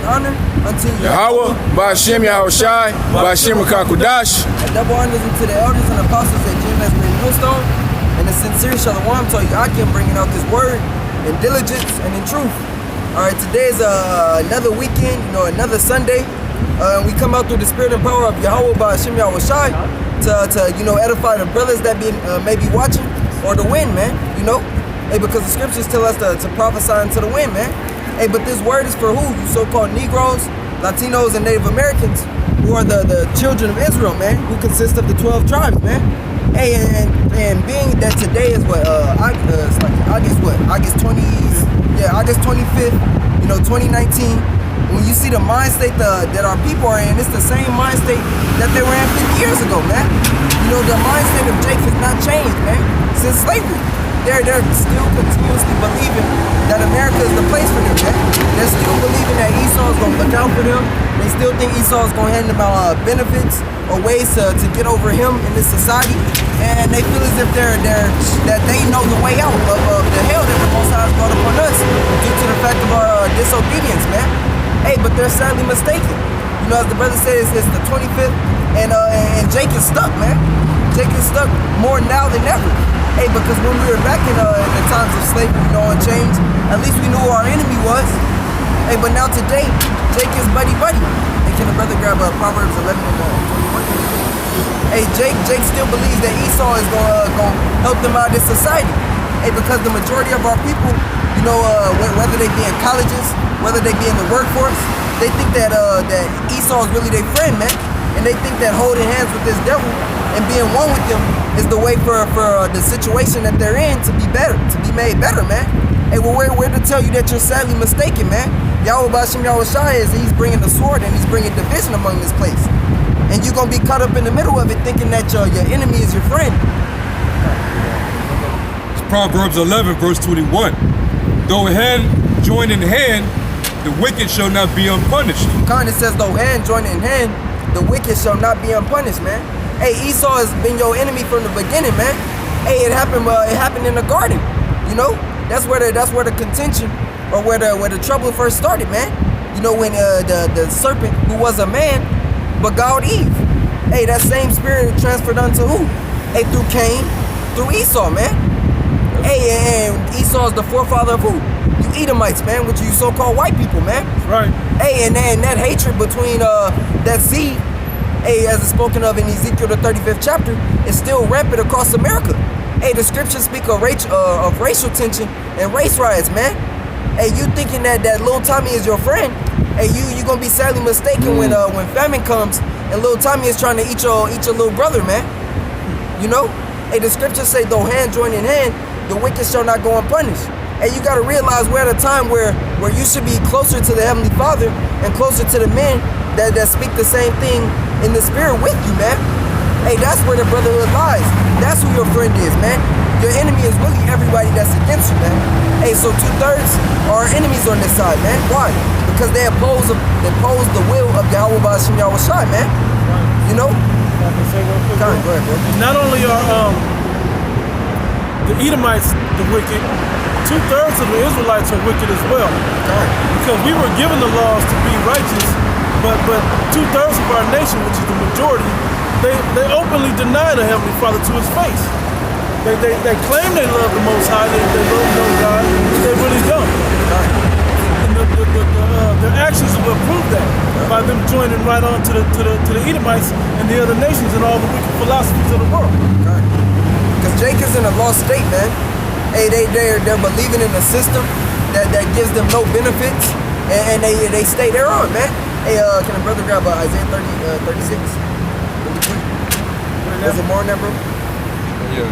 and honor unto Yahweh, Ba'ashem Yahushai, Ba'ashem Kakudash. And double honors unto the elders and apostles that Jim has been millstone. And the sincere shalom to Yakim, bringing out this word in diligence and in truth. All right, today is another weekend, another Sunday. We come out through the spirit and power of Yahweh Ba'ashem Yahushai to edify the brothers that may be watching, or the wind, man. Hey, because the scriptures tell us to prophesy into the wind, man. Hey, but this word is for who? You so-called Negroes, Latinos, and Native Americans, who are the children of Israel, man, who consist of the 12 tribes, man. Hey, and being that today is August 25th, 2019. When you see the mind state that our people are in, it's the same mind state that they were in 50 years ago, man. The mind state of Jacob has not changed, man, since slavery. They're still continuously believing that America is the place for them, man. They're still believing that Esau is going to look out for them. They still think Esau is going to hand them out benefits or ways to get over him in this society. And they feel as if that they know the way out of the hell that the Most High has brought upon us due to the fact of our disobedience, man. Hey, but they're sadly mistaken. As the brother says, it's the 25th, and Jake is stuck, man. Jake is stuck more now than ever. Hey, because when we were back in the times of slavery, and change, at least we knew who our enemy was. Hey, but now today, Jake is buddy-buddy. Hey, can the brother grab Proverbs 11 and 21? Hey, Jake still believes that Esau is gonna help them out of this society. Hey, because the majority of our people, whether they be in colleges, whether they be in the workforce, they think that Esau is really their friend, man. And they think that holding hands with this devil and being one with them is the way for the situation that they're in to be better, to be made better, man. Hey, well, we're to tell you that you're sadly mistaken, man. Yahweh Ba'ashem Yahushai he's bringing the sword and he's bringing division among this place. And you're going to be caught up in the middle of it thinking that your enemy is your friend. It's Proverbs 11, verse 21. Though hand join in hand, the wicked shall not be unpunished. Kind of says, though hand join in hand, the wicked shall not be unpunished, man. Hey, Esau has been your enemy from the beginning, man. Hey, it happened in the garden. That's where the contention, or where the trouble first started, man. When the serpent, who was a man, beguiled Eve. Hey, that same spirit transferred unto who? Hey, through Cain, through Esau, man. Hey, and Esau is the forefather of who? You Edomites, man, which you so-called white people, man. Right. Hey, and that hatred between that seed, hey, as it's spoken of in Ezekiel the 35th chapter, is still rampant across America. Hey, the scriptures speak of racial tension and race riots, man. Hey, you thinking that little Tommy is your friend? Hey, you gonna be sadly mistaken when famine comes and little Tommy is trying to eat your little brother, man. Hey, the scriptures say, though hand join in hand, the wicked shall not go unpunished. Hey, you gotta realize we're at a time where you should be closer to the Heavenly Father and closer to the men that speak the same thing in the spirit with you, man. Hey, that's where the brotherhood lies. That's who your friend is, man. Your enemy is really everybody that's against you, man. Hey, so 2/3 are enemies on this side, man. Why? Because they oppose the will of Yahweh Ba'ashem Yahushai, man. I can say real quick. Go ahead, bro. Not only are the Edomites the wicked, 2/3 of the Israelites are wicked as well. Because we were given the laws to be righteous, but 2/3 of our nation, which is the majority, they openly deny the Heavenly Father to his face. They claim they love the Most High, they love God, but they really don't. And their actions will prove that by them joining right on to the Edomites and the other nations and all the wicked philosophies of the world. Because Jake is in a lost state, man. Hey, they're believing in a system that gives them no benefits, and they stay there on, man. Hey, can a brother grab Isaiah 36? Is it more than that, bro? Yeah.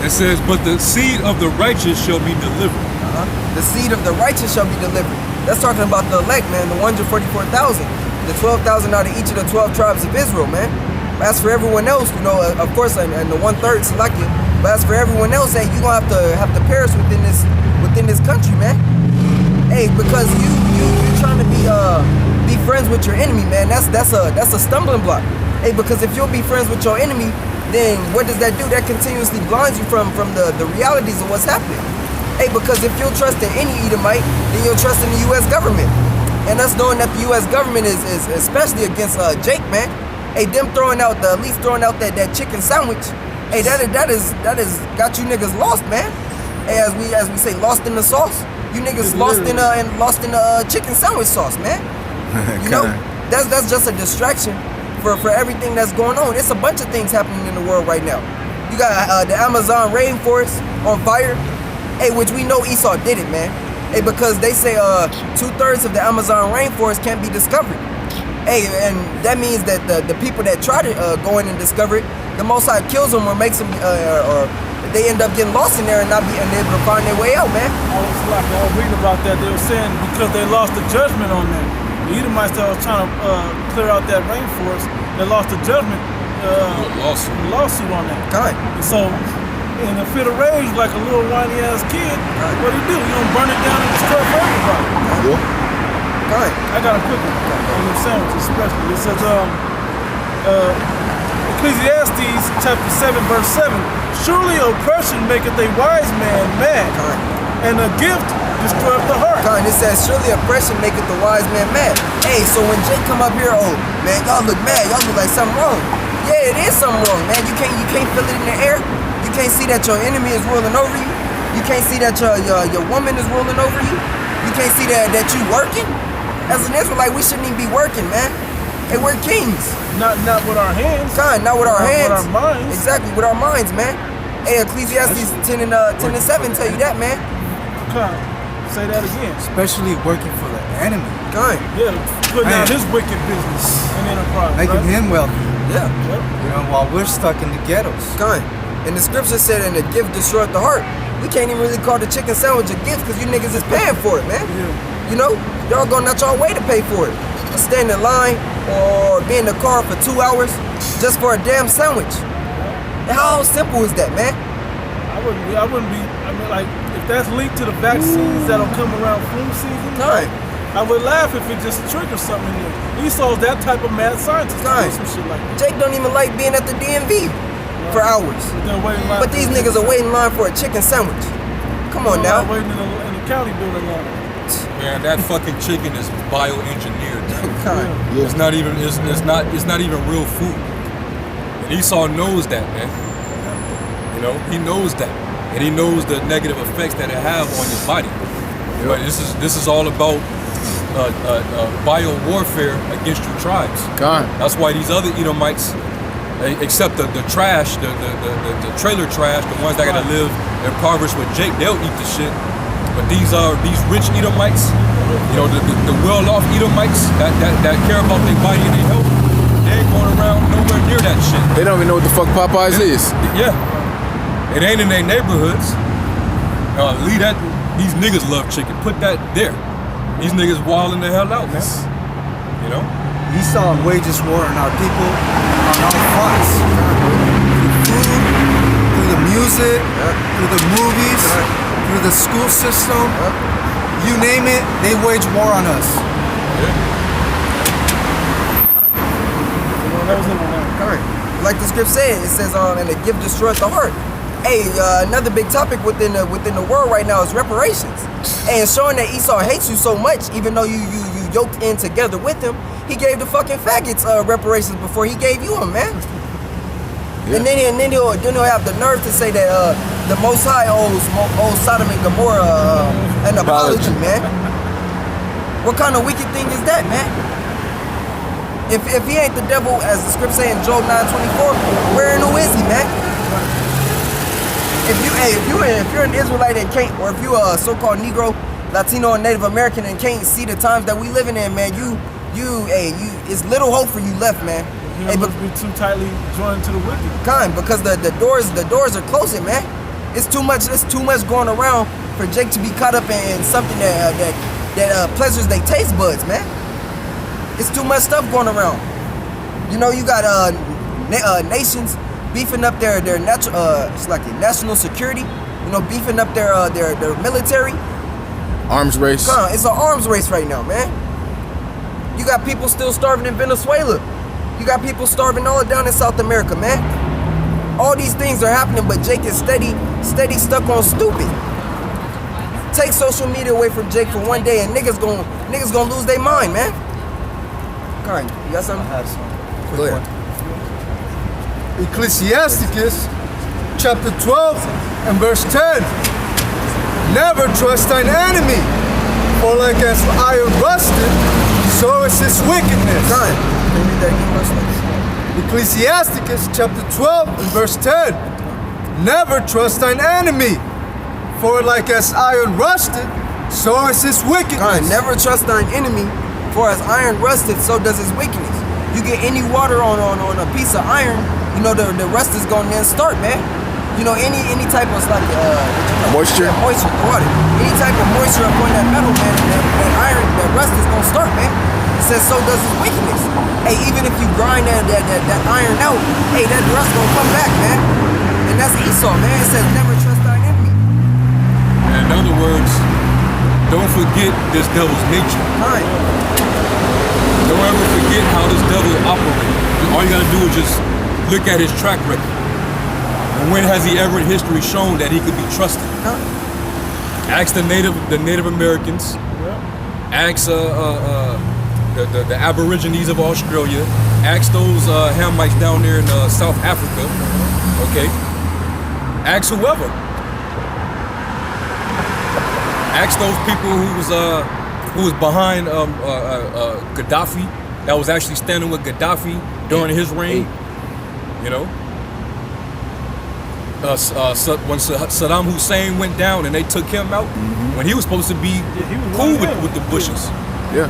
It says, but the seed of the righteous shall be delivered. The seed of the righteous shall be delivered. That's talking about the elect, man, the 144,000, the 12,000 out of each of the 12 tribes of Israel, man. As for everyone else, of course, and the 1/3 selected. But as for everyone else, hey, you're gonna have to perish within this country, man. Hey, because you trying to be friends with your enemy, man. That's a stumbling block. Hey, because if you'll be friends with your enemy, then what does that do? That continuously blinds you from the realities of what's happening. Hey, because if you'll trust in any Edomite, then you'll trust in the U.S. government. And us knowing that the U.S. government is especially against Jake, man. Hey, them at least throwing out that chicken sandwich. Hey, that is got you niggas lost, man. Hey, as we say, lost in the sauce. You niggas lost in the chicken sandwich sauce, man. You know, that's just a distraction for everything that's going on. It's a bunch of things happening in the world right now. You got the Amazon rainforest on fire. Hey, which we know Esau did it, man. Hey, because they say 2/3 of the Amazon rainforest can't be discovered. Hey, and that means that the people that try to go in and discover it, the Most High kills them or makes them, or they end up getting lost in there and not being able to find their way out, man. I was reading about that. They were saying because they lost the judgment on them. The Edomites that was trying to clear out that rainforest, they lost the judgment. Lawsuit on that. Kind. So, in a fit of rage, like a little whiny ass kid, what do? You don't burn it down and destroy for everybody. Kind. I got a quick one on the sandwich, especially. It says, Ecclesiastes chapter 7, verse 7. Surely oppression maketh a wise man mad, and a gift destroyeth the heart. Kind. It says, surely oppression maketh the wise man mad. Hey, so when Jake come up here, oh man, y'all look mad. Y'all look like something wrong. Yeah, it is something wrong, man. You can't feel it in the air. You can't see that your enemy is ruling over you. You can't see that your woman is ruling over you. You can't see that you working. As an Israelite, we shouldn't even be working, man. Hey, we're kings. Not with our hands. Kind, not with our hands. With our minds. Exactly, with our minds, man. Hey, Ecclesiastes 10 and 7 tell you that, man. Kind. Say that again. Especially working for the enemy. Kind. Yeah, putting out his wicked business and enterprise. Making him wealthy. Yeah. You know, while we're stuck in the ghettos. Kind. And the scripture said, and the gift destroyed the heart. We can't even really call the chicken sandwich a gift because you niggas is paying for it, man. Yeah. You know, y'all going out y'all way to pay for it. Stand in line or be in the car for 2 hours just for a damn sandwich. And how simple is that, man? I wouldn't be. I mean, like, if that's linked to the vaccines that'll come around flu season, Kind. I would laugh if it just triggers something in there. Esau's that type of mad scientist to Kind. do some shit like that. Jake don't even like being at the DMV for hours. They're waiting in line But these for- niggas are waiting in line for a chicken sandwich. Come on They're now. waiting in the county building line. Man, that fucking chicken is bioengineered, man. Kind. It's not even real food. And Esau knows that, man. You know, he knows that. And he knows the negative effects that it have on your body. But this is all about bio warfare against your tribes. God. That's why these other Edomites, except the trash, the trailer trash, the ones that gotta live impoverished with Jake, they'll eat the shit. But these rich Edomites, you know, the well-off Edomites that care about their body and their health, they ain't going around nowhere near that shit. They don't even know what the fuck Popeyes is. Yeah. It ain't in their neighborhoods. Leave that. These niggas love chicken. Put that there. These niggas wilding the hell out, man. You know? Esau wages war on our people on all fronts. Through food, through the music, through the movies, through the school system. You name it, they wage war on us. Like the script said, it says, and the gift destroys the heart. Hey, another big topic within the world right now is reparations. And showing that Esau hates you so much, even though you yoked in together with him, he gave the fucking faggots reparations before he gave you them, man. Yeah. And then he'll have the nerve to say that the Most High owes Sodom and Gomorrah an apology, man. What kind of wicked thing is that, man? If he ain't the devil, as the script say in Job 9:24, where and who is he, man? If you're an Israelite and can't, or if you a so-called Negro, Latino, and Native American and can't see the times that we living in, man, it's little hope for you left, man. You must be too tightly joined to the wicked. Kind, because the doors are closing, man. It's too much going around for Jake to be caught up in something that pleasures their taste buds, man. It's too much stuff going around. You know, you got nations beefing up their national security. You know, beefing up their military. Arms race. It's an arms race right now, man. You got people still starving in Venezuela. You got people starving all down in South America, man. All these things are happening, but Jake is steady stuck on stupid. take social media away from Jake for one day, and niggas gonna lose their mind, man. Kind, you got something? I have some. Go Quick ahead. one. Ecclesiasticus chapter 12 and verse 10. Never trust thine enemy, for like as iron rusted, so is his wickedness. Kind. Can you read that again, verse 10? Ecclesiasticus chapter 12 and verse 10. Never trust thine enemy, for like as iron rusted, so is his wickedness. Kind. Never trust thine enemy, for as iron rusted, so does his wickedness. You get any water on a piece of iron, you know the rust is gonna then start, man. You know any type of like Moisture? Yeah, moisture, water. Any type of moisture upon that metal, man, that iron, that rust is gonna start, man. It says so does his wickedness. Hey, even if you grind that iron out, hey, that rust gonna come back, man. And that's Esau, man. It says never trust thine enemy. In other words, don't forget this devil's nature. Kind. Don't ever forget how this devil operates. All you gotta do is just look at his track record. And when has he ever in history shown that he could be trusted? Huh? Ask the Native Americans. Ask the Aborigines of Australia. Ask those Hamites down there in South Africa. Okay. Ask whoever. Ask those people who was behind Gaddafi, that was actually standing with Gaddafi during his reign. You know, when Saddam Hussein went down and they took him out, when he was supposed to be he was cool running with the Bushes. Yeah.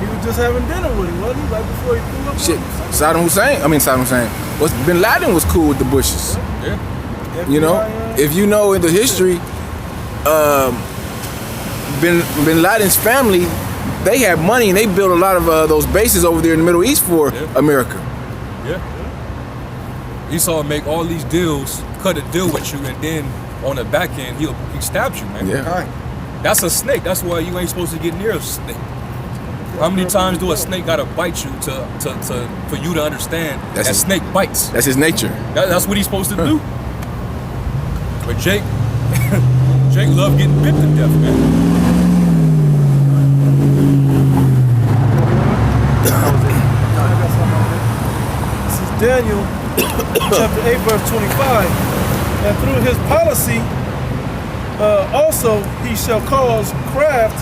He was just having dinner with him, wasn't he? Right before he threw up. Shit. Saddam Hussein. Bin Laden was cool with the Bushes. Yeah. You know, if you know in the history, Bin Laden's family, they had money and they built a lot of those bases over there in the Middle East for America. Yeah. Esau make all these deals, cut a deal with you, and then on the back end he stabs you, man. Yeah. Kind. That's a snake. That's why you ain't supposed to get near a snake. How many times do a snake gotta bite you for you to understand That's that his- snake bites? That's his nature. That's what he's supposed to do. But Jake loved getting bit to death, man. This is Daniel chapter 8 verse 25. And through his policy also he shall cause craft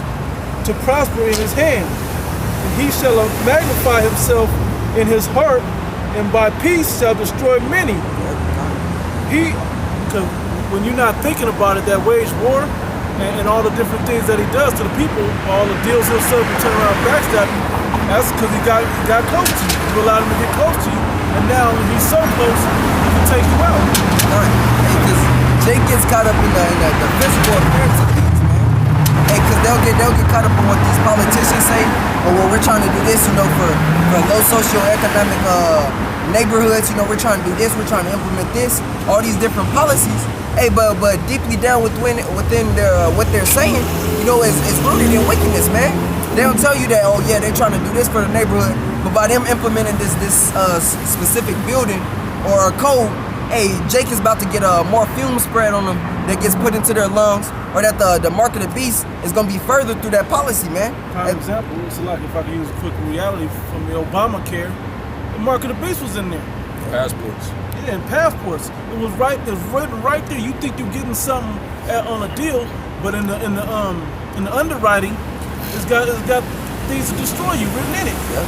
to prosper in his hand. And he shall magnify himself in his heart, and by peace shall destroy many. Because when you're not thinking about it, that wage war and all the different things that he does to the people, all the deals he'll serve and turn around and backstab you, that's because he got close to you. You allowed him to get close to you, and now he's so close, he can take you out. Kind. Hey, cause Jake gets caught up in the physical appearance of things, man. Hey, cause they'll get caught up in what these politicians say, or well, we're trying to do this, you know, for low socioeconomic neighborhoods, you know, we're trying to do this, we're trying to implement this, all these different policies. Hey, but deeply down within their what they're saying, you know, it's rooted in wickedness, man. They don't tell you that, oh yeah, they're trying to do this for the neighborhood, but by them implementing this specific building or a code, hey, Jake is about to get more fume spread on them that gets put into their lungs, or that the mark of the beast is gonna be further through that policy, man. Prime example, it's like if I could use a quick reality from the Obamacare, the mark of the beast was in there. Passports. Yeah, and passports. It was written right there. You think you're getting something on a deal, but in the underwriting, it's got things to destroy you written in it. Yeah.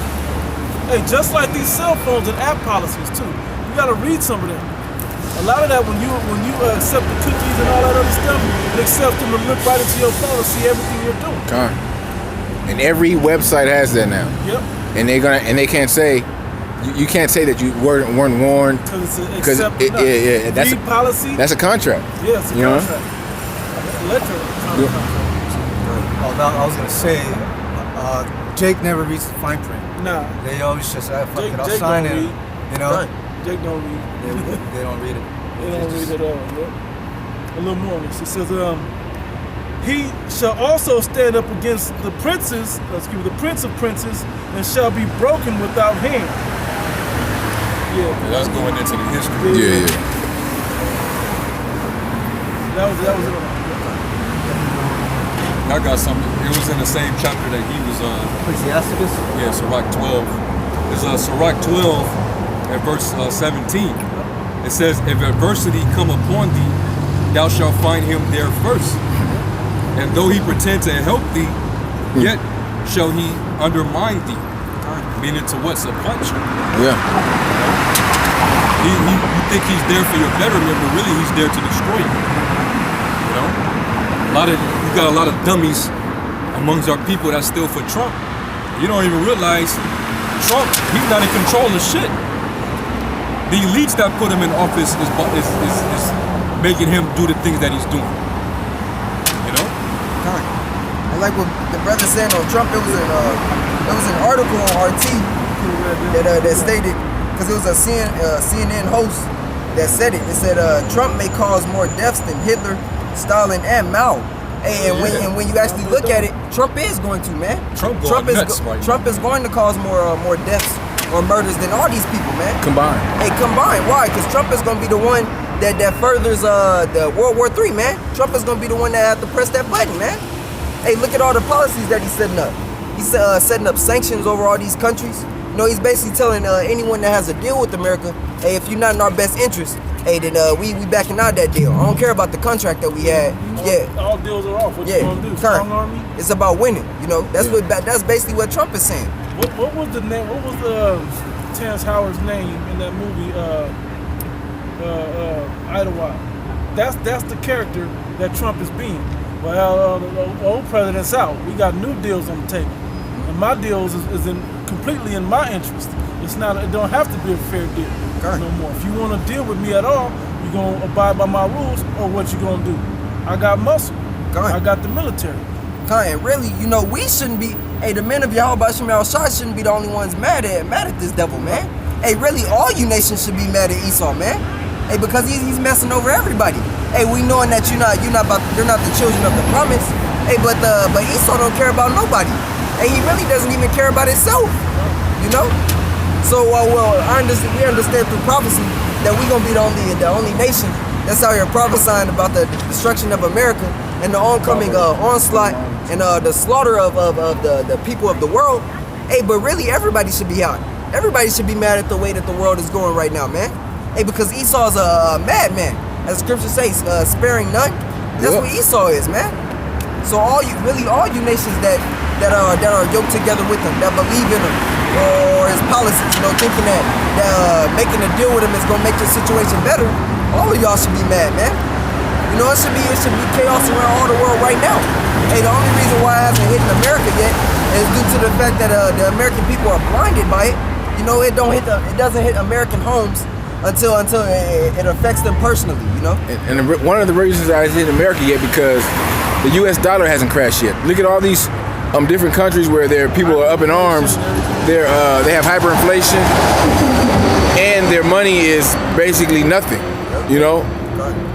Hey, just like these cell phones and app policies too. You gotta read some of them. A lot of that when you accept the cookies and all that other stuff, it accepts them to look right into your phone and see everything you're doing. Con. And every website has that now. Yep. And they can't say you can't say that you weren't warned Because it's because accept that's read policy. that's a contract. Yeah, it's a You know? contract. Electric contract. Oh, no, I was gonna say, Jake never reads the fine print. Nah. They always just, fuck it, I'll Jake sign don't it. read. You know? Jake don't read. They don't read it. They don't read at all. Yep. A little more. It says, he shall also stand up against the princes, the prince of princes, and shall be broken without hand. Yeah. That's going into the history. Yeah. That was it. I got something. It was in the same chapter that he was. Ecclesiasticus. Yeah, Sirach 12. It's Sirach 12 and verse 17. It says, "If adversity come upon thee, thou shalt find him there first. And though he pretend to help thee, yet shall he undermine thee." Meaning to what? To punch you. Yeah. You think he's there for your betterment, but really he's there to destroy you. You know, you got a lot of dummies amongst our people that's still for Trump. You don't even realize Trump, he's not in control of shit. The elites that put him in office is making him do the things that he's doing. You know? And like what the brother said on Trump, it was an article on RT that stated, because it was a CNN host that said it. It said Trump may cause more deaths than Hitler, Stalin, and Mao. And when you actually look at it, Trump is going to, man. Trump is going to cause more deaths or murders than all these people, man. Combined. Hey, combined. Why? Because Trump is going to be the one that furthers the World War III, man. Trump is going to be the one that has to press that button, man. Hey, look at all the policies that he's setting up. He's setting up sanctions over all these countries. You know, he's basically telling anyone that has a deal with America, hey, if you're not in our best interest, hey, then we backing out that deal. I don't care about the contract that we had. All deals are off. What you gonna do? Strong army? It's about winning. You know, that's basically what Trump is saying. What was the name? What was the Terrence Howard's name in that movie? Idlewild. That's the character that Trump is being. Well, the old president's out. We got new deals on the table, and my deals is completely in my interest. It's not. It don't have to be a fair deal no more. If you want to deal with me at all, you gonna abide by my rules, or what you gonna do? I got muscle. I got the military. And really, you know, we shouldn't be. Hey, the men of Yahweh Shem Shah shouldn't be the only ones mad at this devil, man. Hey, really, all you nations should be mad at Esau, man. Hey, because he's messing over everybody. Hey, we knowing that you're not the children of the promise. Hey, but Esau don't care about nobody. Hey, he really doesn't even care about himself. You know. So we understand through prophecy that we're gonna be the only nation that's out here prophesying about the destruction of America and the oncoming onslaught and the slaughter of the people of the world. Hey, but really everybody should be out. Everybody should be mad at the way that the world is going right now, man. Hey, because Esau's a madman, as the scripture says, sparing none. That's what Esau is, man. So all you nations that are yoked together with him, that believe in him or his policies, you know, thinking that making a deal with him is gonna make your situation better, all of y'all should be mad, man. You know, it should be chaos around all the world right now. Hey, the only reason why it hasn't hit America yet is due to the fact that the American people are blinded by it. You know, it doesn't hit American homes until it affects them personally, you know? And one of the reasons I didn't hit America yet because the U.S. dollar hasn't crashed yet. Look at all these different countries where their people are up in arms. They have hyperinflation, and their money is basically nothing. You know.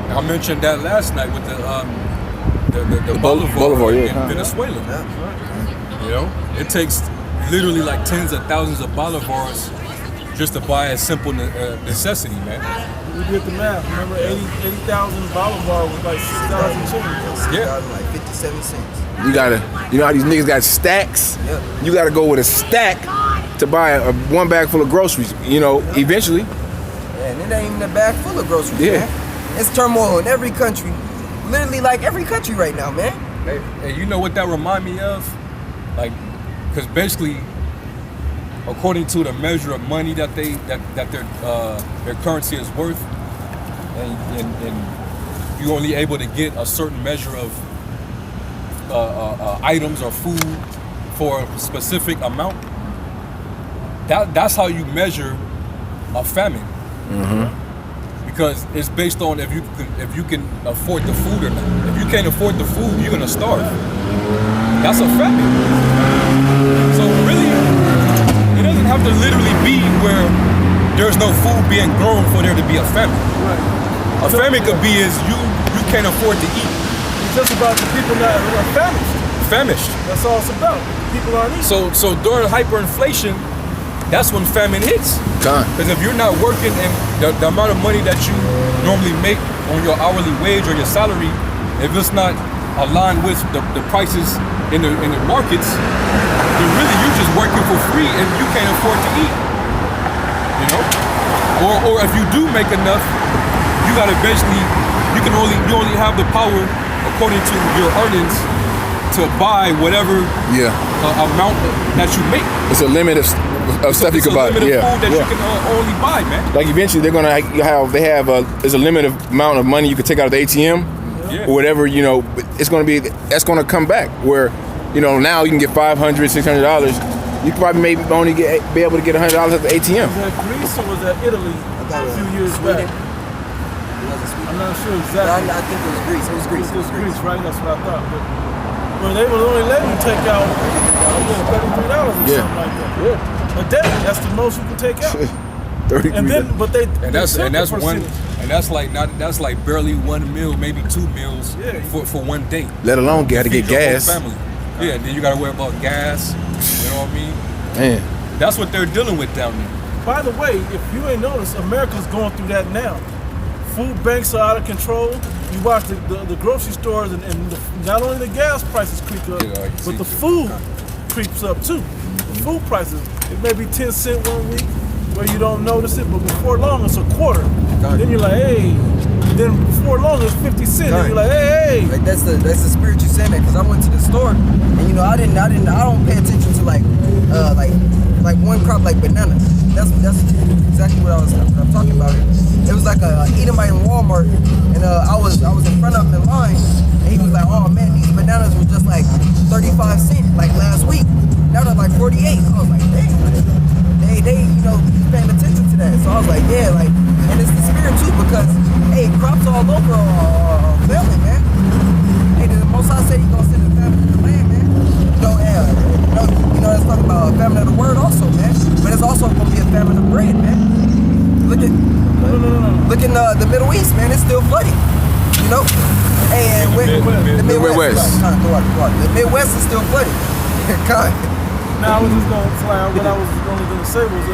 I mentioned that last night with the Bolivar in Venezuela. You know, it takes literally like tens of thousands of bolivars just to buy a simple necessity, man. We did the math. Remember, 80,000 bolivar was like 6,000 chickens. Yeah, like 57 cents. You know how these niggas got stacks? Yeah. You gotta go with a stack to buy one bag full of groceries, you know, eventually. Yeah, and it ain't even a bag full of groceries, Yeah. man. It's turmoil in every country. Literally like every country right now, man. Hey, you know what that remind me of? Like, because basically, according to the measure of money that their currency is worth, and you're only able to get a certain measure of items or food for a specific amount. That's how you measure a famine. Mm-hmm. Because it's based on if you can afford the food or not. If you can't afford the food, you're gonna starve. That's a famine. So really, it doesn't have to literally be where there's no food being grown for there to be a famine. Right. A famine could be is you can't afford to eat. It's just about the people that are famished. That's all it's about. People aren't eating. So during hyperinflation, that's when famine hits. Because if you're not working and the amount of money that you normally make on your hourly wage or your salary, if it's not align with the prices in the markets, then really you're just working for free and you can't afford to eat. You know? Or if you do make enough, you gotta basically you only have the power according to your earnings to buy whatever amount that you make. It's a limit of stuff you can buy. It's a limit of food that you can only buy, man. Like eventually they're gonna there's a limited amount of money you can take out of the ATM or whatever, you know. That's gonna come back where, you know, now you can get $500, $600. You could probably maybe only be able to get $100 at the ATM. Was that Greece or was that Italy a few years back? I'm not sure exactly. I think it was Greece. It was Greece. It was Greece, right? That's what I thought. But well, they would only let you take out $33 or something like that. Yeah. A day. That's the most you can take out. And then, but that's like barely one meal, maybe 2 meals for one day. Let alone got to get gas. Family. Yeah, then you got to worry about gas. You know what I mean? Man, that's what they're dealing with down there. By the way, if you ain't noticed, America's going through that now. Food banks are out of control. You watch the grocery stores, and not only the gas prices creep up, but the food creeps up too. The food prices, it may be 10 cents one week where you don't notice it, but before long it's a quarter. Then you're like, hey. Then before long it's 50 cents. And you're like, hey. Like that's the spirit you saying that, because I went to the store and you know I don't pay attention to like one crop like bananas. That's exactly what I'm talking about. It was like a Edomite in Walmart, and I was in front of him in line, and he was like, oh man, these bananas were just like 35 cents like last week. Now they're like 48. I was like, dang, they you know, he's paying attention to that. So I was like, yeah, like, and it's the spirit too, because hey, crops all over failing, man. Hey, the Most High said he's gonna send a famine in the land, man. You know, that's talking about a famine of the word also, man. But it's also gonna be a famine of bread, man. Look in the Middle East, man. It's still flooding. You know, hey, and the Midwest. The Midwest is still flooding. God. Now I was just gonna fly. What I was only gonna say was,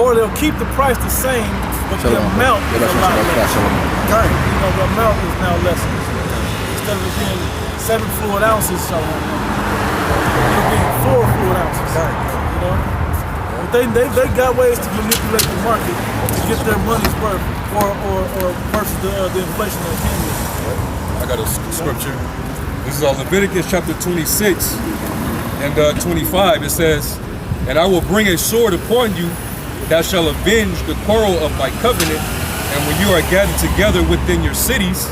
or they'll keep the price the same, but the amount is a lot less. You know, the amount is now less. Instead of it being 7 fluid ounces, so it'll be 4 fluid ounces. You know, but they got ways to manipulate the market to get their money's worth, or versus the inflation that came with. I got a scripture. This is Leviticus chapter 26 and 25. It says, "And I will bring a sword upon you that shall avenge the quarrel of my covenant. And when you are gathered together within your cities,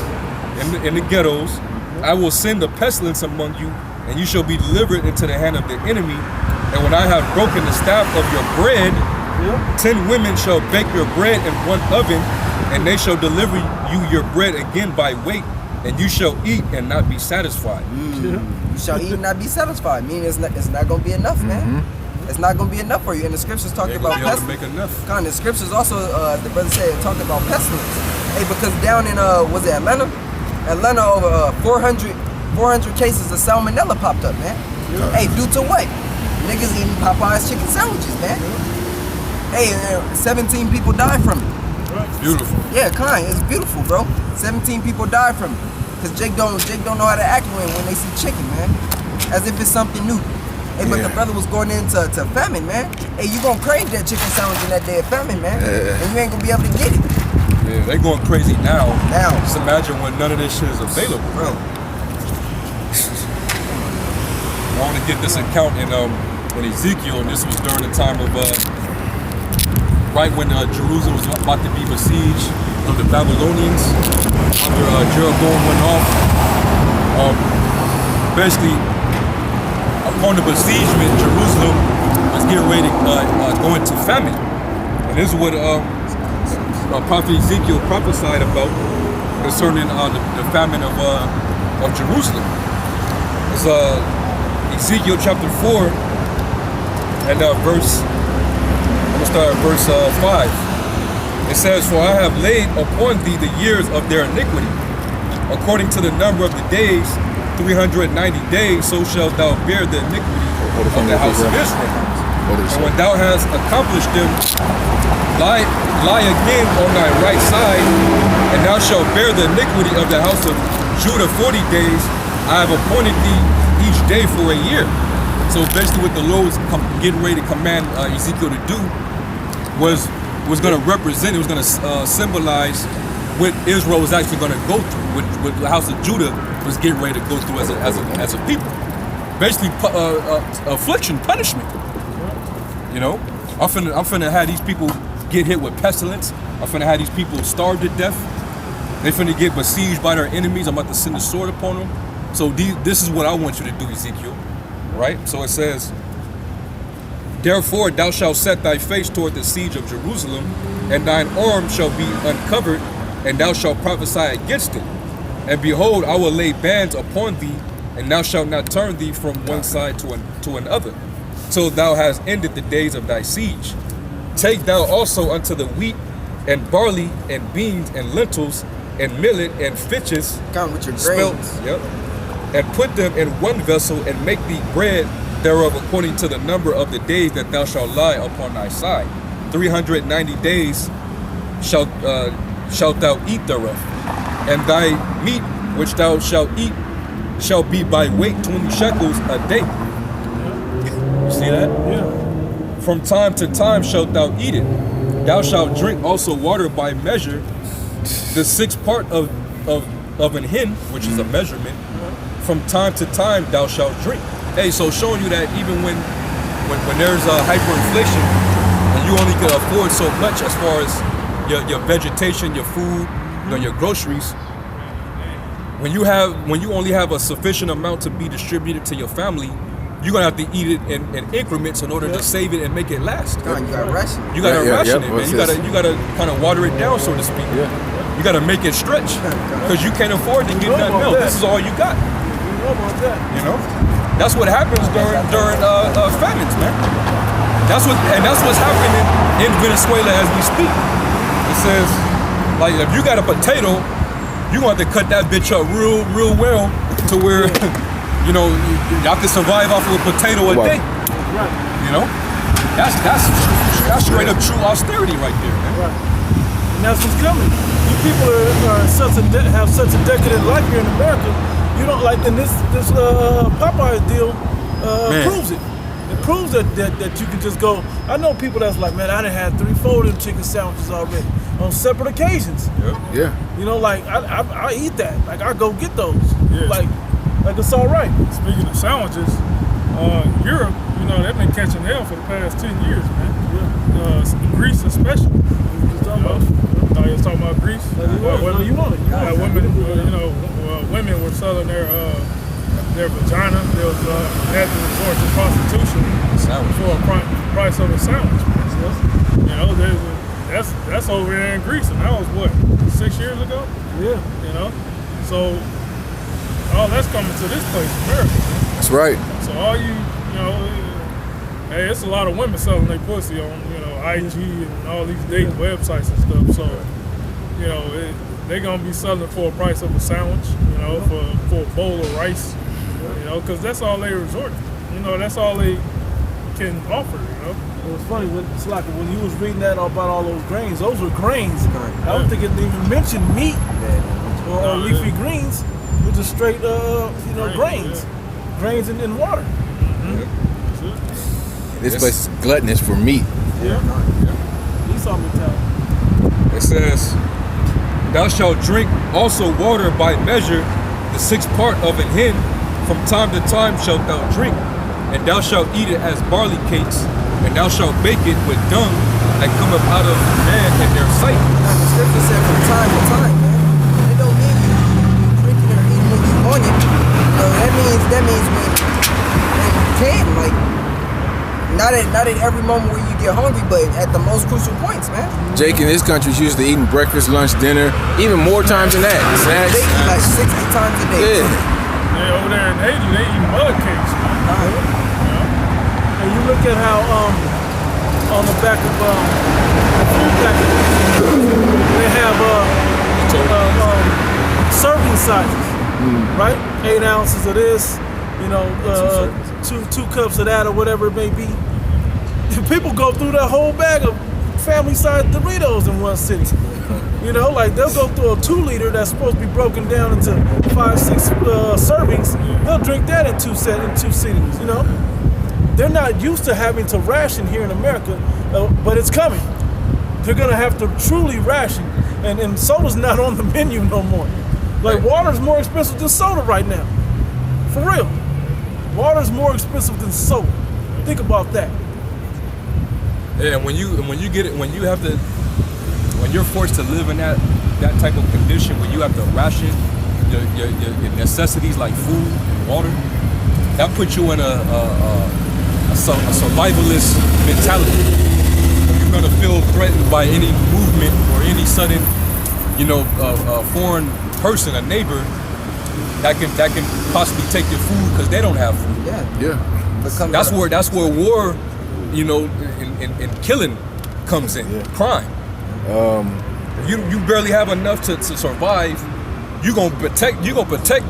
in the ghettos, I will send a pestilence among you, and you shall be delivered into the hand of the enemy. And when I have broken the staff of your bread, 10 women shall bake your bread in one oven, and they shall deliver you your bread again by weight, and you shall eat and not be satisfied." You shall eat and not be satisfied. Meaning it's not going to be enough, man. It's not going to be enough for you. And the scriptures talk about pestilence. The scriptures also, the brother said, talk about pestilence. Hey, because down in, was it Atlanta? Atlanta, over 400 cases of salmonella popped up, man. Hey, due to what? Niggas eating Popeye's chicken sandwiches, man. Hey, 17 people died from it. Beautiful. Yeah, it's beautiful, bro. 17 people died from it. Because Jake don't know how to act when they see chicken, man. As if it's something new. Hey, but the brother was going into famine, man. Hey, you gonna crave that chicken sandwich in that day of famine, man. And you ain't gonna be able to get it. Yeah, they going crazy now. Just imagine when none of this shit is available. Bro. I want to get this account in Ezekiel, and this was during the time of right when Jerusalem was about to be besieged of the Babylonians. After Jeroboam went off, basically upon the besiegement, Jerusalem was getting ready to go into famine, and this is what Prophet Ezekiel prophesied about concerning the famine of Jerusalem. It's Ezekiel chapter 4 and verse. I'm gonna start at verse 5. It says, "For I have laid upon thee the years of their iniquity, according to the number of the days, 390 days, so shalt thou bear the iniquity of the house of Israel. And when thou hast accomplished them, lie again on thy right side, and thou shalt bear the iniquity of the house of Judah 40 days, I have appointed thee each day for a year. So basically what the Lord was getting ready to command Ezekiel to do was going to represent, it was going to symbolize what Israel was actually going to go through, what the house of Judah was getting ready to go through as a people. Basically, affliction, punishment. You know, I'm finna have these people get hit with pestilence. I'm finna have these people starve to death. They finna get besieged by their enemies. I'm about to send a sword upon them. So this is what I want you to do, Ezekiel. Right? So it says, therefore thou shalt set thy face toward the siege of Jerusalem, and thine arm shall be uncovered, and thou shalt prophesy against it. And behold, I will lay bands upon thee, and thou shalt not turn thee from one side to another, till thou hast ended the days of thy siege. Take thou also unto the wheat, and barley, and beans, and lentils, and millet, and fitches, Come with your spelt, grains. yep, and put them in one vessel, and make thee bread thereof according to the number of the days that thou shalt lie upon thy side. 390 days shalt thou eat thereof. And thy meat which thou shalt eat shall be by weight 20 shekels a day. You see that? Yeah. From time to time shalt thou eat it. Thou shalt drink also water by measure, the sixth part of an hin, which is a measurement. From time to time thou shalt drink. Hey, so showing you that even when there's a hyperinflation and you only can afford so much as far as your vegetation, your food, you know, your groceries. When you only have a sufficient amount to be distributed to your family, you're gonna have to eat it in increments in order to save it and make it last. Come, you got ration. You gotta ration it, man. What's You gotta kind of water it down, so to speak. You gotta make it stretch because you can't afford to get nothing else. This is all you got. You know about that? You know, that's what happens during famines, man. That's what's happening in Venezuela as we speak. It says, like, if you got a potato, you want to cut that bitch up real well to where you know y'all can survive off of a potato a day. Right. You know, that's straight up true austerity right there, man. Right. And that's what's coming. You people have such a decadent life here in America. You don't like, and this Popeye deal proves it. It proves that you can just go. I know people that's like, man, I done had 3-4 of them chicken sandwiches already on separate occasions. Yeah. You know, like I eat that. Like I go get those. Yeah. Like it's all right. Speaking of sandwiches, Europe, you know, they've been catching hell for the past 10 years, man. Greece especially. You was talking about Greece. You want it. Women were selling their vagina. They was had to resort to prostitution for a price of a sandwich. You know, that's over there in Greece, and that was what, 6 years ago. Yeah. You know, so all that's coming to this place, America. That's right. So all you know, hey, it's a lot of women selling their pussy on, you know, IG and all these dating websites and stuff. So, you know, they're gonna be selling it for a price of a sandwich, you know, for a bowl of rice, you know, because that's all they resort to. You know, that's all they can offer, you know. It was funny when you was reading that about all those grains. Those were grains. I don't think it even mentioned meat or leafy greens. It was just straight, grains, grains and water. This place is gluttonous for meat. Yeah. Esau mentality. It says, thou shalt drink also water by measure, the sixth part of an hin. From time to time shalt thou drink, and thou shalt eat it as barley cakes, and thou shalt bake it with dung that cometh out of man in their sight. Like the scripture said, from time to time, man. It don't mean you drinking or eating when you want it. You know, that means when you can, like, not at every moment where you get hungry, but at the most crucial points, man. Jake in this country is used to eating breakfast, lunch, dinner, even more times than that. They Snacks. eat like 60 times a day. Yeah. Yeah, over there in Haiti, they eat mud cakes, man. And you look at how on the back of the food package they have serving sizes, right? 8 ounces of this, you know, two cups of that or whatever it may be. People go through that whole bag of family-sized Doritos in one sitting. You know, like they'll go through a 2-liter that's supposed to be broken down into 5-6 servings. They'll drink that in two sittings. You know, they're not used to having to ration here in America, but it's coming. They're gonna have to truly ration, and soda's not on the menu no more. Like water's more expensive than soda right now. For real, water's more expensive than soda. Think about that. Yeah, and when you're forced to live in that type of condition, where you have to ration your necessities like food and water, that puts you in a survivalist mentality. You're gonna feel threatened by any movement or any sudden, foreign person, a neighbor that can possibly take your food because they don't have food. Yeah. That's where war, and killing comes in. Crime. You barely have enough to survive. You gonna protect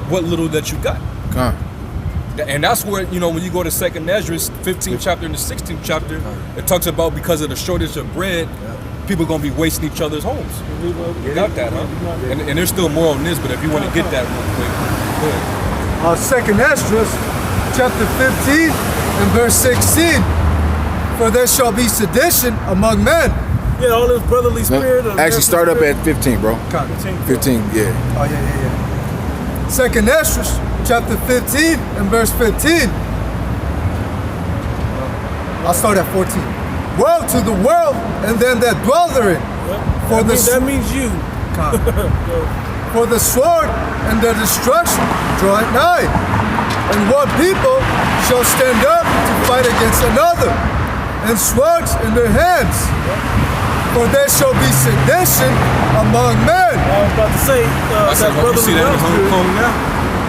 what little that you got. And that's where, when you go to 2nd Esdras, 15th chapter and the 16th chapter, it talks about because of the shortage of bread, people gonna be wasting each other's homes. You got that, huh? And there's still more on this, but if you want to get that real quick, go ahead. 2nd Esdras, chapter 15 and verse 16. For there shall be sedition among men. Yeah, all this brotherly spirit. Actually, start up at 15, bro. 15, yeah. Oh, yeah. 2nd Esdras, chapter 15 and verse 15. I'll start at 14. Woe to the world and them that dwell therein. For that means you. For the sword and the destruction draw it nigh. And one people shall stand up to fight against another, and swords in their hands. For there shall be sedition among men. I was about to say that You see that in Hong Kong now?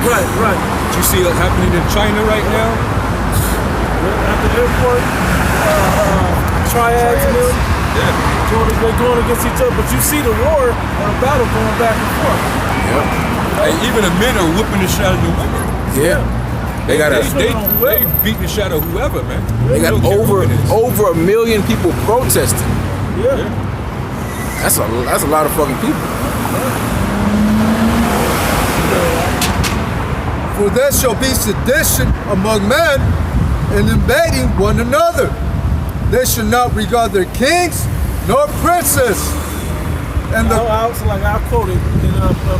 Right. You see it happening in China right now? At the airport, triads and them. Yeah. They're going against each other, but you see the war and the battle going back and forth. Yep. Hey, even the men are whipping the shit out of the women. Yeah. They got They beat the shit out of whoever, man. They got don't care who it is. over 1 million people protesting. Yeah. That's a lot of fucking people. For there shall be sedition among men, and invading one another. They shall not regard their kings nor princes. And I quoted in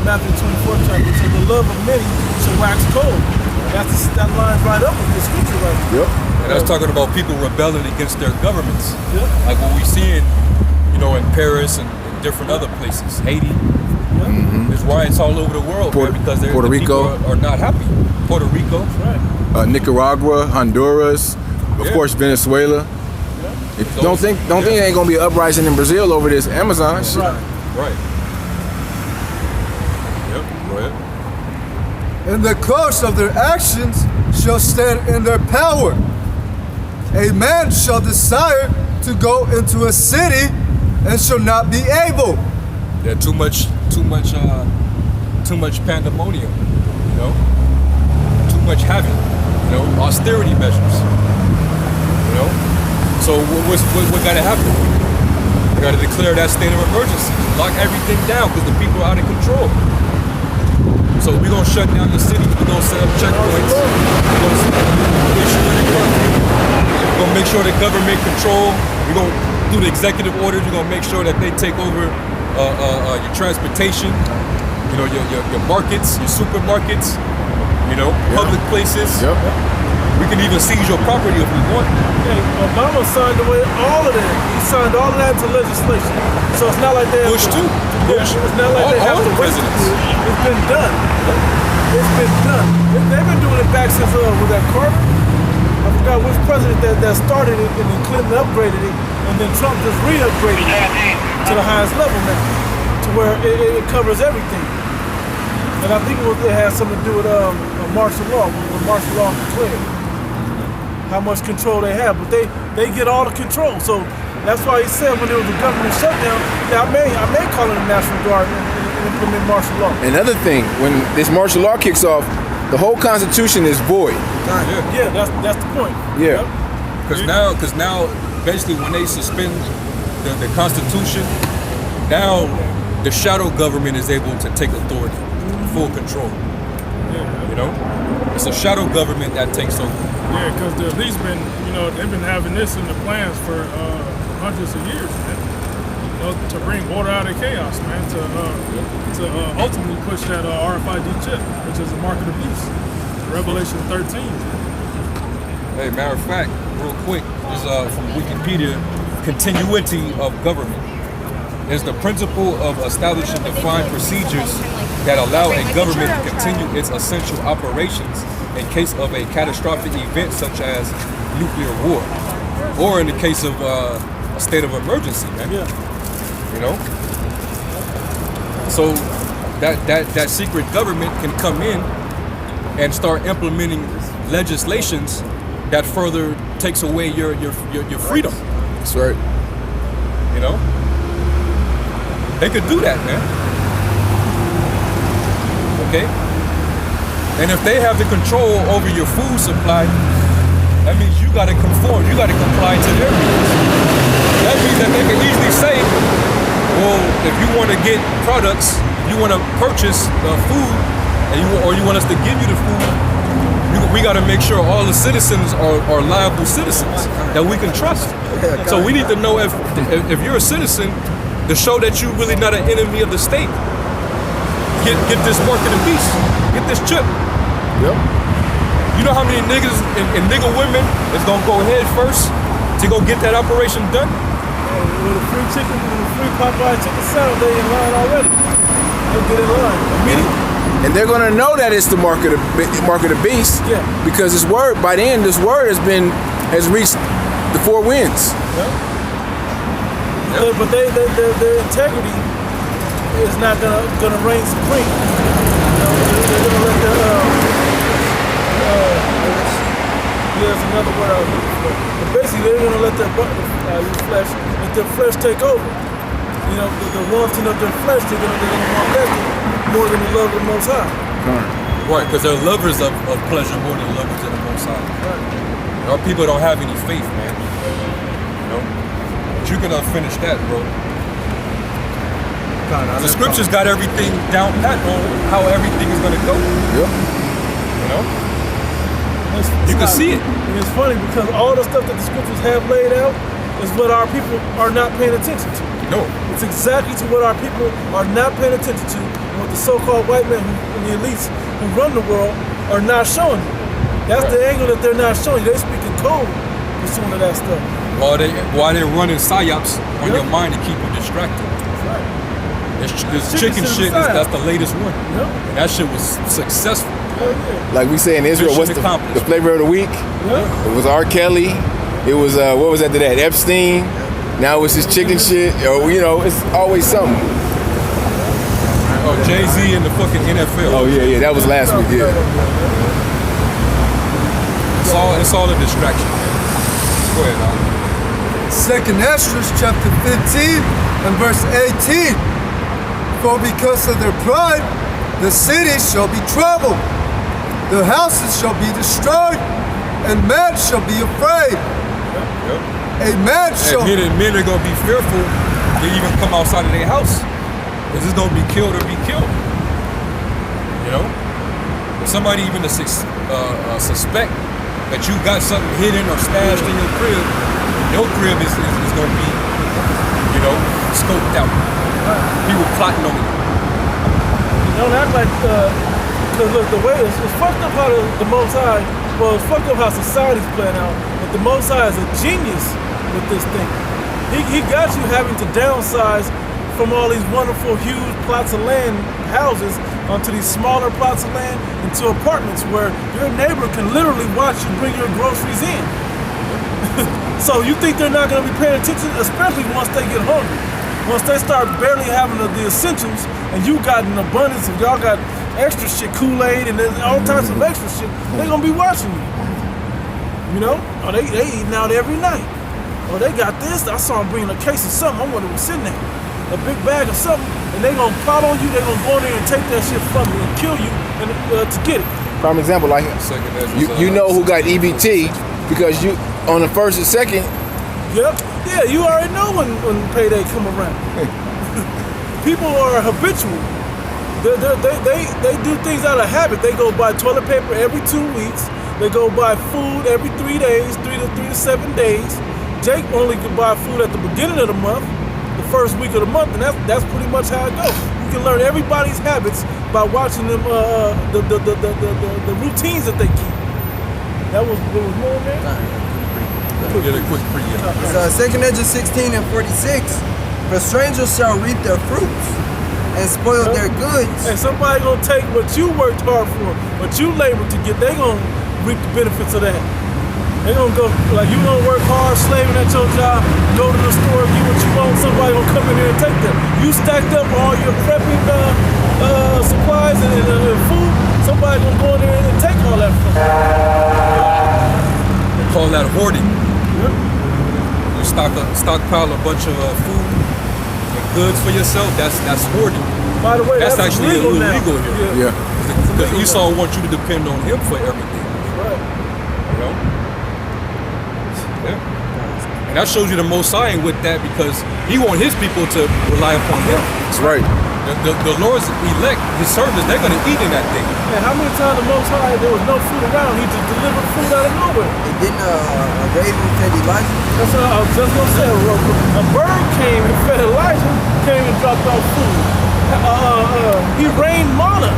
Matthew 24 chapter, so the love of many shall wax cold. That lines right up with the scripture right there. Yep. And that's talking about people rebelling against their governments. Yeah. Like what we see in Paris and different other places. Haiti. There's riots all over the world, man, because Puerto the Rico people are not happy. Puerto Rico. Right. Nicaragua, Honduras, of course Venezuela. Don't think there ain't gonna be an uprising in Brazil over this Amazon shit. Right. Yep. Go ahead. and the course of their actions shall stand in their power. A man shall desire to go into a city and shall not be able. Yeah, too much pandemonium, too much havoc, austerity measures, So what got to happen? We got to declare that state of emergency, lock everything down because the people are out of control. So we're gonna shut down the city. We're gonna set up checkpoints. We're gonna issue a curfew. We're gonna make sure the government control. We're gonna do the executive orders. We're gonna make sure that they take over your transportation, your markets, your supermarkets, public places. Yep. We can even seize your property if we want. Hey, Obama signed away all of that. He signed all of that into legislation. So it's not like they have Bush to, too. Bush. It's not like they have all to the wait to presidents. do it. It's been done. It's been done. They've been doing it back since with that Carter. I forgot which president that started it, and then Clinton upgraded it, and then Trump just re-upgraded it to the highest level now, to where it covers everything. And I think it has something to do with martial law, when martial law declared. How much control they have, but they get all the control. So that's why he said when there was a government shutdown, I may call it a National Guard and implement martial law. Another thing, when this martial law kicks off, the whole Constitution is void. Yeah, that's the point. Yeah. Because now, basically, when they suspend the Constitution, now the shadow government is able to take authority, full control. You know, it's a shadow government that takes over. Yeah, because the elites been, they've been having this in the plans for hundreds of years, man. To bring order out of chaos, man. To ultimately push that RFID chip, which is a mark of the beast. Revelation 13. Hey, matter of fact, real quick, this is from Wikipedia. Continuity of government is the principle of establishing defined procedures that allow a government to continue its essential operations in case of a catastrophic event such as nuclear war, or in the case of a state of emergency, man. Yeah. You know? So that secret government can come in and start implementing legislations that further takes away your freedom. That's right. You know? They could do that, man. Okay? And if they have the control over your food supply, that means you gotta conform, you gotta comply to their rules. That means that they can easily say, well, if you wanna get products, you wanna purchase food, and you want us to give you the food, we gotta make sure all the citizens are liable citizens that we can trust. So we need to know if you're a citizen, to show that you're really not an enemy of the state. Get this mark of the beast. Get this chip. Yep. You know how many niggas and nigga women is gonna go head first to go get that operation done? With a free chicken, with a free Popeye chicken sandwich, they in line already. They'll get in line immediately. And they're gonna know that it's the mark of the beast, Yeah. because this word by then has reached the four winds. But their integrity is not gonna reign supreme. They're gonna let there's another word I was looking for. But basically, they're gonna let their flesh take over. The wanting of their flesh, they're gonna want that more than the love of the Most High. Right, because they're lovers of pleasure more than lovers of the Most High. Right. Our people don't have any faith, man. You know? But you can finish that, bro. The scriptures got everything down pat on how everything is gonna go. Yep. You know? It's You can not- see it. And it's funny because all the stuff that the scriptures have laid out is what our people are not paying attention to. No. It's exactly to what our people are not paying attention to, and what the so-called white men and the elites who run the world are not showing you. That's the angle that they're not showing you. They're speaking code pursuing of that stuff. While they're running psyops on Yep. your mind to keep you distracted. That's right. This Chicken chicken shit, psyop. that's the latest one. Yep. And that shit was successful. Hell yeah. Like we say in Israel, Mission what's the accomplished. flavor of the week? Yeah. It was R. Kelly. It was what was after that? Epstein. Now it's this chicken shit. Or it's always something. Oh, Jay-Z and the fucking NFL. Oh yeah, that was last week. Yeah. It's all a distraction. Go ahead, Al. 2nd Esdras chapter 15 and verse 18. For because of their pride, the cities shall be troubled, the houses shall be destroyed, and men shall be afraid. A man shall Men are gonna be fearful to even come outside of their house. Because it's gonna be killed or be killed. You know? If somebody even suspect that you got something hidden or stashed in your crib is gonna be, scoped out. People plotting on you. Don't act like, because look, the way it's fucked up how the Most High, well, it's fucked up how society's playing out, but the Most High is a genius with this thing. He got you having to downsize from all these wonderful, huge plots of land, houses, onto these smaller plots of land into apartments where your neighbor can literally watch you bring your groceries in. So you think they're not going to be paying attention, especially once they get hungry. Once they start barely having the essentials, and you got an abundance of y'all got extra shit, Kool-Aid, and there's all types of extra shit, they're gonna be watching you. Oh, they eating out every night. Oh, they got this. I saw them bringing a case of something. I wonder what's in there. A big bag of something, and they gonna plot on you. They gonna go in there and take that shit from you and kill you to get it. Prime example, like Second Esdras, you know who got EBT because you on the first and second. Yep. Yeah, you already know when payday come around. people are habitual. They do things out of habit. They go buy toilet paper every 2 weeks. They go buy food every 3 days, 3 to 7 days. Jake only can buy food at the beginning of the month, the first week of the month, and that's pretty much how it goes. You can learn everybody's habits by watching them, the routines that they keep. That was more, man. Get a quick So 2 Ezra 16 and 46, for strangers shall reap their fruits and spoil their goods. And somebody gonna take what you worked hard for, what you labored to get, they gonna reap the benefits of that. They gonna go, like, you gonna work hard, slaving at your job, go to the store, get what you want, somebody gonna come in here and take that. You stacked up all your prepping supplies and food, somebody gonna go in there and take all that from you. They call that hoarding. You stockpile a bunch of food and goods for yourself. That's hoarding. By the way, That's actually illegal now. illegal here. Yeah. Because Esau wants you to depend on him for everything. Right. You know? Yeah. And that shows you the Most High ain't with that because he want his people to rely upon him. That's right. The Lord's elect, his servants, they're going to eat in that thing. And how many times the Most High, there was no food around, he just delivered food out of nowhere? It didn't a raven fed Elijah. That's what I was just gonna say. A bird came and fed Elijah, came and dropped off food. He rained manna.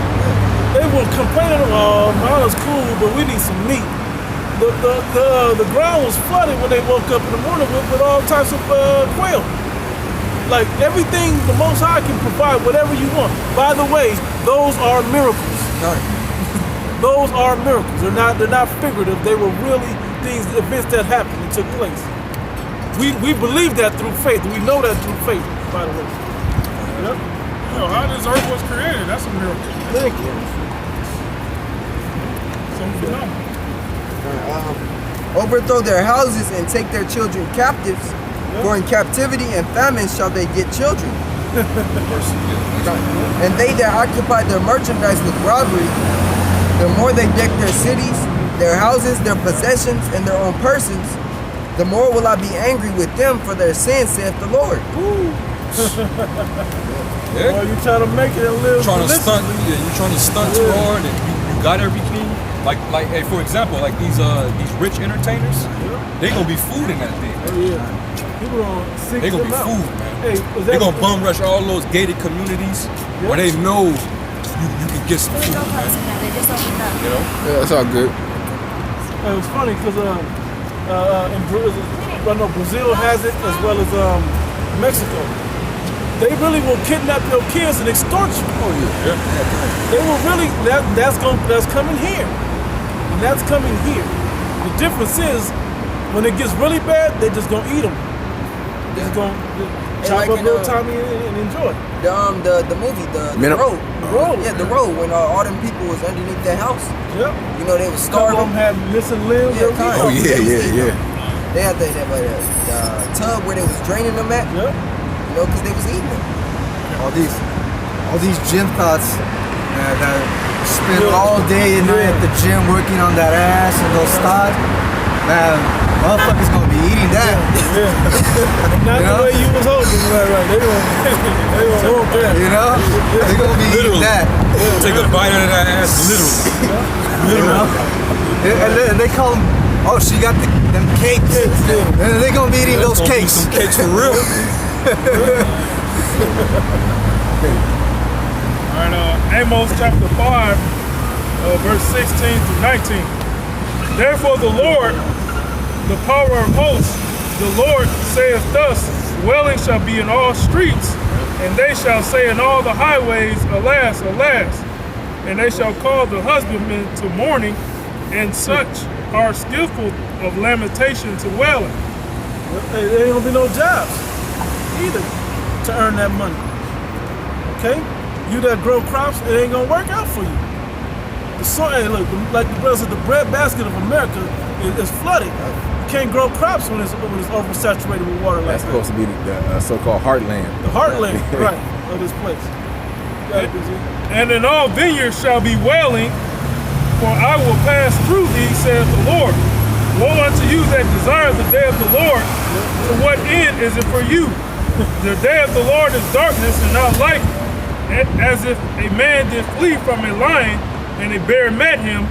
They were complaining, oh, manna's cool, but we need some meat. The ground was flooded when they woke up in the morning with all types of quail. Like everything the Most High can provide, whatever you want. By the way, those are miracles. Those are miracles. They're not figurative. They were really events that happened and took place. We believe that through faith. We know that through faith, by the way. Yep. You know, how this earth was created, that's a miracle. Thank you. Some phenomenal. Overthrow their houses and take their children captives. For in captivity and famine shall they get children. And they that occupy their merchandise with robbery, the more they deck their cities, their houses, their possessions, and their own persons, the more will I be angry with them for their sins, saith the Lord. Yeah. Well, you trying to make it and live. Trying to stunt, you're trying to stunt too hard, and you got everything. Like, hey, for example, like these rich entertainers, they gonna be food in that thing. Oh yeah. People gonna seek They gonna be them out. food, man. Hey, They gonna bum rush all those gated communities where they know you can get some food, man. You know? Yeah, that's all good. It was funny because in Brazil has it as well as Mexico. They really will kidnap your kids and extort you. Oh yeah. Yeah. They will really that's coming here, and that's coming here. The difference is when it gets really bad, they just gonna eat them. They just gonna chop like up little Tommy and enjoy. The movie, the road. The road. Yeah, the road, when all them people was underneath their house. Yep. You know, they was Some of starving. them had missing limbs. Yeah, everything. kind Oh of. yeah. They had the tub where they was draining them at, Yep. you know, because they was eating them. All these gym thoughts that spend all day and night at the gym working on that ass and those thoughts, man, motherfuckers gonna be eating that. Not You know? the way you was hoping, right? They gonna want that. You know, they gonna be eating Literally. that. Take a bite out of that ass, literally. You know, and they call them, oh, she got them cakes, and they gonna be eating those Gonna be cakes. some cakes for real. All right, Amos chapter 5, verse 16 through 19. Therefore the Lord, the power of hosts, the Lord saith thus, dwelling shall be in all streets, and they shall say in all the highways, alas, alas. And they shall call the husbandmen to mourning, and such are skillful of lamentation to wailing. There ain't gonna be no jobs either to earn that money. Okay? You that grow crops, it ain't gonna work out for you. The soil, hey, look, like the brother said, the breadbasket of America is flooded. You can't grow crops when it's oversaturated with water like That's that. supposed to be the so-called heartland. The heartland, right, of this place. And in all vineyards shall be wailing, for I will pass through thee, saith the Lord. Woe unto you that desire the day of the Lord. To what end is it for you? The day of the Lord is darkness and not light, as if a man did flee from a lion, and a bear met him,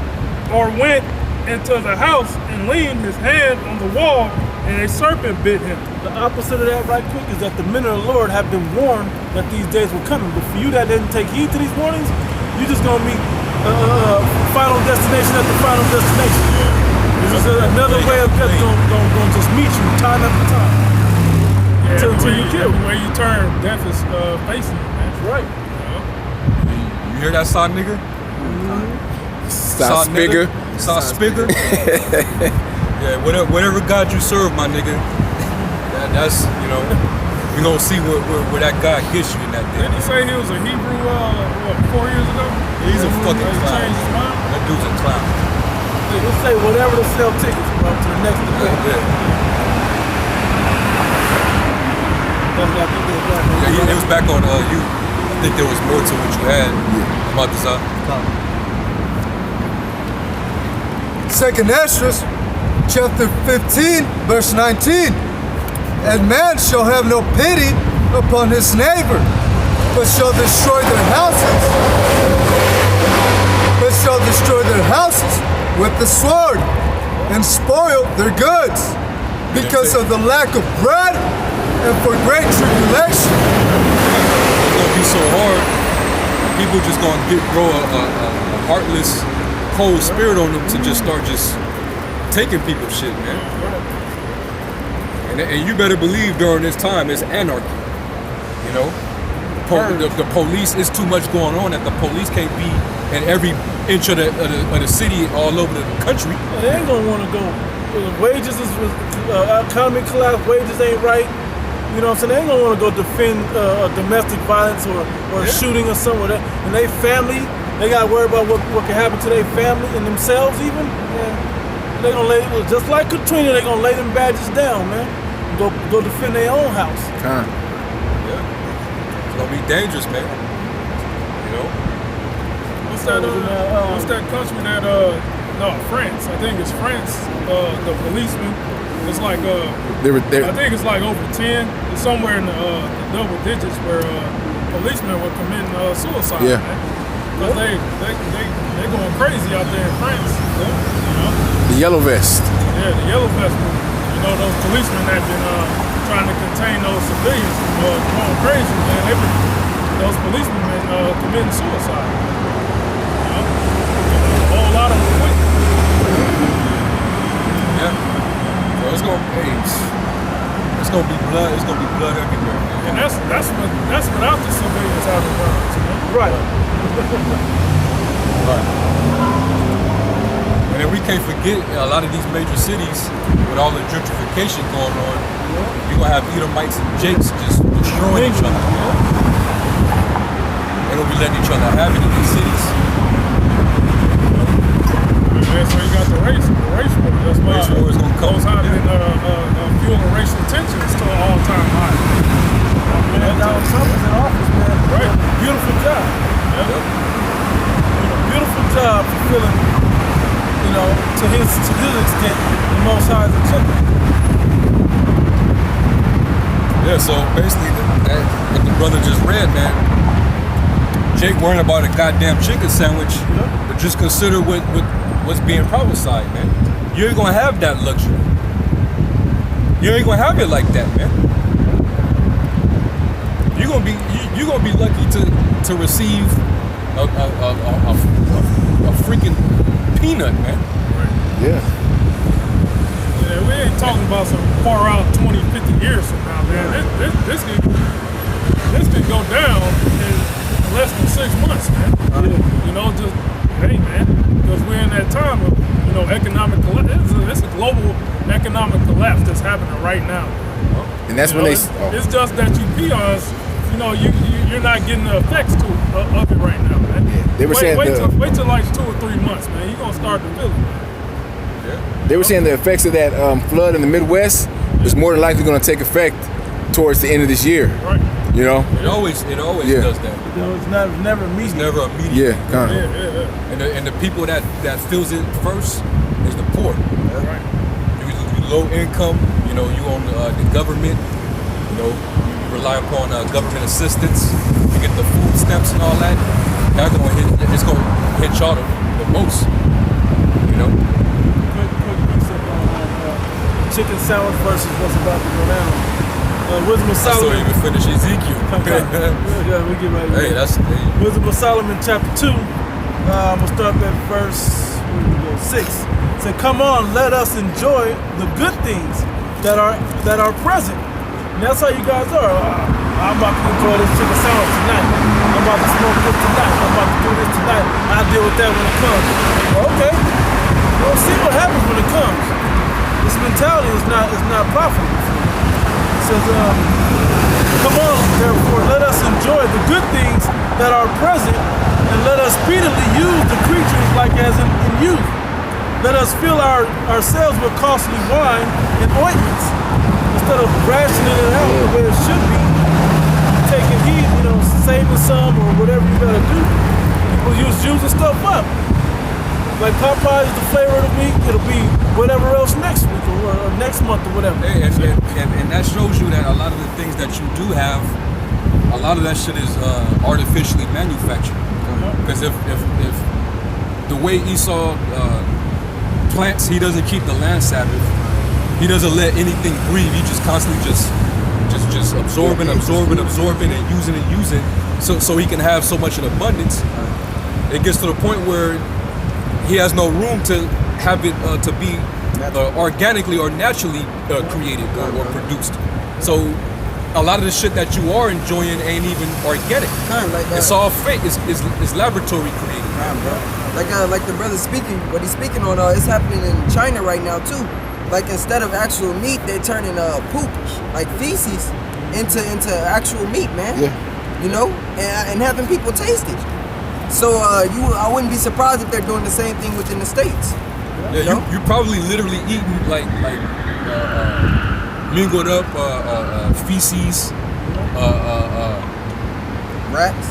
or went into the house and leaned his hand on the wall, and a serpent bit him. The opposite of that right quick is that the men of the Lord have been warned that these days were coming. But for you that didn't take heed to these warnings, you're just going to meet final destination at the final destination. This is another way of death going to just meet you time after time. Until you kill. Every way you turn, death is facing you, man. That's right. You hear that, saw nigga? Stop Spigger. Saw Spigger. Yeah, whatever God you serve, my nigga. That's we gonna see where that God gets you in that day. Didn't he say he was a Hebrew, 4 years ago? He's a fucking He clown. changed his mind? That dude's a clown. He'll say whatever to sell tickets, bro, to the next debate. Yeah, it was back on you. I think there was more to what you had about this. Second Esdras, chapter 15, verse 19. And man shall have no pity upon his neighbor, but shall destroy their houses. But shall destroy their houses with the sword, and spoil their goods, because of the lack of bread and for great tribulation. It's gonna be so hard. People just gonna grow a heartless, cold spirit on them to just start taking people's shit, man. And you better believe during this time it's anarchy. You know, the police is too much going on that the police can't be in every inch of the city all over the country. They ain't gonna want to go. Wages is economy collapse. Wages ain't right. You know what I'm saying? They ain't gonna want to go defend domestic violence or shooting or something. And they family, they gotta worry about what can happen to their family and themselves even. And they gonna lay, just like Katrina, they gonna lay them badges down, man. Go defend their own house. Yeah, it's gonna be dangerous, man. You know. What's that country that France. I think it's France. The policeman. It's like I think it's like over 10. It's somewhere in the double digits where policemen were committing suicide. Yeah. Man. Because they going crazy out there in France. You know? The yellow vest. Yeah, the yellow vest movement. You know, those policemen that been trying to contain those civilians going crazy, man. Those policemen been committing suicide. You know? A whole lot of them quit. Yeah. So it's gonna be blood. It's gonna be blood everywhere, man. And that's without the civilians having weapons. You know? Right. And then we can't forget a lot of these major cities with all the gentrification going on. You're gonna have Edomites and Jakes just destroying each other. They gonna be letting each other have it in these cities. Yeah, so you got the race war. That's why Race war is gonna come. those have been fueling racial tensions to an all-time high. And Donald Trump is in office, man. Right. Beautiful job. Yep. Beautiful job fulfilling, you know, to his extent, the Most High's agenda. Yeah, so basically, what the brother just read, man. Jake worrying about a goddamn chicken sandwich, but just consider what's being prophesied, man. You ain't gonna have that luxury. You ain't gonna have it like that, man. You're gonna be lucky to receive a freaking peanut, man. Yeah. Yeah, we ain't talking about some far out 20, 50 years from now, man. This could go down in less than 6 months, man. You know, just, hey, man, because we're in that time of, you know, economic collapse. It's a global economic collapse that's happening right now. And that's You when know, it's just that you peons, you know, you're not getting the effects of it right now, man. They were saying wait till like 2 or 3 months, man. You're gonna start to feel it. they were saying the effects of that flood in the Midwest is more than likely going to take effect towards the end of this year. Right. You know? It always Yeah. does that. You know, it's never It's immediate. never immediate. Yeah, kind of. Yeah. And the people that feels it first is the poor. Right. You low income, you know, you on the government, you know, rely upon government assistance to get the food stamps and all that, it's gonna hit y'all the most. You know. Quick precept on chicken sandwich versus what's about to go down. Wisdom of I still Solomon. even finish Ezekiel. Yeah, we get right. Hey, that's Wisdom of Solomon, chapter 2. I'm gonna start at verse 6. Say, come on, let us enjoy the good things that are present. And that's how you guys are. I'm about to enjoy this chicken sandwich tonight. I'm about to smoke this tonight. I'm about to do this tonight. I'll deal with that when it comes. Okay. We'll see what happens when it comes. This mentality is not profitable. It says, come on, therefore, let us enjoy the good things that are present, and let us speedily use the creatures like as in youth. Let us fill ourselves with costly wine and ointments, instead of rationing it out the way it should be, taking heed, saving some or whatever you gotta do. People using stuff up. Like Popeye is the flavor of the week, it'll be whatever else next week or next month or whatever. Hey, and that shows you that a lot of the things that you do have, a lot of that shit is artificially manufactured. Because if the way Esau plants, he doesn't keep the land Sabbath. He doesn't let anything breathe. He just constantly just absorbing and using, so he can have so much in abundance. It gets to the point where he has no room to have it to be organically or naturally created or produced. So a lot of the shit that you are enjoying ain't even organic. It's all fake. It's laboratory created. Like the brother speaking, what he's speaking on, it's happening in China right now too. Like instead of actual meat, they're turning poop, like feces, into actual meat, man. Yeah. You know, and having people taste it. So I wouldn't be surprised if they're doing the same thing within the States. Yeah, you probably literally eating like mingled up feces, Rats.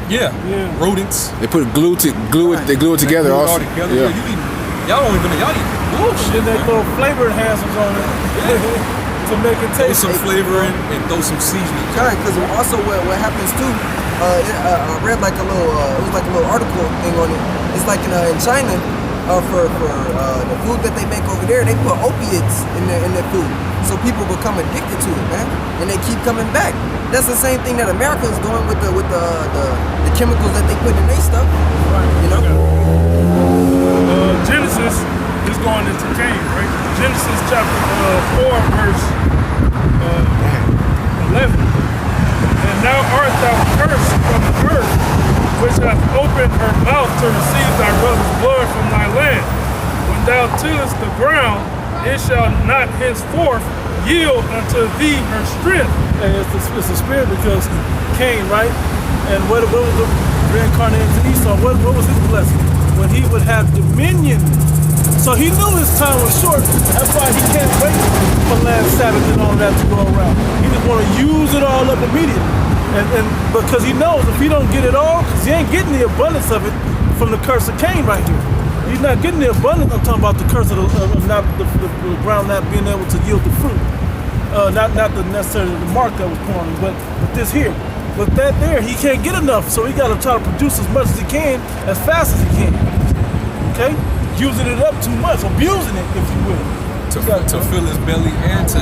yeah, rodents. They put glue it together. All Also, together. yeah. Y'all don't even y'all eat bullshit. Then they throw flavor enhancers on it to make it Throw taste. some flavor in and throw some seasoning. Because also what happens too, I read like a little, it was like a little article thing on it. It's like in China, for the food that they make over there, they put opiates in their food, so people become addicted to it, man, and they keep coming back. That's the same thing that America is doing with the chemicals that they put in their stuff. You know. Genesis is going into Cain, right? Genesis chapter 4, verse 11. And now art thou cursed from the earth, which hath opened her mouth to receive thy brother's blood from thy land. When thou tillest the ground, it shall not henceforth yield unto thee her strength. And it's the spirit because Cain, right? And what was the reincarnated to Esau? What was his blessing? When he would have dominion. So he knew his time was short. That's why he can't wait for last Sabbath and all that to go around. He just want to use it all up immediately. And because he knows if he don't get it all, because he ain't getting the abundance of it from the curse of Cain right here. He's not getting the abundance. I'm talking about the curse of the ground not being able to yield the fruit. Not necessarily the mark that was put on him, but this here. But that there, he can't get enough, so he got to try to produce as much as he can, as fast as he can. Okay? Using it up too much, abusing it, if you will. To fill his belly and to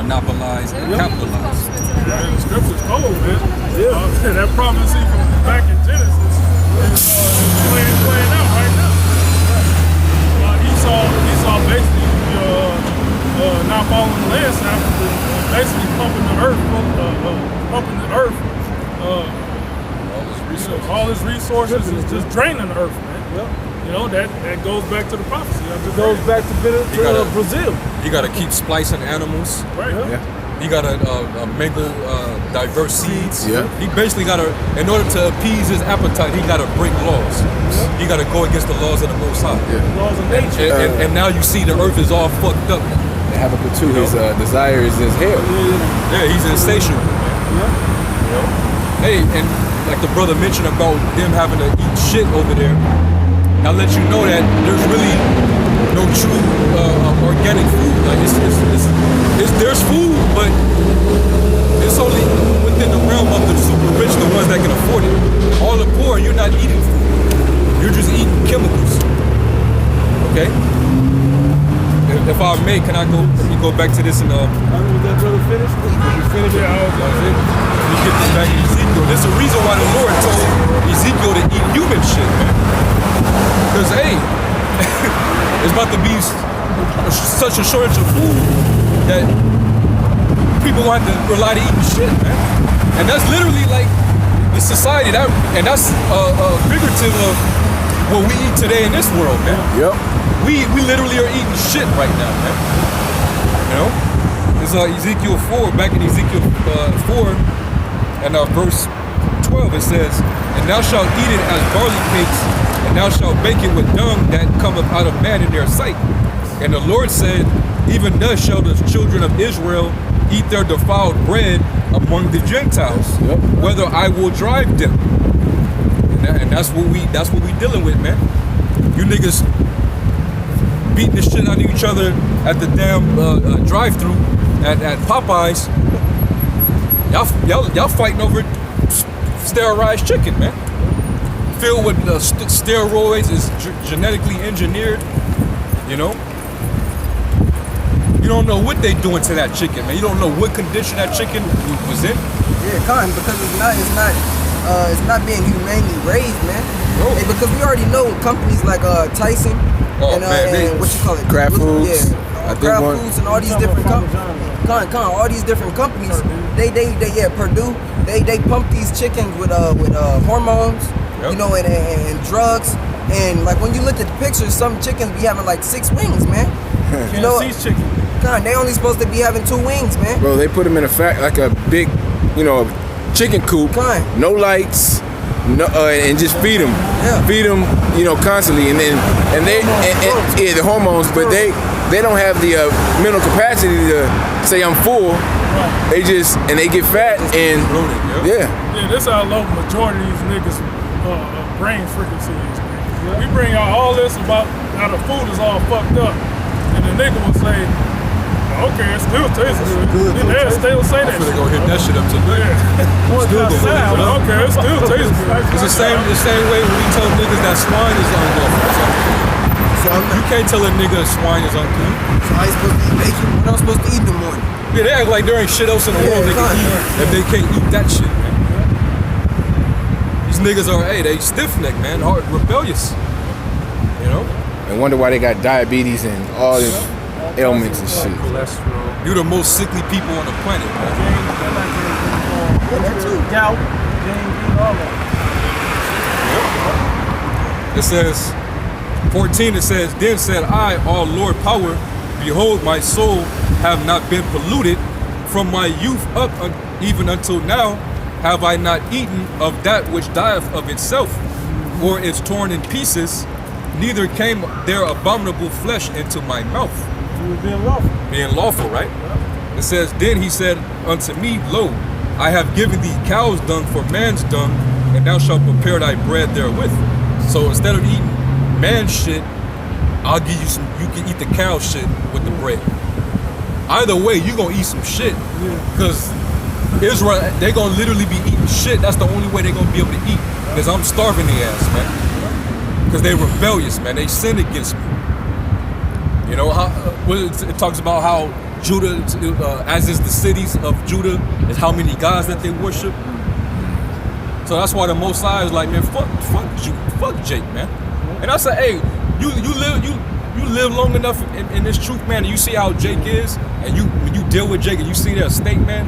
monopolize and capitalize. Yeah, the scripture's cold, man. Yeah. That prophecy from back in Genesis is playing out right now. Esau basically not following the land Sabbath, basically pumping the earth, all his resources is just draining the earth, man. Yep. You know, that goes back to the prophecy. It goes back to Brazil. You gotta keep splicing animals. Right. Yeah. You gotta mingle diverse seeds. Yeah. He basically gotta, in order to appease his appetite, he gotta break laws. He gotta go against the laws of the Most High. Laws of nature. And now you see the earth is all fucked up. Habakkuk 2, his desire is his hell. Yeah, he's insatiable. Hey, and like the brother mentioned about them having to eat shit over there, I'll let you know that there's really no true organic food. Like there's food, but it's only You're just eating chemicals. Okay? If I may, can I go? Let me go back to this in Was that brother finished? you finish it? That's it. Let me get this back in Ezekiel. There's a reason why the Lord told Ezekiel to eat human shit, man. Because, hey, it's about to be such a shortage of food that people want to rely to eating shit, man. And that's literally like the society, and that's figurative of what we eat today in this world, man. Yep. We literally are eating shit right now, man. You know? It's Ezekiel 4, back in Ezekiel 4, and verse 12, it says, "And thou shalt eat it as barley cakes, and thou shalt bake it with dung that cometh out of man in their sight. And the Lord said, even thus shall the children of Israel eat their defiled bread among the Gentiles, whether I will drive them." And that's what we dealing with, man. You niggas beating the shit out of each other at the damn drive-thru at Popeyes. Y'all fighting over sterilized chicken, man. Filled with steroids, is genetically engineered. You know. You don't know what they doing to that chicken, man. You don't know what condition that chicken was in. Yeah, because it's not being humanely raised, man. No. Hey, because we already know companies like Tyson and what you call it, Kraft Foods. Yeah, I think Kraft one- Foods and all these different companies. All these different companies. They Purdue. They pump these chickens with hormones, Yep. you know, and drugs. And like when you look at the pictures, some chickens be having like 6 wings, man. You know, KFC's chicken. they only supposed to be having 2 wings, man. Bro, they put them in like a big, chicken coop, Kind. no lights, no, and just feed them, constantly, and then the hormones, but they don't have the mental capacity to say I'm full. They get fat and Bloated, Yeah, this how low majority of these niggas brain frequency is, man. We bring out all this about how the food is all fucked up, and the nigga will say, okay, it still tastes good. They'll still say that I'm gonna shit. go hit that shit up tonight. Yeah. Still go hit it up. Okay, it still tastes good. It's the same way when we tell niggas that swine is unlawful. So You can't tell a nigga swine is unclean. I ain't supposed to eat bacon. What am I supposed to eat in the morning? Yeah, they act like there ain't shit else in the world they can eat if they can't eat that shit, man. These niggas are, they stiff-necked, man, hard, rebellious. You know? and wonder why they got diabetes and all these ailments and shit. Cholesterol. You're the most sickly people on the planet, man. Gout. All that. It says, 14, it says, "Then said I, all Lord power, behold, my soul have not been polluted from my youth up even until now. Have I not eaten of that which dieth of itself, or is torn in pieces, neither came their abominable flesh into my mouth." You was being lawful. Being lawful, right? It says, "Then he said unto me, Lo, I have given thee cow's dung for man's dung, and thou shalt prepare thy bread therewith." So instead of eating man shit, I'll give you some, you can eat the cow shit with the bread. Either way, you gonna eat some shit. Because Israel, they gonna literally be eating shit. That's the only way they gonna be able to eat. Because I'm starving their ass, man. Because they rebellious, man. They sin against me. You know, it talks about how Judah, as is the cities of Judah, is how many gods that they worship. So that's why the Most High is like, man, fuck Jake, man. And I said, hey, you live long enough in this truth, man, and you see how Jake is, and when you deal with Jake and you see their state, man,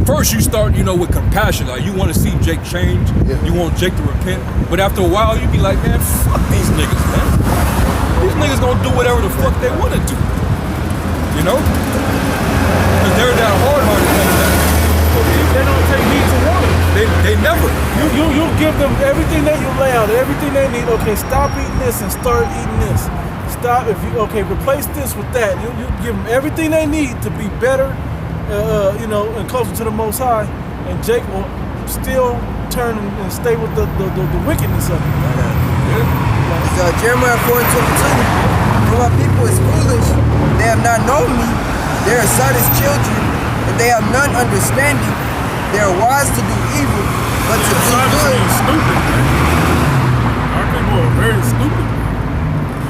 first you start, with compassion. Like, you want to see Jake change, you want Jake to repent, but after a while you be like, man, fuck these niggas, man. These niggas gonna do whatever the fuck they want to do, because they're that hard-hearted. They don't take heed to warning. They never. You give them everything that you lay out, everything they need. Okay, stop eating this and start eating this. Stop replace this with that. You give them everything they need to be better, and closer to the Most High. And Jake will still turn and stay with the wickedness of it. It's, Jeremiah 4:22. For my people is foolish, they have not known me. They are son as children, and they have none understanding. They are wise to do evil, but to do good. Stupid. people are very stupid.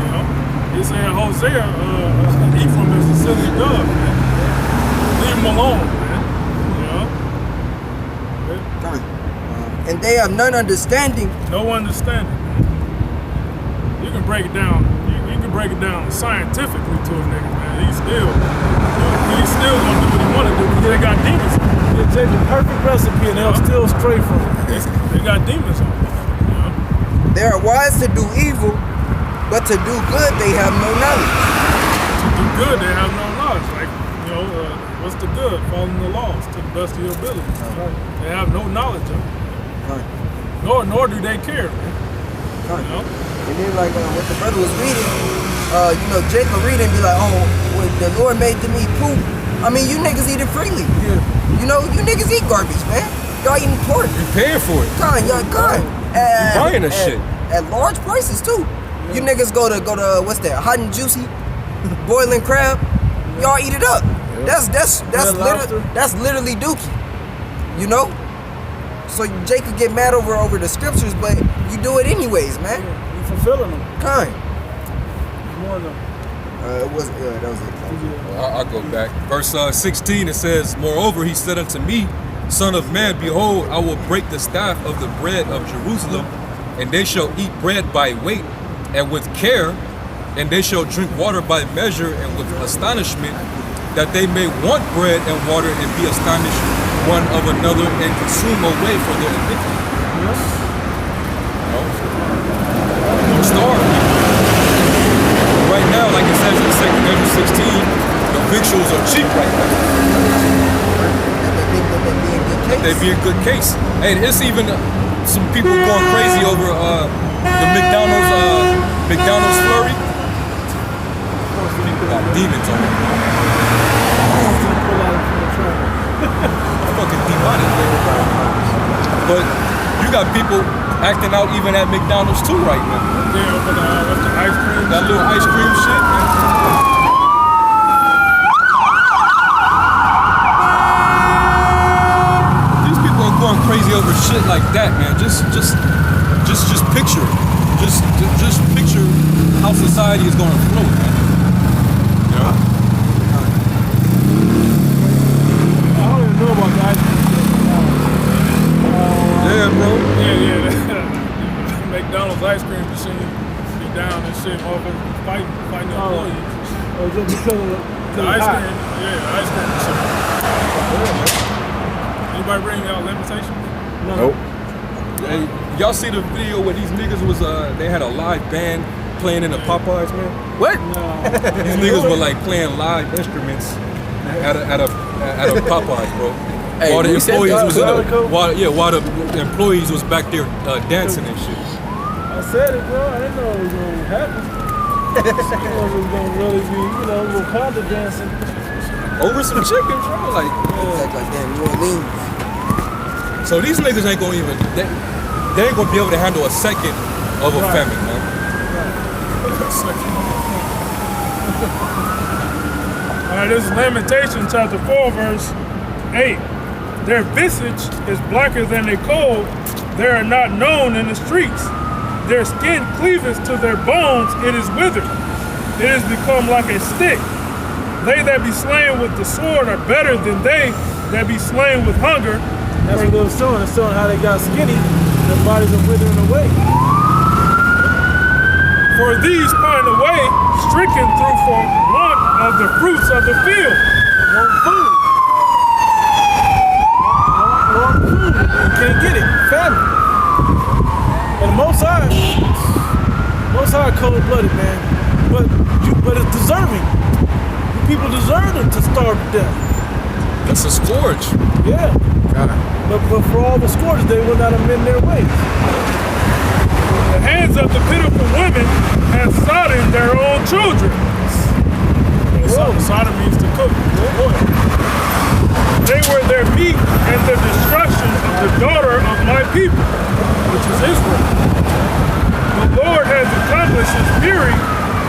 You know, it's saying Hosea, Ephraim is a silly dove, man. Leave him alone, man. You know, And they have none understanding. no understanding. Man. You can break it down. You can break it down scientifically to a nigga, man. He's still gonna do what he want to do because they got demons. You take the perfect recipe and they'll still stray from it. They got demons on them. You know? They are wise to do evil, but to do good they have no knowledge. To do good, they have no knowledge. Like, you know, what's the good? Following the laws to the best of your ability. They have no knowledge of it. Nor do they care, man. You know? And then like what the brother was reading, you know, Jacob reading be like, oh, well, the Lord made them eat poop. I mean, you niggas eat it freely. Yeah. You know, you niggas eat garbage, man. Y'all eating pork. You paying for it. Y'all buying the shit. At large prices too. You niggas go to what's that? Hot and juicy, boiling crab. Y'all eat it up. That's literally dookie. You know. So Jacob get mad over the scriptures, but you do it anyways, man. Yeah, you fulfilling them. Kind. More than That was it. I'll go back. Verse 16, it says, Moreover, he said unto me, Son of man, behold, I will break the staff of the bread of Jerusalem, and they shall eat bread by weight, and with care, and they shall drink water by measure, and with astonishment, that they may want bread and water, and be astonished one of another, and consume away for their iniquity. Don't starve. Right now, like it says in 2 Ezra 16, the victuals are cheap right now. They be a good case. Hey, it's even some people going crazy over the McDonald's flurry. People got demons on it. Fucking demonic, man. But you got people acting out even at McDonald's too right now. Yeah, with the ice cream. That little ice cream shit, man. These people are going crazy over shit like that, man. Just picture it. Just picture how society is going to flow, man. You know? I don't even know about the ice cream. Yeah, bro. Yeah. McDonald's ice cream machine be down and shit, motherfuckers fighting the employees. Or just because of The ice cream, the ice cream machine. Anybody bring out limitation? Nope. Hey, y'all see the video where these niggas was they had a live band playing in the Popeyes, man? What? These niggas were like playing live instruments at a Popeyes, bro. Hey, While the we said employees was in Jericho? while the employees was back there dancing and shit. I said it, bro. I didn't know it was going to happen. I didn't know it was going to really be, a little conga dancing. Over some chicken, bro. Like, Like that, New Orleans. so these niggas ain't gonna even they ain't gonna be able to handle a second of a famine, man. All right, this is Lamentation chapter 4, verse 8. Their visage is blacker than a coal. They are not known in the streets. Their skin cleaveth to their bones. It is withered. It is become like a stick. They that be slain with the sword are better than they that be slain with hunger. That's what they were showing. It's showing how they got skinny. Their bodies are withering away. For these pine away, stricken through for want of the fruits of the field. Want food. Want food. You can't get it. Famine. And Most High cold-blooded, man. But it's deserving. People deserve them to starve to death. That's a scourge. Yeah. But for all the scourges, they will not amend their ways. The hands of the pitiful women have sodden their own children. Sodden means to cook. They were their meat and the destruction of the daughter of my people, which is Israel. The Lord has accomplished his fury.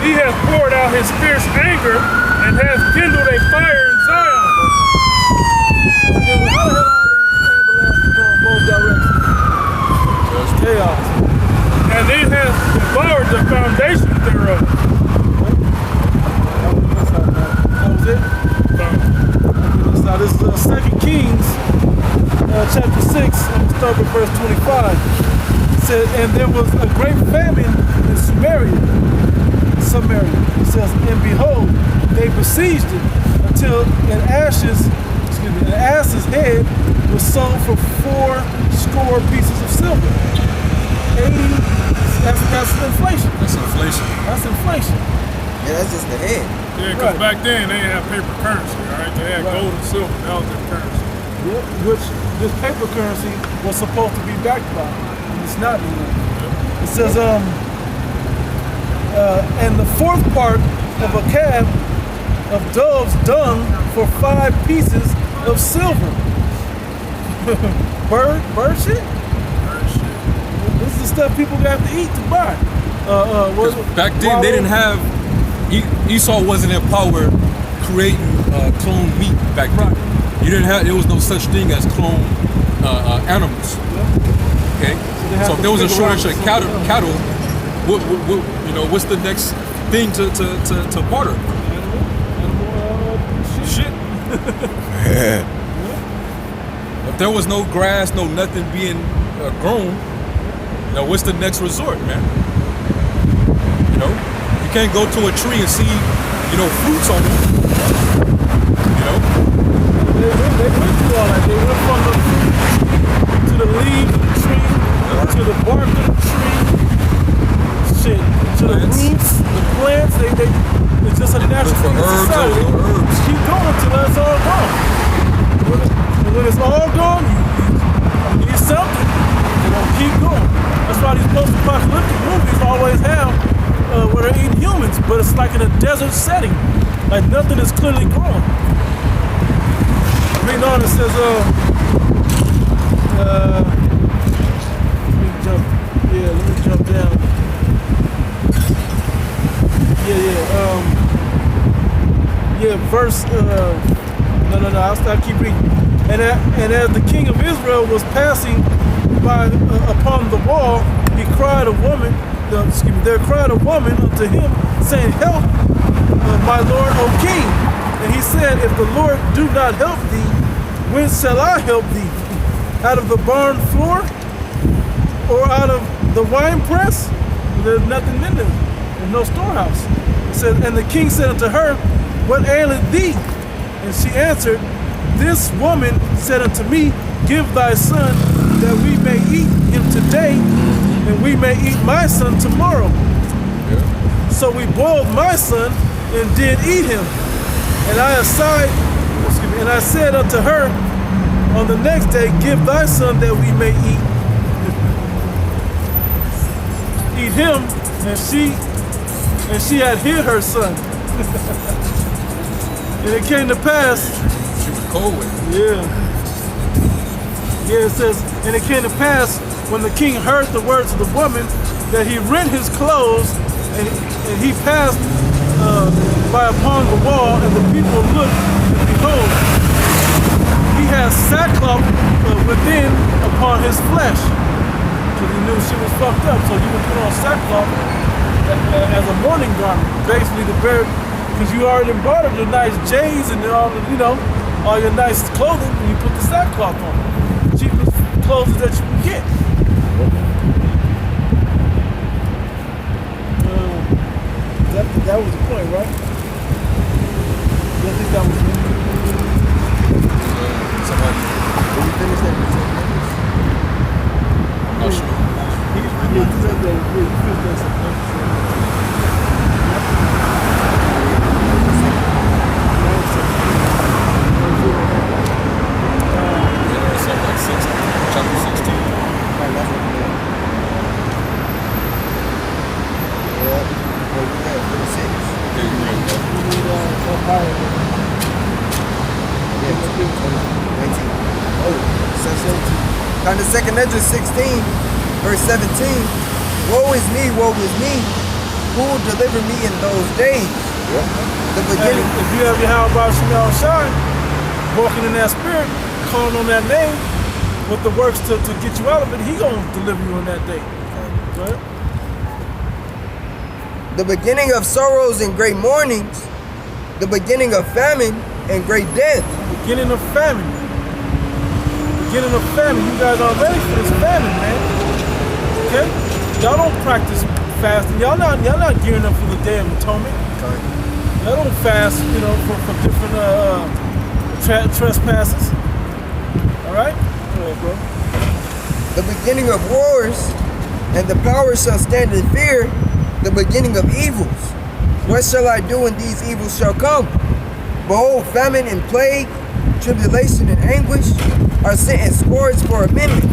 He has poured out his fierce anger and has kindled a fire in Zion. How the hell all these ambulances going both directions? Chaos. And it has 2 Kings chapter 6, I'm gonna start with verse 25. It says, and there was a great famine in Samaria. It says, and behold, they besieged it until an ass's head was sold for 40 pieces of silver. 80, that's inflation. That's inflation. That's inflation. Yeah, that's just the head. Yeah, because Right. back then they didn't have paper currency, right? They had Right. gold and silver. That was their currency. Yep. Which this paper currency was supposed to be backed by. And it's not anymore. It says, and the fourth part of a cab of dove's dung for 5 pieces of silver. bird shit? This is the stuff people got to eat to buy. Back then, they didn't have. Esau wasn't in power creating clone meat back then. You didn't have. There was no such thing as clone animals. Okay. So if there was a shortage of cattle, what's the next thing to barter? Shit. If there was no grass, no nothing being grown, what's the next resort, man? You can't go to a tree and see, fruits on it. They went through all that. They went from the fruit to the leaves of the tree, to the bark of the tree, to the roots, the plants. It's just a natural thing in society. Herbs. Keep going till it's all gone. When it's all gone, you need something. Keep going. That's why these post-apocalyptic movies always have where they're eating humans, but it's like in a desert setting. Like nothing is clearly growing. Reading on, it says, let me jump down. Verse, I'll keep reading. And as the king of Israel was passing by upon the wall, he cried a woman, there cried a woman unto him, saying, help, my lord, O king. And he said, if the Lord do not help thee, whence shall I help thee? Out of the barn floor? Or out of the wine press? There's nothing in there. There's no storehouse. It says, and the king said unto her, what aileth thee? And she answered, this woman said unto me, give thy son that we may eat him today, and we may eat my son tomorrow. Yeah. So we boiled my son and did eat him. And I said unto her, on the next day, give thy son that we may eat him. And she had hid her son. And it came to pass. She was cold with it. Yeah, it says, and it came to pass when the king heard the words of the woman that he rent his clothes and he passed by upon the wall, and the people looked, and behold, he has sackcloth within upon his flesh. Because he knew she was fucked up, so you would put on sackcloth as a mourning garment, basically to bear, because you already bought your nice J's and all your nice clothing, and you put the sackcloth on. Cheapest clothes that you can get. That was the point, right? I think that was it. Somebody. Did we finish that? I'm not sure. Yeah, you said that. Yeah, you finished Something like 16, chapter 16. On the second Esdras 16, verse 17, woe is me, who will deliver me in those days? The beginning. If you have your how about Shemal Shine, walking in that spirit, calling on that name, with the works to get you out of it, he gonna deliver you on that day. Right? The beginning of sorrows and great mournings, the beginning of famine, and great death. Beginning of famine. Beginning of famine. You guys are ready for this famine, man. Okay? Y'all don't practice fasting. Y'all not gearing up for the Day of Atonement. Y'all don't fast, for different trespasses. All right? Go ahead, bro. The beginning of wars, and the power shall stand in fear, the beginning of evils. What shall I do when these evils shall come? Behold, famine and plague, tribulation and anguish are sent in scourge for a minute.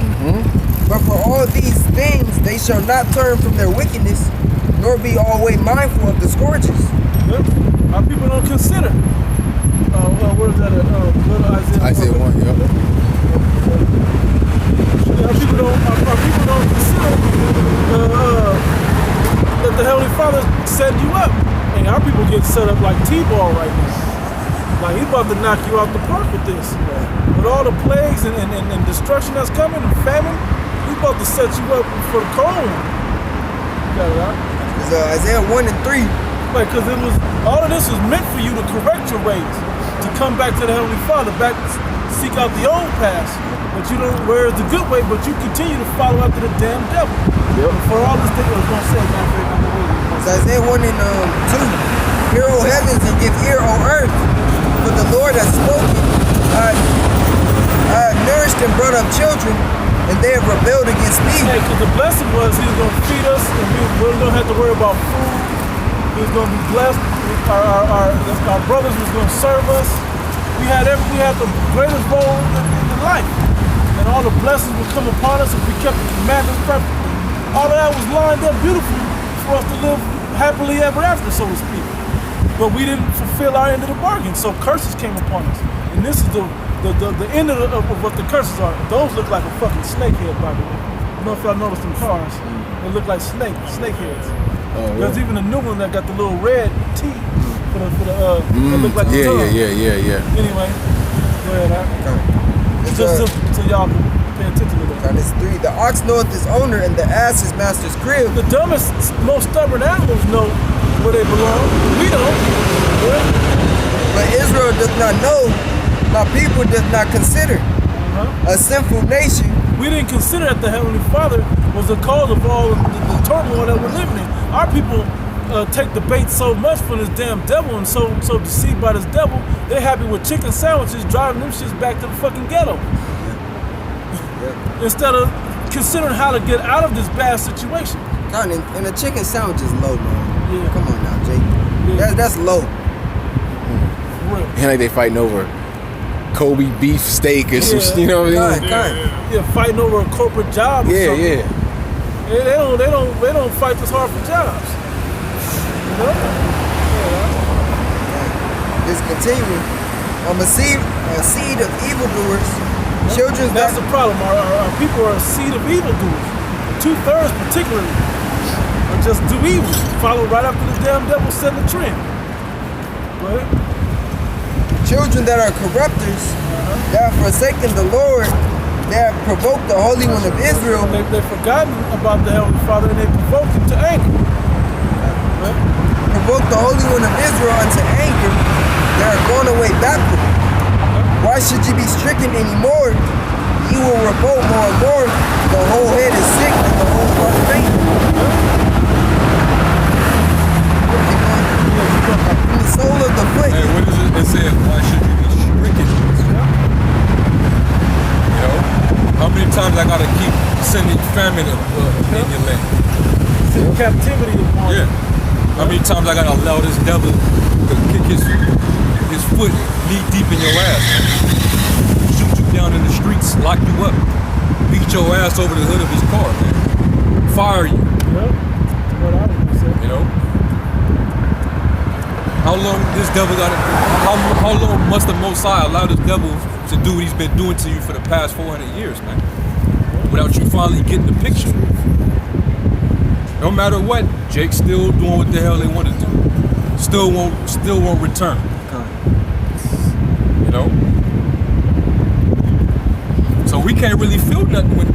But for all these things they shall not turn from their wickedness, nor be always mindful of the scourges. Yep. Our people don't consider. What is that? Isaiah 1, yep. Our people don't consider that the Heavenly Father set you up. And our people get set up like T-ball right now. Like he's about to knock you out the park with this. With all the plagues and destruction that's coming and famine, he's about to set you up for the cold. You got it out. It's Isaiah 1 and 3. Like, because all of this was meant for you to correct your ways, to come back to the Heavenly Father, seek out the old past. But you don't, where's the good way, but you continue to follow after the damn devil. Yep. For all this thing I was going to say, man. It's Isaiah 1 and 2. Hear, O heavens, and give ear, O earth, for the Lord has spoken. I have nourished and brought up children, and they have rebelled against me. Hey, because the blessing was he was going to feed us, and we weren't going to have to worry about food. He was going to be blessed. Our brothers was going to serve us. We had the greatest role in life. And all the blessings would come upon us if we kept the commandments perfectly. All of that was lined up beautifully for us to live happily ever after, so to speak. But we didn't fulfill our end of the bargain, so curses came upon us. And this is the end of what the curses are. Those look like a fucking snake head, by the way. I don't know if y'all noticed them cars. They look like snake heads. There's even a new one that got the little red T for the that look like the tongue. Yeah. Anyway, go ahead, Just so y'all can pay attention to that. And it's 3. The ox knoweth his owner, and the ass his master's crib. The dumbest, most stubborn animals know where they belong. We don't. But Israel does not know, my people does not consider. A sinful nation. We didn't consider that the Heavenly Father was the cause of all the turmoil that we're living in. Our people take the bait so much from this damn devil and so deceived by this devil, they're happy with chicken sandwiches, driving them shits back to the fucking ghetto. Instead of considering how to get out of this bad situation. God, and a chicken sandwich is low, man. Yeah. Come on now, Jake. Yeah. That's low. Real. And like they fighting over Kobe beef steak or some, you know what I mean? Yeah, fighting over a corporate job or something. They don't fight this hard for jobs. You know? It's continuing. A seed of evildoers. Children. That's the problem. Our people are a seed of evildoers. 2/3 particularly are just do evil. Follow right after the damn devil setting the trend. Go ahead. Children that are corrupters, that have forsaken the Lord, that have provoked the Holy One of Israel. They've forgotten about the Heavenly Father and they provoked him to anger. Provoked the Holy One of Israel unto anger. They are going away backward. Why should you be stricken anymore? You will revolt more and more. The whole head is sick and the whole heart faint. In the sole of the foot. Hey, what is it? It says, why should you be stricken? You know? How many times I gotta keep sending famine in your land? In captivity upon Yeah. How many times I gotta allow this devil to kick his foot knee deep in your ass, man? Shoot you down in the streets, lock you up, beat your ass over the hood of his car, man. Fire you. Yep. What I would say. You know? How long this devil got? How long must the Most High allow this devil to do what he's been doing to you for the past 400 years, man? Without you finally getting the picture. No matter what, Jake's still doing what the hell they want to do. Still won't return. You know? So we can't really feel nothing when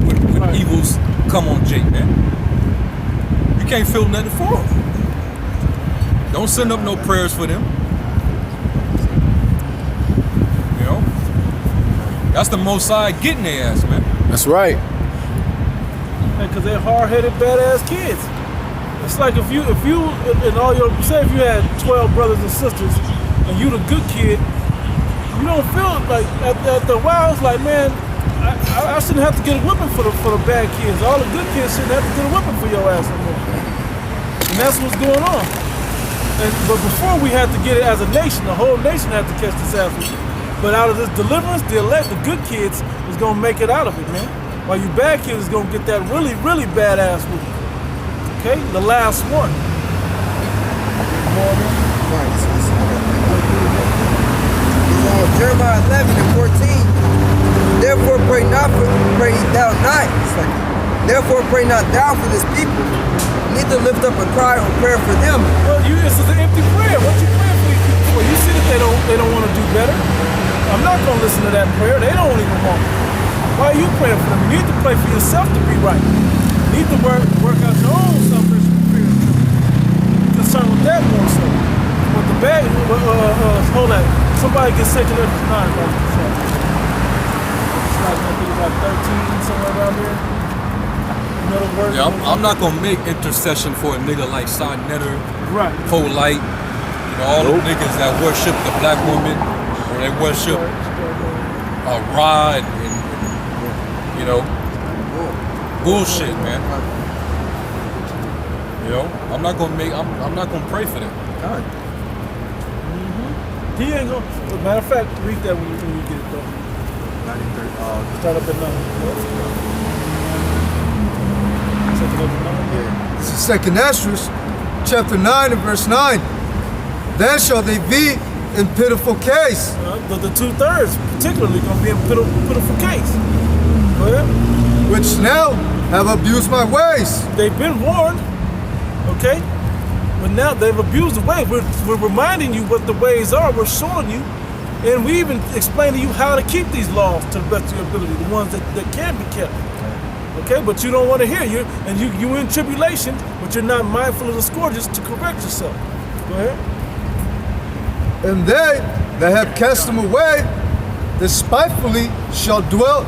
evils come on Jake, man. You can't feel nothing for them. Don't send up no prayers for them. That's the Most High getting their ass, man. That's right. Because they're hard-headed, badass kids. It's like if you and all your, say if you had 12 brothers and sisters, and you the good kid, you don't feel like after a while it's like, man, I shouldn't have to get a whipping for the bad kids. All the good kids shouldn't have to get a whipping for your ass no more. And that's what's going on. But before we had to get it as a nation, the whole nation had to catch this ass whipping. But out of this deliverance, the good kids is gonna make it out of it, man. While you bad kids is gonna get that really, really badass whipping. Okay, the last one. Jeremiah 11 and 14. Therefore pray thou not. Therefore pray not thou for this people, neither lift up a cry or prayer for them. Well, this is an empty prayer. What you praying for these people for? You see that they don't want to do better. I'm not gonna listen to that prayer. They don't even want it. Why are you praying for them? You need to pray for yourself to be right. You need to work out your own salvation. Concerned with that more so. But the bag, hold on. Somebody get 2 Ezra 9 right there. It's like, I think about 13, somewhere around there. Another verse. Yeah, I'm not gonna make intercession for a nigga like Son Netter, Right. Polite, all the niggas that worship the black woman, or they worship Ra and bullshit, man. I'm not gonna pray for them. He ain't gonna. As a matter of fact, read that when you get it though. 93. Start up at 9. This is 2 Esdras, chapter 9 and verse 9. Then shall they be in pitiful case. The 2/3 particularly gonna be in pitiful case. Go ahead. Which now have abused my ways. They've been warned, okay? But now they've abused the way. We're reminding you what the ways are. We're showing you. And we even explain to you how to keep these laws to the best of your ability, the ones that can be kept. Okay, but you don't want to hear you, and you're in tribulation, but you're not mindful of the scourges to correct yourself. Go ahead. And they that have cast them away despitefully shall dwell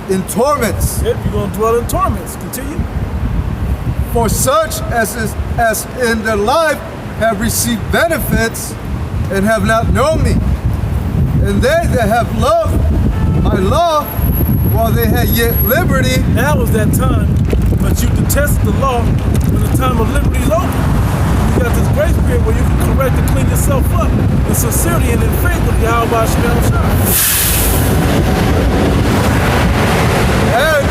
in torments. Yep, you're going to dwell in torments. Continue. For such as in their life have received benefits and have not known me. And they that have loved my law while they had yet liberty. Now was that time, but you detested the law when the time of liberty is over. You got this grace period where you can correct and clean yourself up in sincerity and in faith of Yahweh Shem Shai. And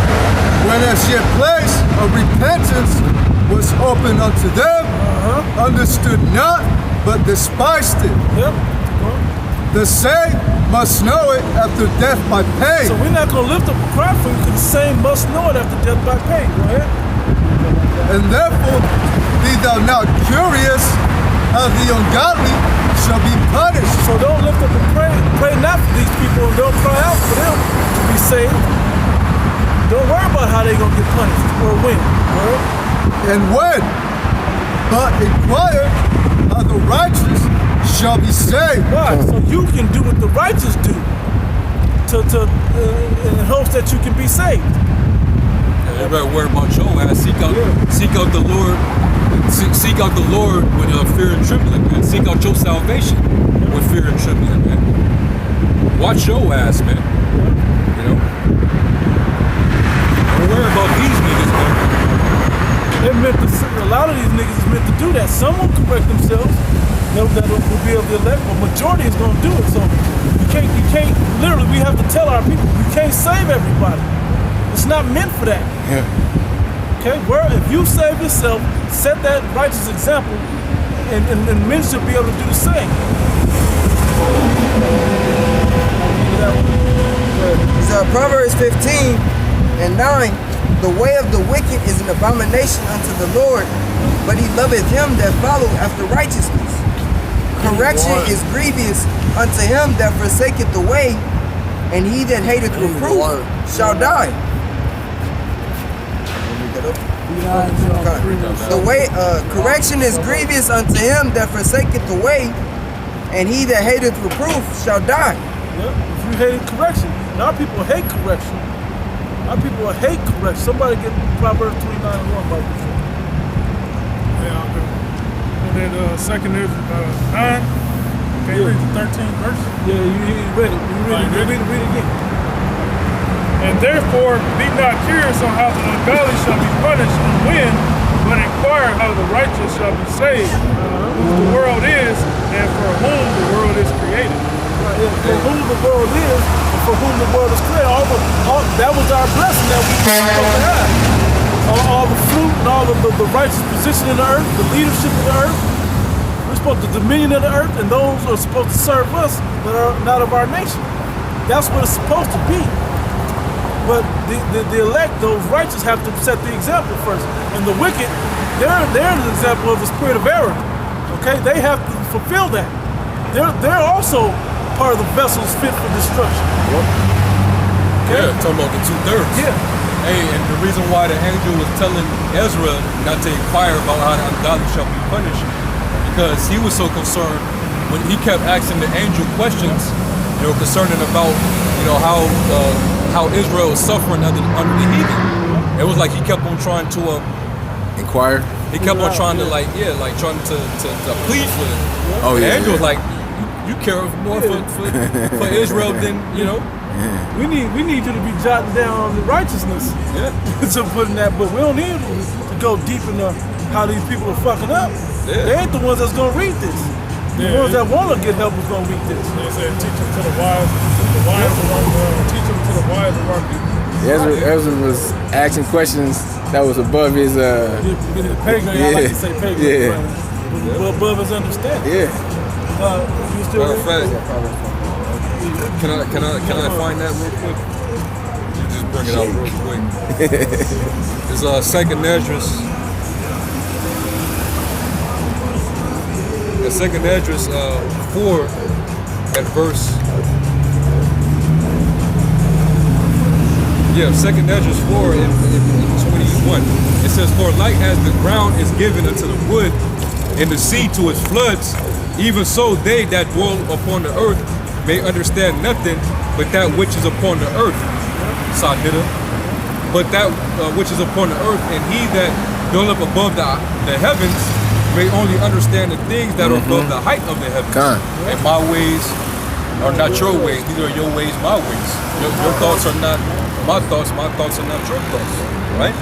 when as yet place of repentance was opened unto them, understood not, but despised it. Yep. The same must know it after death by pain. So we're not going to lift up a cry for you, because the same must know it after death by pain. Go ahead. And therefore be thou now curious how the ungodly shall be punished. So don't lift up and pray. Pray not for these people, and don't cry out for them to be saved. Don't worry about how they're going to get punished or when. Right? And when, but inquire how the righteous shall be saved. Why? So you can do what the righteous do in hopes that you can be saved. Yeah, you better worry about your ass. Seek out the Lord. Seek out the Lord with fear and trembling, man. Seek out your salvation with fear and trembling, man. Watch your ass, man. Don't worry about these niggas, man. A lot of these niggas is meant to do that. Some will correct themselves. That will be of the elect, but majority is going to do it. So you can't. Literally, we have to tell our people, you can't save everybody. It's not meant for that. Yeah. Okay, where if you save yourself, set that righteous example, and men should be able to do the same. Proverbs 15 and 9. The way of the wicked is an abomination unto the Lord, but he loveth him that follow after righteousness. Correction is grievous unto him that forsaketh the way, and he that hateth reproof shall die. The way correction is grievous unto him that forsaketh the way, and he that hateth reproof shall die. Yep. If you hated correction. And our people hate correction. Our people hate correction. Somebody get Proverbs 29:1 about this. Yeah, okay. And then second is 9. Can you read the 13th verse? Yeah, you read it. You read it. Read it again. And therefore be not curious on how the ungodly shall be punished and when, but inquire how the righteous shall be saved, who the world is, and for whom the world is created. Right, yeah, for whom the world is, and for whom the world is created. That was our blessing that we were supposed to have. All the fruit and all of the righteous position in the earth, the leadership of the earth. We're supposed to dominion of the earth, and those are supposed to serve us that are not of our nation. That's what it's supposed to be. But the elect, those righteous, have to set the example first. And the wicked, they're an example of the spirit of error. Okay, they have to fulfill that. They're also part of the vessels fit for destruction. Yeah, talking about the 2/3. Yeah. Hey, and the reason why the angel was telling Ezra not to inquire about how the ungodly shall be punished, because he was so concerned when he kept asking the angel questions, concerning about, how Israel was suffering under the heathen. It was like he kept on trying to Inquire. he kept on trying to trying to plead for them. Oh, the yeah, angel was yeah. like, you care more for Israel than We need you to be jotting down the righteousness. Yeah. To put in that book. We don't need to go deep into how these people are fucking up. Yeah. They ain't the ones that's gonna read this. The ones that want to get help is gonna read this. They said, teach them to the wise, teach them to the wise and work. Ezra was asking questions that was above his. The pagan, I like to say pagan. Yeah. But above his understanding. Yeah. You still Matter of reading? fact, can I find that real quick? You just bring it out real quick. It's Second Esdras. Second Esdras 4 at verse. Yeah, Second Esdras 4 in 21. It says, "For like as the ground is given unto the wood, and the sea to its floods, even so they that dwell upon the earth may understand nothing but that which is upon the earth." Sadhita. But that which is upon the earth, and he that dwelleth above the heavens may only understand the things that are above the height of the heavens. Con. And my ways are not your ways, neither are your ways my ways. Your thoughts are not my thoughts are not your thoughts. Right?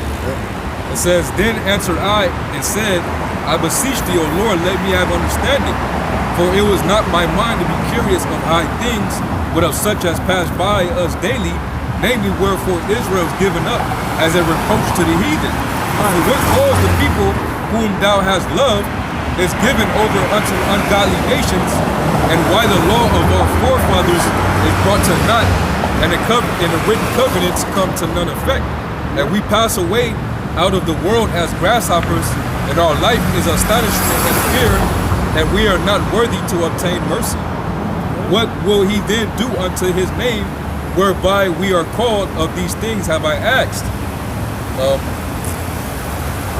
It says, "Then answered I and said, I beseech thee, O Lord, let me have understanding. For it was not my mind to be curious of high things, but of such as pass by us daily, namely wherefore Israel is given up as a reproach to the heathen. For what cause the people whom thou hast loved is given over unto ungodly nations, and why the law of our forefathers is brought to naught, and the written covenants come to none effect. And we pass away out of the world as grasshoppers, and our life is astonishment and fear, and we are not worthy to obtain mercy. What will he then do unto his name, whereby we are called? Of these things have I asked."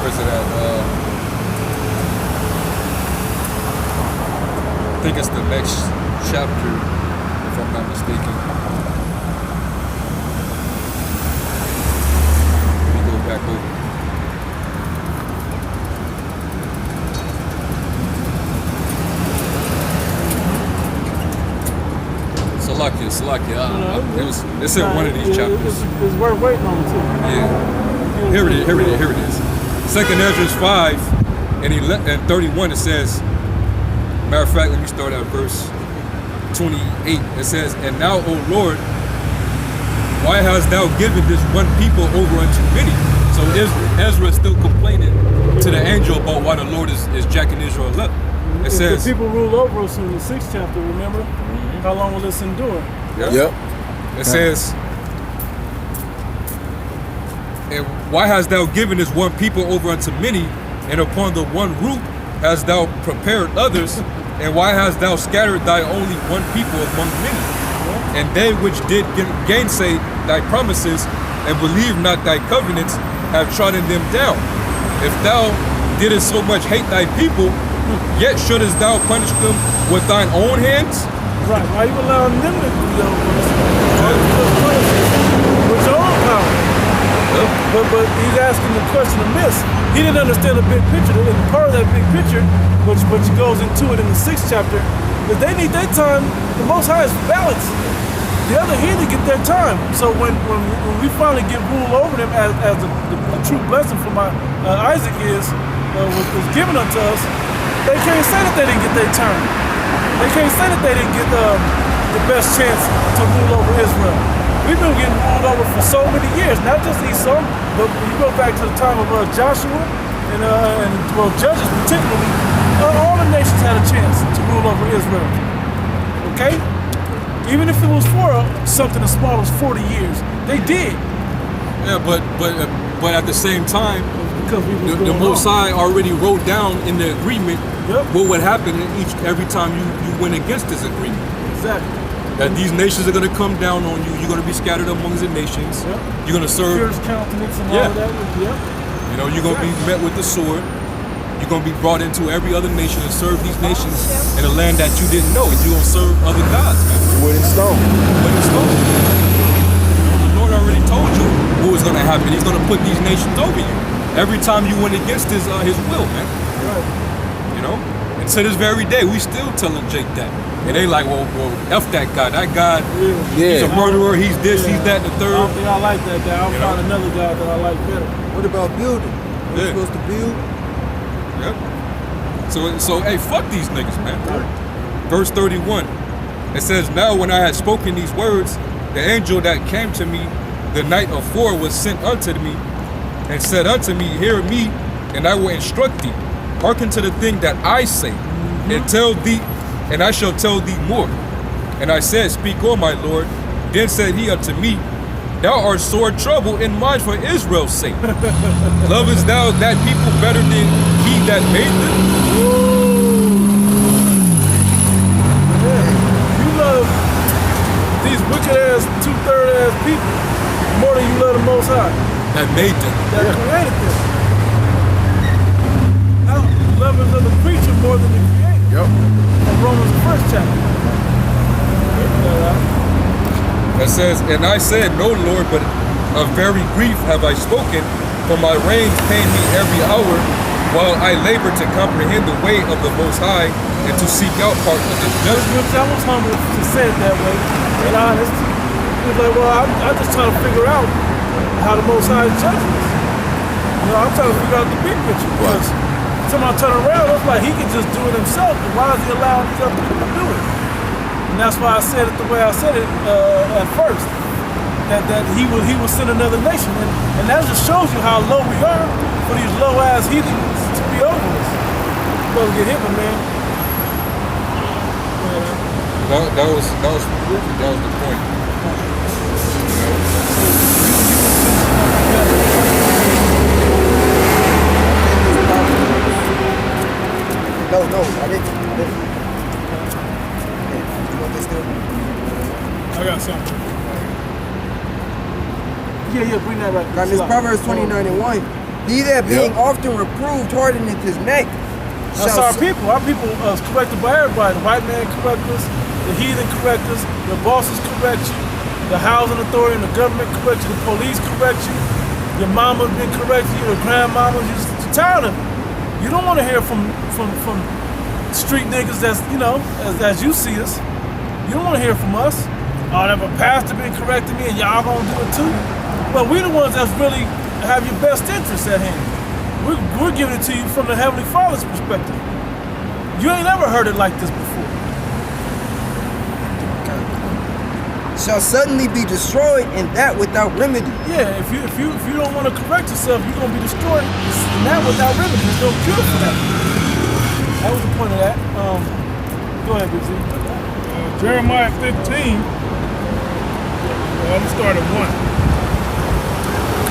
Where's it at? I think it's the next chapter, if I'm not mistaken. Let me go back over. Salakia. It's in one of these chapters. It's worth waiting on too. Yeah. Here it is. Second Esdras 5 and 31, it says, matter of fact, let me start at verse 28. It says, "And now, O Lord, why hast thou given this one people over unto many?" So Ezra is still complaining to the angel about why the Lord is jacking Israel up. It says, the people rule over us in the 6th chapter, remember? How long will this endure? Yep. It says, "And why hast thou given this one people over unto many, and upon the one root hast thou prepared others? And why hast thou scattered thy only one people among many? And they which did gainsay thy promises, and believe not thy covenants, have trodden them down. If thou didst so much hate thy people, yet shouldest thou punish them with thine own hands?" Right. Why you allowing them to do your asking the question amiss. He didn't understand the big picture. And part of that big picture, which goes into it in the 6th chapter, is they need their time. The Most High is balanced. The other heathen get their time. So when we finally get rule over them, as the true blessing from Isaac was given unto us, they can't say that they didn't get their time. They can't say that they didn't get the best chance to rule over Israel. We've been getting ruled over for so many years, not just Esau, but when you go back to the time of Joshua and Judges particularly, all the nations had a chance to rule over Israel. Okay? Even if it was for something as small as 40 years, they did. Yeah, but at the same time, Because we was the going Most on. High already wrote down in the agreement Yep. what would happen every time you went against this agreement. Exactly. That these nations are going to come down on you. You're going to be scattered among the nations. Yep. You're going to serve. Fierce countenance and Yeah. all of that. Yep. You know, you're going to be met with the sword. You're going to be brought into every other nation and serve these nations in a land that you didn't know. And you're going to serve other gods, man. Wood and stone. But it's not. The Lord already told you what was going to happen. He's going to put these nations over you. Every time you went against his will, man. Right. You know? And to this very day, we still telling Jake that. And they like, well, F that guy. That guy, he's a murderer. He's this, he's that, the I third. don't think I like that guy. I'll You find know? another guy that I like better. What about building? We're Yeah. supposed to build. Yep. So hey, fuck these niggas, man. Verse 31. It says, now when I had spoken these words, the angel that came to me the night afore was sent unto me, and said unto me, hear me, and I will instruct thee. Hearken to the thing that I say, and tell thee, and I shall tell thee more. And I said, speak on, my Lord. Then said he unto me, thou art sore trouble in mind for Israel's sake. Lovest thou that people better than he that made them? You love these wicked ass, 2/3 ass people more than you love the Most High That made them. that created them. Now, lovers of the creature more than the creator. Yep. From Romans 1st chapter. That says, and I said, no, Lord, but of very grief have I spoken, for my reins pain me every hour, while I labor to comprehend the way of the Most High, and to seek out part of his judgment. Which I was humble to say it that way, and honest. He was like, well, I'm just trying to figure out how the Most High is judging us. You know, I'm trying to figure out the big picture. Because somebody turn around, it's like he can just do it himself, but why is he allowing these other people to do it? And that's why I said it the way I said it at first. That he will send another nation. And that just shows you how low we are for these low ass heathens to be over us. You're supposed to get hit, my man. That was the point. No, I didn't. You want this still? I got something. Yeah, bring that right. Got this Proverbs 29 and 1. He that being often reproved hardeneth his neck. That's our people. Our people is corrected by everybody. The white man correct us, the heathen correct us, the bosses correct you, the housing authority and the government correct you, the police correct you, your mama's been correcting you, your grandmama's, you're tired of it. You don't want to hear from street niggas that's, you know, as you see us. You don't want to hear from us. Oh, that a pastor been correcting me and y'all gonna do it too? Well, we're the ones that's really have your best interests at hand. We're giving it to you from the Heavenly Father's perspective. You ain't never heard it like this before. Shall suddenly be destroyed, and that without remedy. Yeah, if you don't want to correct yourself, you're gonna be destroyed. And that without remedy. There's no cure for that. That was the point of that. Go ahead, BZ. Jeremiah 15. Well, I'm gonna start at 1.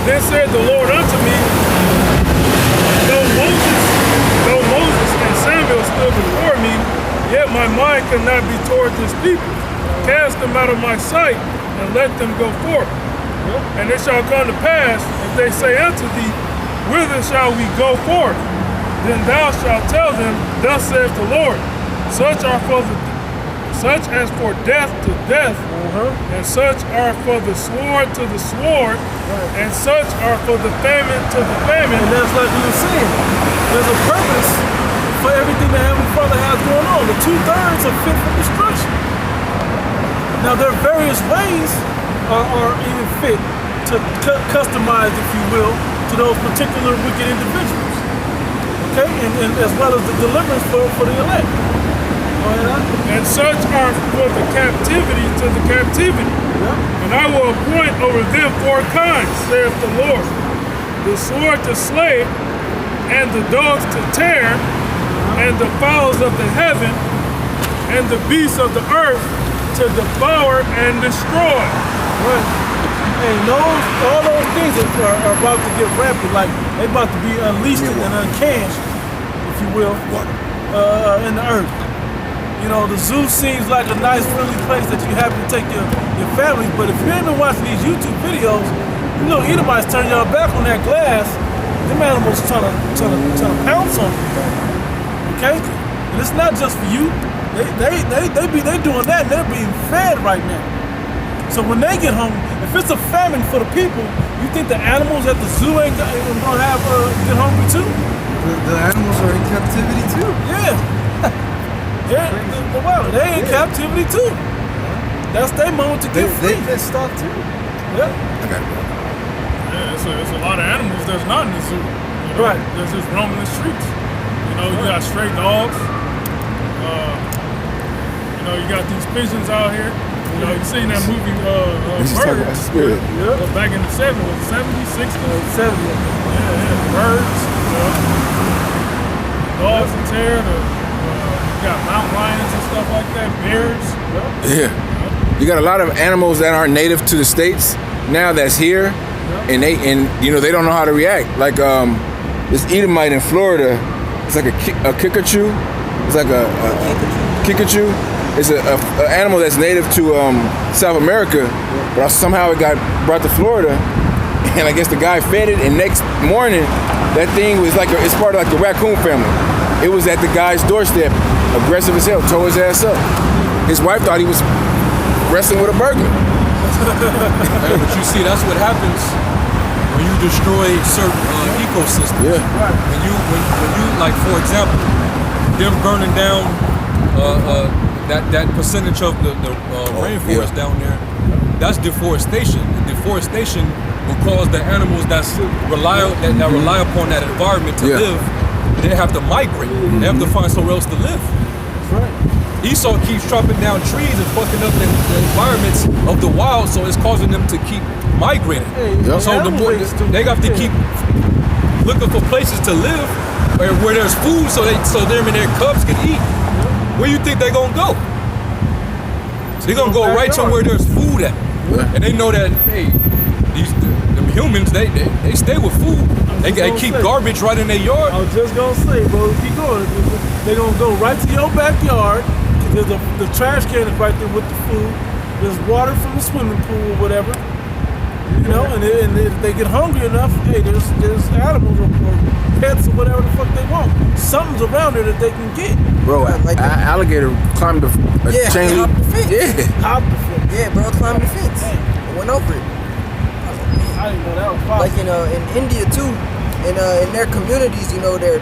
Then said the Lord unto me, though Moses and Samuel stood before me, yet my mind could not be toward this people. Cast them out of my sight, and let them go forth. And it shall come to pass, if they say unto thee, whither shall we go forth? Then thou shalt tell them, thus saith the Lord, such are for the such as for death to death, and such are for the sword to the sword, and such are for the famine to the famine. And that's like you were saying. There's a purpose for everything the Heavenly Father has going on. The 2/3 are fit for destruction. Now there are various ways are even fit to customize, if you will, to those particular wicked individuals. Okay, and as well as the deliverance for the elect. And such are for the captivity to the captivity. And I will appoint over them 4 kinds, saith the Lord. The sword to slay, and the dogs to tear, and the fowls of the heaven, and the beasts of the earth to devour and destroy. Right. And all those things are about to get rampant, like they about to be unleashed and uncaged, if you will, in the earth. You know, the zoo seems like a nice, friendly place that you happen to take your family, but if you ain't been watching these YouTube videos, you know Edomites turn y'all back on that glass. Them animals trying to pounce on you. Okay? And it's not just for you. They doing that and they're being fed right now. So when they get hungry, if it's a famine for the people, you think the animals at the zoo ain't gonna have get hungry too? The animals are in captivity too. Yeah. They in captivity too. That's their moment to get free. They pissed off too. Yeah. Yeah, it's a lot of animals that's not in the zoo. You know, Right. That's just roaming the streets. You know, you got stray dogs. You know, you got these pigeons out here. You know, you seen that movie Birds. Spirit. Back in the 70s, 60s. 70. Yeah, birds. You know. Dogs and tear. You got mountain lions and stuff like that. Bears. Yeah. You got a lot of animals that aren't native to the States now that's here, and they don't know how to react. Like this Edomite in Florida, it's like a kickatoo. It's like a kickatoo. It's an animal that's native to South America, but somehow it got brought to Florida, and I guess the guy fed it, and next morning, that thing was like it's part of like the raccoon family. It was at the guy's doorstep, aggressive as hell, tore his ass up. His wife thought he was wrestling with a burglar. Hey, but you see, that's what happens when you destroy certain ecosystems. Yeah. When you like, for example, them burning down that percentage of the rainforest down there, that's deforestation. And deforestation will cause the animals that rely upon that environment to live. They have to migrate. They have to find somewhere else to live. That's right. Esau keeps chopping down trees and fucking up the environments of the wild, so it's causing them to keep migrating. So they have to keep looking for places to live where there's food, so them and their cubs can eat. Where you think they're gonna go? They're gonna go right to where there's food at, and they know that them humans they stay with food. They keep garbage right in their yard. I was just gonna say, bro, keep going. They're gonna go right to your backyard. Cause the trash can is right there with the food. There's water from the swimming pool or whatever. You know, and if they get hungry enough, hey, there's animals or pets or whatever the fuck they want. Something's around there that they can get. Bro, Like that. alligator climbed the chain link. hopped the fence. Yeah. Hop the fence. Yeah, bro, climbed the fence. I went over it. I didn't know that was possible. Like in India too, in their communities, you know, their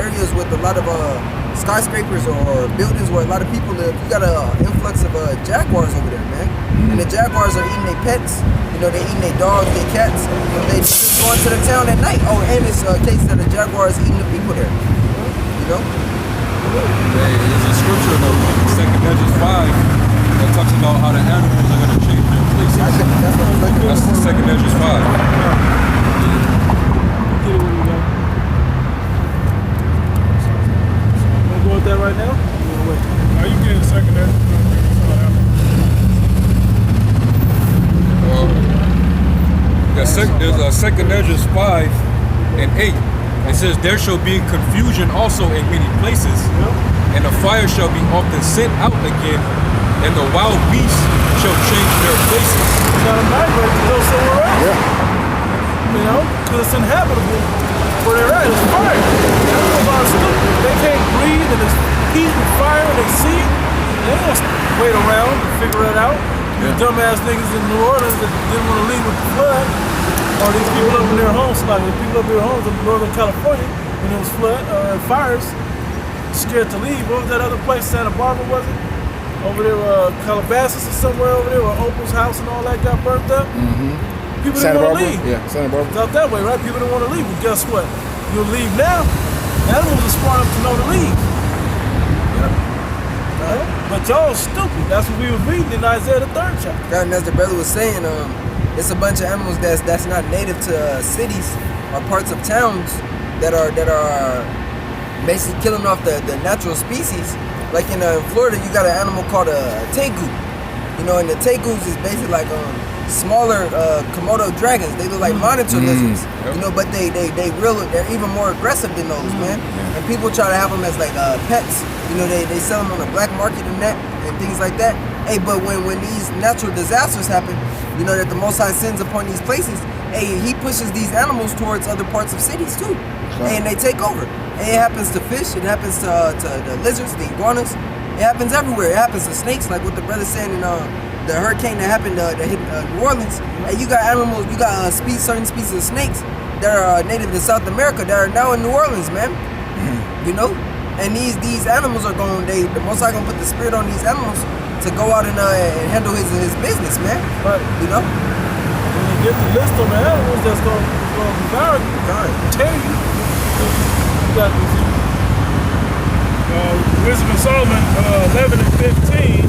areas with a lot of skyscrapers or buildings where a lot of people live. You got an influx of jaguars over there, man. And the jaguars are eating their pets. You know, they're eating their dogs, their cats. And they just go into the town at night. Oh, and it's a case that a jaguar is eating the people there. You know? There's a scripture in 2 Judges 5 that talks about how the animals are going to change their places. That's what I'm looking That's 2 Judges 5. Get it when you go. Wanna go with that right now? How you getting second there? There's a 2 Judges 5 and 8. It says, there shall be confusion also in many places, and the fire shall be often sent out again, and the wild beasts shall change their places. You gotta migrate to go somewhere else. Yeah. You know, because it's inhabitable where they're at. It's fire. Animals are stupid. They can't breathe, and it's heat and fire, and they see it. They ain't gonna wait around to figure it out. These dumbass niggas in New Orleans that didn't want to leave with the flood, or these people up in their homes, like the people up in their homes in Northern California when it was flood fires, scared to leave. What was that other place? Santa Barbara, was it? Over there, Calabasas or somewhere over there, where Opal's house and all that got burnt up. People didn't want to leave. Yeah, Santa Barbara. It's out that way, right? People didn't want to leave. But guess what? You'll leave now. Animals are smart enough to know to leave. Right? But y'all stupid. That's what we were reading in Isaiah the 3rd chapter. God, and as the brother was saying, it's a bunch of animals that's not native to cities or parts of towns that are basically killing off the natural species. Like in Florida, you got an animal called a tegu. You know, and the tegus is basically like smaller Komodo dragons. They look like monitor lizards. You know, but they're even more aggressive than those, man. And people try to have them as like pets. You know, they sell them on the black market and things like that. Hey, but when these natural disasters happen, you know that the Most High sends upon these places, hey, he pushes these animals towards other parts of cities too. Hey, and they take over. Hey, it happens to fish, it happens to the lizards, the iguanas. It happens everywhere. It happens to snakes, like what the brother said in the hurricane that happened that hit New Orleans. Hey, you got animals, you got certain species of snakes that are native to South America that are now in New Orleans, man. You know? And these animals are going, the Most High gonna put the spirit on these animals to go out and handle his business, man. But you know? when you get the list of the animals that's gonna devour you, tell you, you got these. Wisdom of Solomon 11 and 15.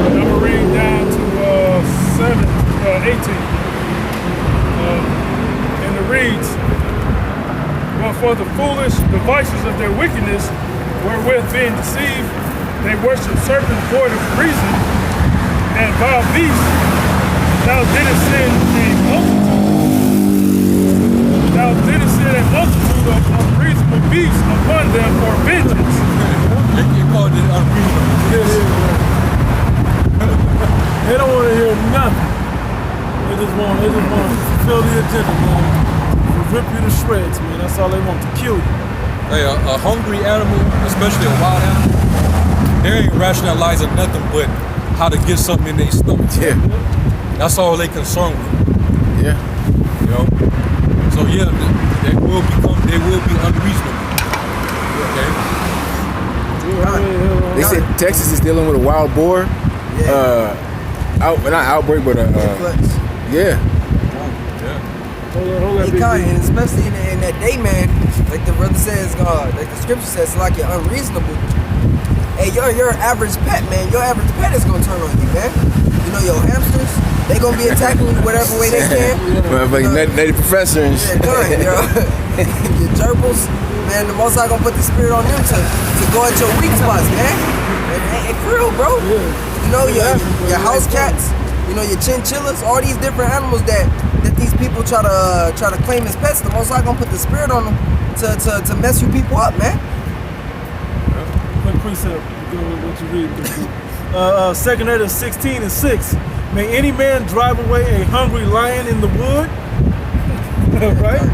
I'm gonna read down to 18. And it reads, "But for the foolish devices of their wickedness, wherewith being deceived, they worship serpents void of reason, and wild beasts, thou didst send a multitude. Thou didst send a multitude of unreasonable beasts upon them for vengeance." You called it unreasonable. They don't want to hear nothing. They just want to fulfill the agenda, man. To rip you to shreds, man. That's all they want, to kill you. Hey, a hungry animal, especially a wild animal, they ain't rationalizing nothing but how to get something in their stomach. Yeah. That's all they concerned with. Yeah. You know? So yeah, they will be unreasonable. Okay? They said Texas is dealing with a wild boar. Not outbreak, but yeah. Hold that Hey, big God, beat. and especially in that day, man, like the brother says, like the scripture says, like you're unreasonable. Hey, your average pet, man, your average pet is gonna turn on you, man. You know, your hamsters, they gonna be attacking you whatever way they can. Native professor and shit. Your gerbils, man, the Most High gonna put the spirit on them to go at your weak spots, man. Hey, for real, bro. You know, your house cats, you know, your chinchillas, all these different animals that these people try to claim as pets. The Most High gonna put the spirit on them to mess you people up, man. Quick precept, go with what you read. 2 Edom 16 and 6. May any man drive away a hungry lion in the wood, right?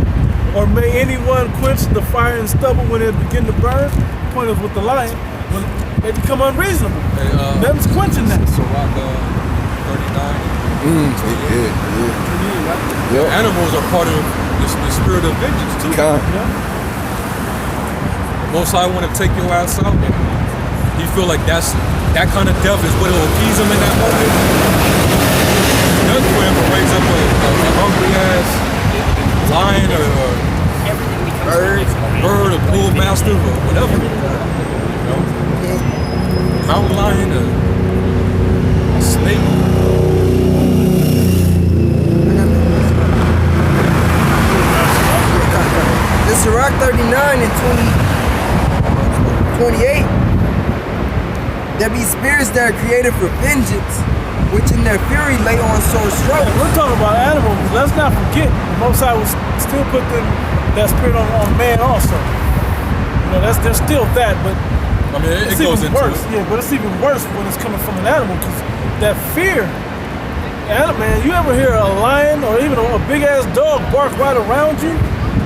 Or may anyone quench the fire and stubble when it begin to burn? The point is with the lion, when they become unreasonable. Hey, Nothing's quenching that. Sirach 39. Yeah. Animals are part of the spirit of vengeance too. Most High want to take your ass out, and he feel like that kind of death is what will appease him in that moment. Nothing for him to raise up a hungry ass lion or bird or bull mastiff or whatever. You know? Mountain lion or a snake. The Sirach 39 and 28. There be spirits that are created for vengeance, which in their fury lay on sore strokes. We're talking about animals. Let's not forget, the Most High will still put that spirit on man also. You know, there's still that, but I mean, it it's goes even into worse. it. Yeah, but it's even worse when it's coming from an animal, because that fear. Man, you ever hear a lion or even a big ass dog bark right around you?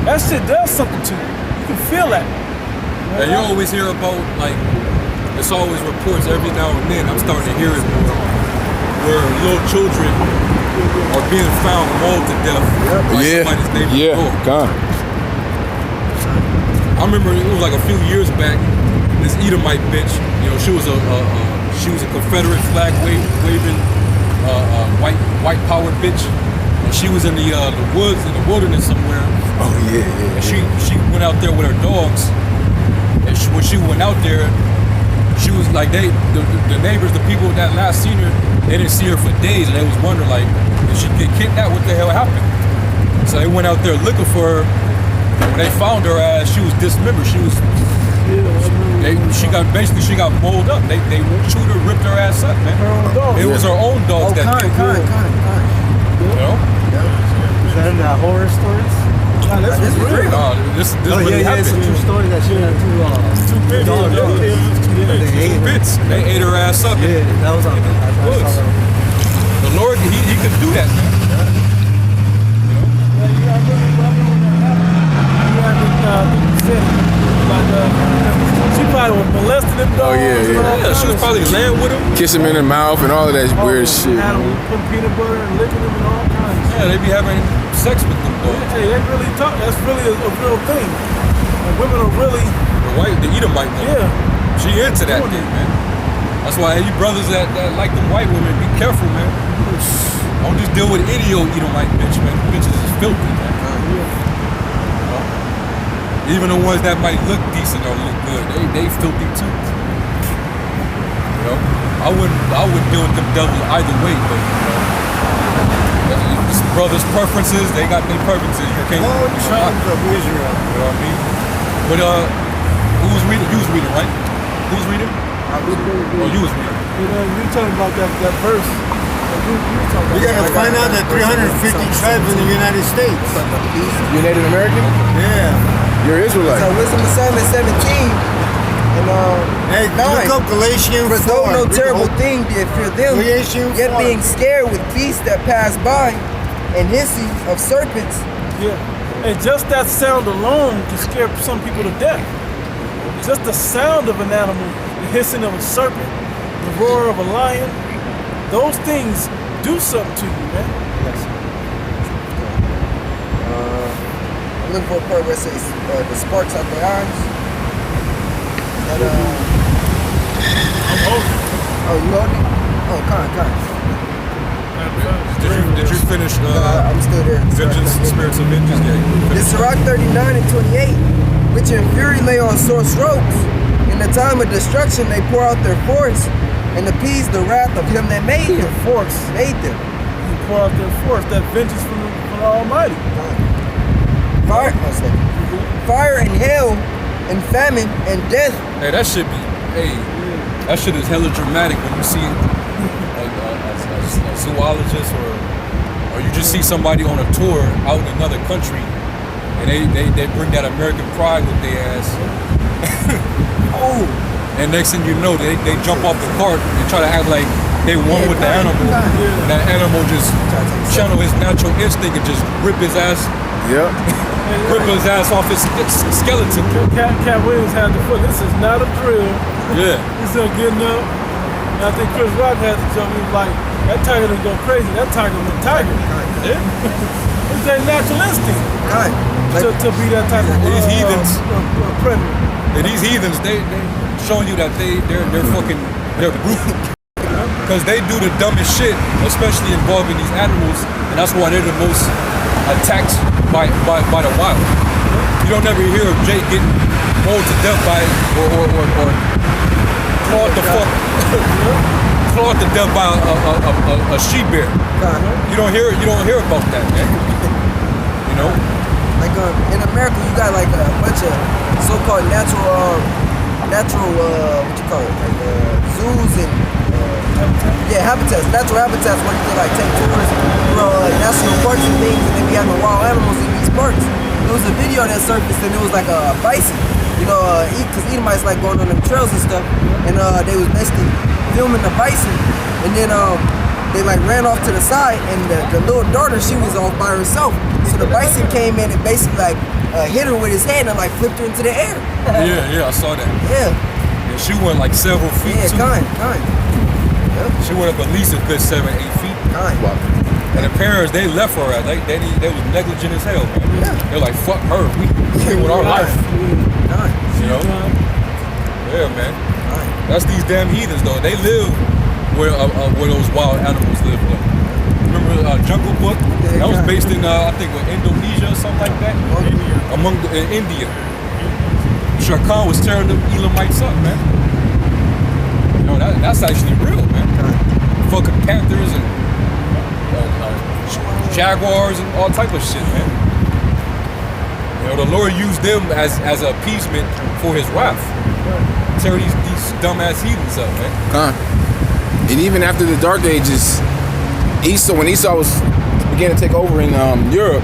That shit does something to you. can feel that. And you always hear about, like, it's always reports every now and then. I'm starting to hear it more, where little children are being found mauled to death by somebody's neighbor's dog. Gone. I remember it was like a few years back. This Edomite bitch, you know, she was a Confederate flag waving white power bitch, and she was in the woods in the wilderness somewhere. Oh yeah. And she went out there with her dogs, and when she went out there, she was like the neighbors, the people that last seen her, they didn't see her for days, and they was wondering like, did she get kidnapped? What the hell happened? So they went out there looking for her. When they found her ass, she was dismembered. She got molded up. They chewed her, ripped her ass up, man. Her own dog. It was her own dogs that killed her. You know? Is that in the horror stories? This is real. No, this really happened. It's a true story that she had Two bits. Two bits. They ate her ass up. Yeah, that was on The Lord, he could do that, man. She probably was molesting them dogs. Yeah, she was probably laying with him. Kiss him in the mouth and all of that weird shit. Putting peanut butter and licking them and all kinds of shit. Yeah, they be having sex with them dogs. Hey, they really talk. That's really a real thing. And women are really, The Edomite woman. yeah. She into that thing, man. That's why you brothers that like them white women, be careful, man. Don't just deal with any old Edomite bitch, man. Bitches is filthy, man. Even the ones that might look decent or look good, they filthy too. You know, I wouldn't deal with them devils either way, but you know, it's brothers' preferences, they got their preferences. You can't. All tribes of Israel. You know what I mean? But who was reading? You was reading, right? Who was reading? Oh, you was reading. You know, you talking about that verse. We gotta find out that 350 tribes in the United States. You're Native American? Yeah. You're Israelite. So Wisdom of Solomon 17 and Hey, 9. look up Galatians 4. For though no terrible thing did fear them, Galatians yet 4. being scared with beasts that pass by, and hissing of serpents. Yeah. And just that sound alone can scare some people to death. Just the sound of an animal, the hissing of a serpent, the roar of a lion, those things do something to you, man. I'm looking for a part where it says the sparks out their eyes. And, I'm holding. oh, you hold it? Oh, come. Did you finish I'm still there. Vengeance, Spirits of Vengeance? Yeah, you This finished. Sirach 39 and 28, which in fury lay on sore strokes. In the time of destruction they pour out their force and appease the wrath of him that made them. Force. Made them. You pour out their force, that vengeance from the Almighty. Fire and hail and famine and death. Hey, that should be. Hey, that shit is hella dramatic when you see a zoologist or you just see somebody on a tour out in another country and they bring that American pride with their ass. And next thing you know, they jump off the cart and try to act like they won with the animal. And that animal just channel his natural instinct and just rip his ass. Yep. Rip his ass off his skeleton. Cat Williams had the foot. This is not a drill. Yeah. This ain't getting up. And I think Chris Rock had to jump in like, that tiger didn't go crazy. That tiger was a tiger. Yeah. It's their natural instinct to be that type of These heathens. predator. And these heathens, they showing you that they're fucking, they're brutal. Because they do the dumbest shit, especially involving these animals, and that's why they're the most attacked by the wild. You don't ever hear of Jake getting mauled to death by or clawed to death by a she bear. You don't hear about that, man. You know? Like in America, you got like a bunch of so-called natural what you call it, like zoos and habitats, natural habitats where you can like take tours, national parks and things, and they be having wild animals in these parks. There was a video that surfaced and it was like a bison, because Edomites like going on them trails and stuff, and they was basically filming the bison, and then they like ran off to the side, and the little daughter, she was off by herself. So the bison came in and basically like hit her with his hand and like flipped her into the air. Yeah, I saw that. Yeah, And she went like several feet yeah, too. kind. She went up at least a good 7-8 feet. Kind. And the parents, they left her at. They was negligent as hell, man. Yeah. They're like, fuck her. We here with our life. Kind. You know? Yeah, man. Kind. That's these damn heathens, though. They live where those wild animals live, though. Remember Jungle Book? That was based in, I think, Indonesia or something like that. In India. Shere Khan was tearing them Elamites up, man. You know, that's actually real, man. Fucking panthers and jaguars and all type of shit, man. You know, the Lord used them as an appeasement for his wrath. Tear these dumbass heathens up, man. And even after the Dark Ages, when Esau began to take over in Europe,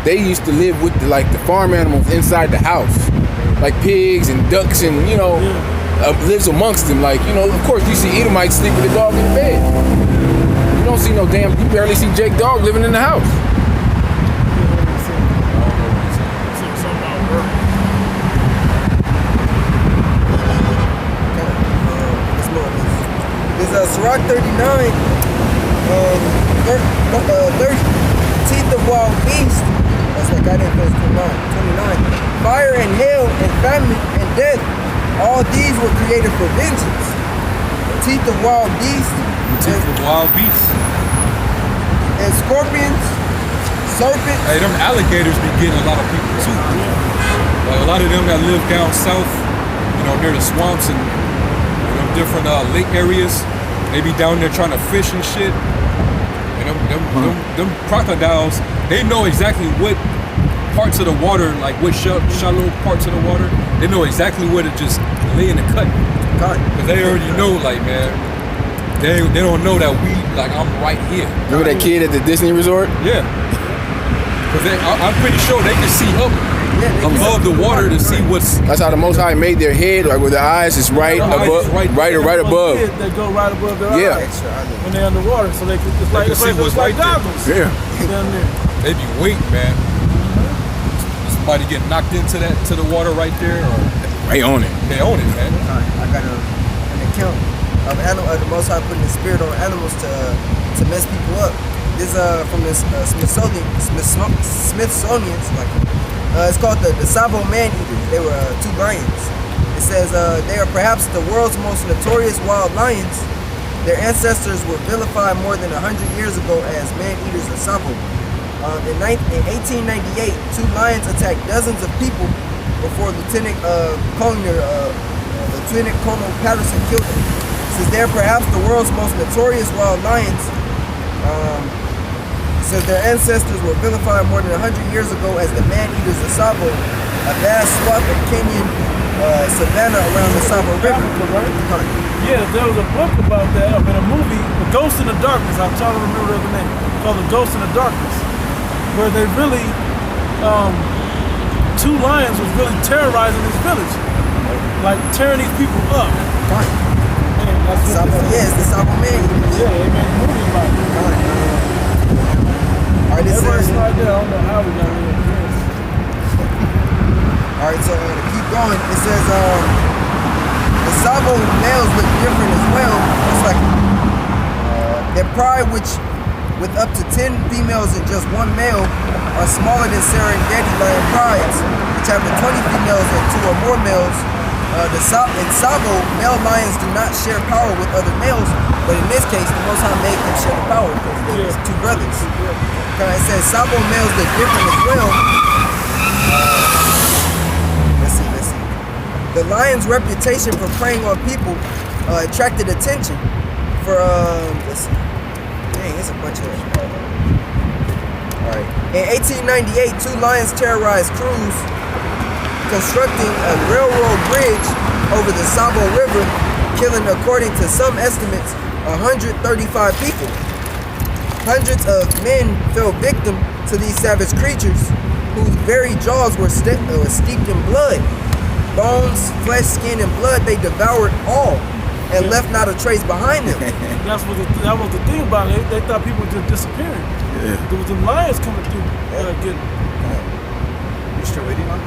they used to live with the farm animals inside the house, like pigs and ducks, and lives amongst them. Like, of course you see Edomites sleep with a dog in the bed. You don't see you barely see Jake Dog living in the house. There's Sirach 39, 13th of wild beast. That's like I didn't finish 29. Fire and hail and famine and death, all these were created for vengeance. Teeth of wild beasts. And scorpions, serpents. Hey, them alligators be getting a lot of people too. Like a lot of them that live down south, near the swamps and different lake areas. They be down there trying to fish and shit. And them crocodiles, they know exactly what parts of the water, like what shallow parts of the water, they know exactly where to just lay in the cut. Because they already know, like, man, they don't know that I'm right here. Remember that kid at the Disney resort? Yeah. Because I'm pretty sure they can see up above the water to see what's. That's how the Most High made their head, like where their eyes is right above, right above. They go right above their Yeah. eyes when they're underwater, so they can it's like goggles. Yeah. Down there. They be waiting, man. Somebody get knocked into the water right there, or They own it. they own it, man. I got an account of the Most High putting the spirit on animals to mess people up. This from the Smithsonian's it's called the Tsavo man-eaters. They were 2 lions. It says they are perhaps the world's most notorious wild lions. Their ancestors were vilified more than 100 years ago as man-eaters of Tsavo. In 1898, 2 lions attacked dozens of people before Lieutenant Colonel Patterson killed them. Since they're perhaps the world's most notorious wild lions, says their ancestors were vilified more than 100 years ago as the man-eaters of Tsavo, a vast swath of Kenyan savanna around the Tsavo River. Yeah, there was a book about that, in a movie, The Ghost in the Darkness. I'm trying to remember the other name, called The Ghost in the Darkness, where they really, 2 lions was really terrorizing this village, like tearing these people up. Man, that's It's the Tsavo man-eaters. Yeah, they made a movie about it. Alright, it says, right there. I don't know how we got rid of this. alright, so to keep going, it says the Tsavo males look different as well. It's like their pride, which with up to 10 females and just 1 male, are smaller than Serengeti lion prides, which have 20 females and 2 or more males. In Tsavo, male lions do not share power with other males, but in this case, the Most High made them share the power because they're 2 brothers. It says Tsavo males look different as well. Let's see. The lion's reputation for preying on people attracted attention for let's see. Dang, it's a bunch of Alright. In 1898, 2 lions terrorized crews constructing a railroad bridge over the Tsavo River, killing, according to some estimates, 135 people. Hundreds of men fell victim to these savage creatures, whose very jaws were steeped in blood. Bones, flesh, skin, and blood, they devoured all and left not a trace behind them. That was the thing about it. They thought people were just disappearing. There was the lions coming through. You're still waiting on?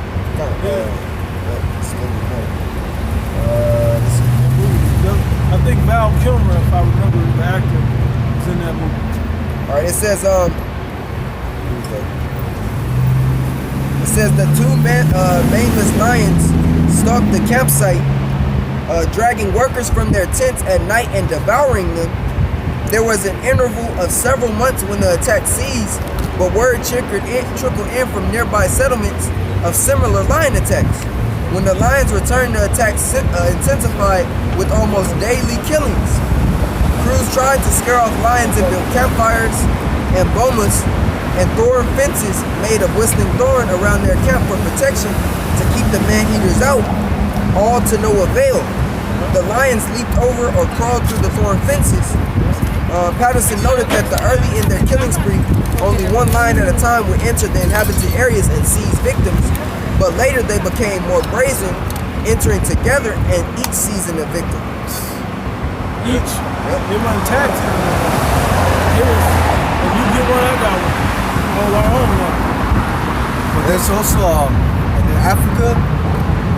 I think Val Kilmer, if I remember the actor, was in that movie. All right, it says the two maneless lions stalked the campsite, dragging workers from their tents at night and devouring them. There was an interval of several months when the attack ceased, but word trickled in from nearby settlements of similar lion attacks. When the lions returned, the attacks intensified with almost daily killings. Crews tried to scare off lions and built campfires and bomas and thorn fences made of whistling thorn around their camp for protection to keep the man-eaters out, all to no avail. The lions leaped over or crawled through the thorn fences. Patterson noted that early in their killing spree, only one lion at a time would enter the inhabited areas and seize victims, but later they became more brazen, entering together and each seizing a victim. Each. They weren't tag team. It was, if you get one, I got one. All our own one. But there's also in Africa,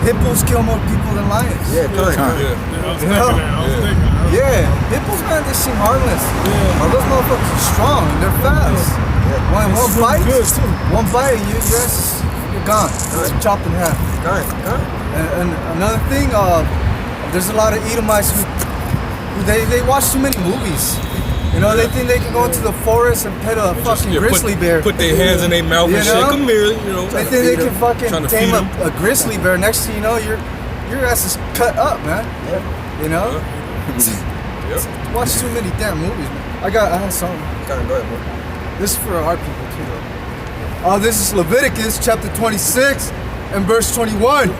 hippos kill more people than lions. Yeah, correct. Yeah, hippos, man, they seem harmless. Yeah. But those motherfuckers are strong and they're fast. One bite, you're gone. It's chopped in half. And another thing, there's a lot of Edomites who they watch too many movies. You know, they think they can go into the forest and pet a fucking grizzly bear. Put their hands in their mouth and shake them here, you know. They think they can fucking tame feed 'em. a grizzly bear. Next thing you know, your ass is cut up, man. You know? Watch too many damn movies, man. I have something. Go ahead, bro. This is for our people too, though. This is Leviticus chapter 26 and verse 21.